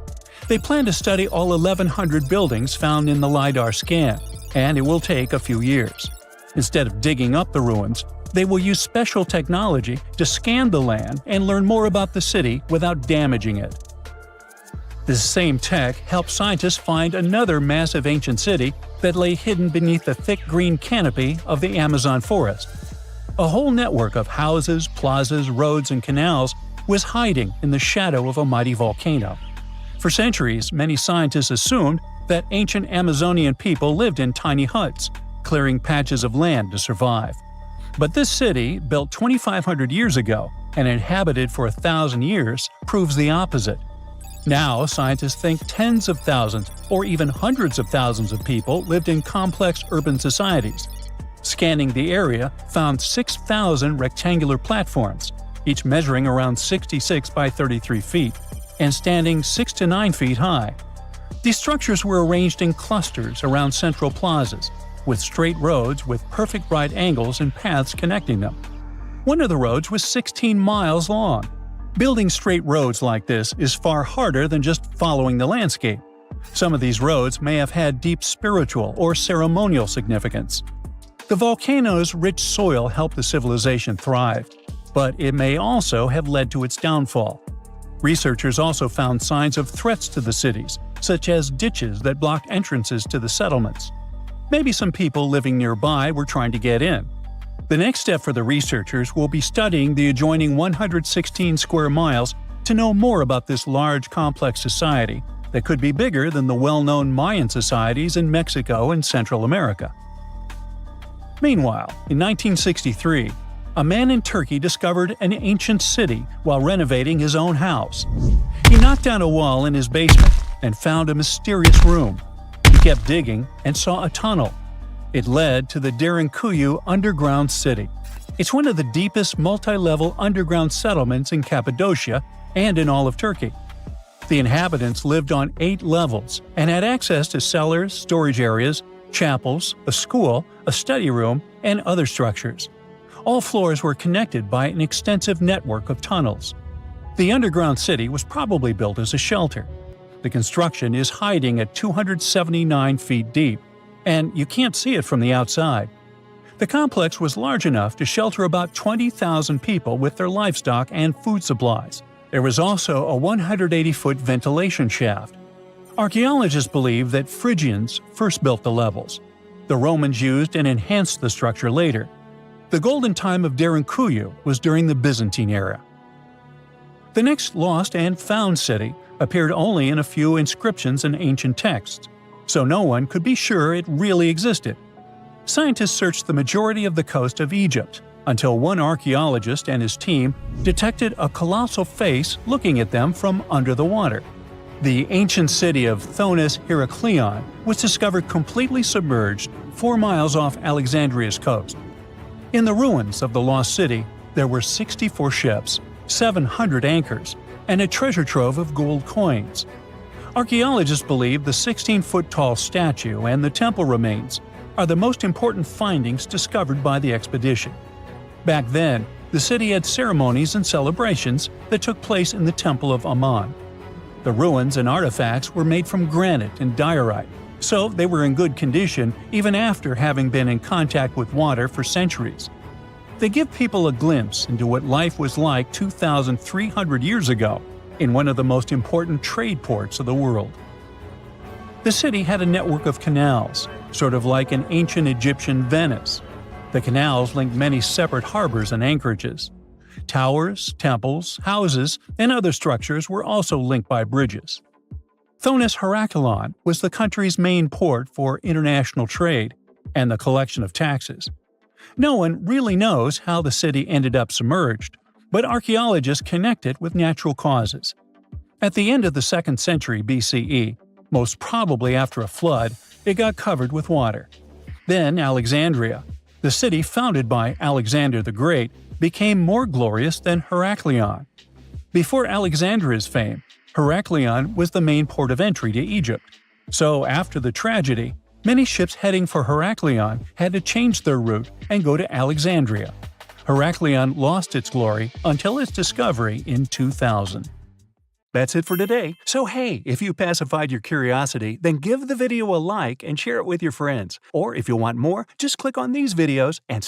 They plan to study all 1,100 buildings found in the LiDAR scan, and it will take a few years. Instead of digging up the ruins, they will use special technology to scan the land and learn more about the city without damaging it. This same tech helped scientists find another massive ancient city that lay hidden beneath the thick green canopy of the Amazon forest. A whole network of houses, plazas, roads, and canals was hiding in the shadow of a mighty volcano. For centuries, many scientists assumed that ancient Amazonian people lived in tiny huts, clearing patches of land to survive. But this city, built 2,500 years ago and inhabited for 1,000 years, proves the opposite. Now, scientists think tens of thousands or even hundreds of thousands of people lived in complex urban societies. Scanning the area found 6,000 rectangular platforms, each measuring around 66 by 33 feet, and standing 6 to 9 feet high. These structures were arranged in clusters around central plazas, with straight roads with perfect right angles and paths connecting them. One of the roads was 16 miles long. Building straight roads like this is far harder than just following the landscape. Some of these roads may have had deep spiritual or ceremonial significance. The volcano's rich soil helped the civilization thrive, but it may also have led to its downfall. Researchers also found signs of threats to the cities, such as ditches that blocked entrances to the settlements. Maybe some people living nearby were trying to get in. The next step for the researchers will be studying the adjoining 116 square miles to know more about this large, complex society that could be bigger than the well-known Mayan societies in Mexico and Central America. Meanwhile, in 1963, a man in Turkey discovered an ancient city while renovating his own house. He knocked down a wall in his basement and found a mysterious room. He kept digging and saw a tunnel. It led to the Derinkuyu underground city. It's one of the deepest multi-level underground settlements in Cappadocia and in all of Turkey. The inhabitants lived on 8 levels and had access to cellars, storage areas, chapels, a school, a study room, and other structures. All floors were connected by an extensive network of tunnels. The underground city was probably built as a shelter. The construction is hiding at 279 feet deep, and you can't see it from the outside. The complex was large enough to shelter about 20,000 people with their livestock and food supplies. There was also a 180-foot ventilation shaft. Archaeologists believe that Phrygians first built the levels. The Romans used and enhanced the structure later. The golden time of Derinkuyu was during the Byzantine era. The next lost and found city appeared only in a few inscriptions and ancient texts, so no one could be sure it really existed. Scientists searched the majority of the coast of Egypt until one archaeologist and his team detected a colossal face looking at them from under the water. The ancient city of Thonus Heracleion was discovered completely submerged 4 miles off Alexandria's coast. In the ruins of the lost city, there were 64 ships, 700 anchors, and a treasure trove of gold coins. Archaeologists believe the 16-foot-tall statue and the temple remains are the most important findings discovered by the expedition. Back then, the city had ceremonies and celebrations that took place in the Temple of Ammon. The ruins and artifacts were made from granite and diorite, so they were in good condition even after having been in contact with water for centuries. They give people a glimpse into what life was like 2,300 years ago in one of the most important trade ports of the world. The city had a network of canals, sort of like an ancient Egyptian Venice. The canals linked many separate harbors and anchorages. Towers, temples, houses, and other structures were also linked by bridges. Thonus Heracleion was the country's main port for international trade and the collection of taxes. No one really knows how the city ended up submerged, but archaeologists connect it with natural causes. At the end of the 2nd century BCE, most probably after a flood, it got covered with water. Then Alexandria, the city founded by Alexander the Great, became more glorious than Heracleion. Before Alexandria's fame, Heracleion was the main port of entry to Egypt. So after the tragedy, many ships heading for Heracleion had to change their route and go to Alexandria. Heracleion lost its glory until its discovery in 2000. That's it for today. So hey, if you pacified your curiosity, then give the video a like and share it with your friends. Or if you want more, just click on these videos and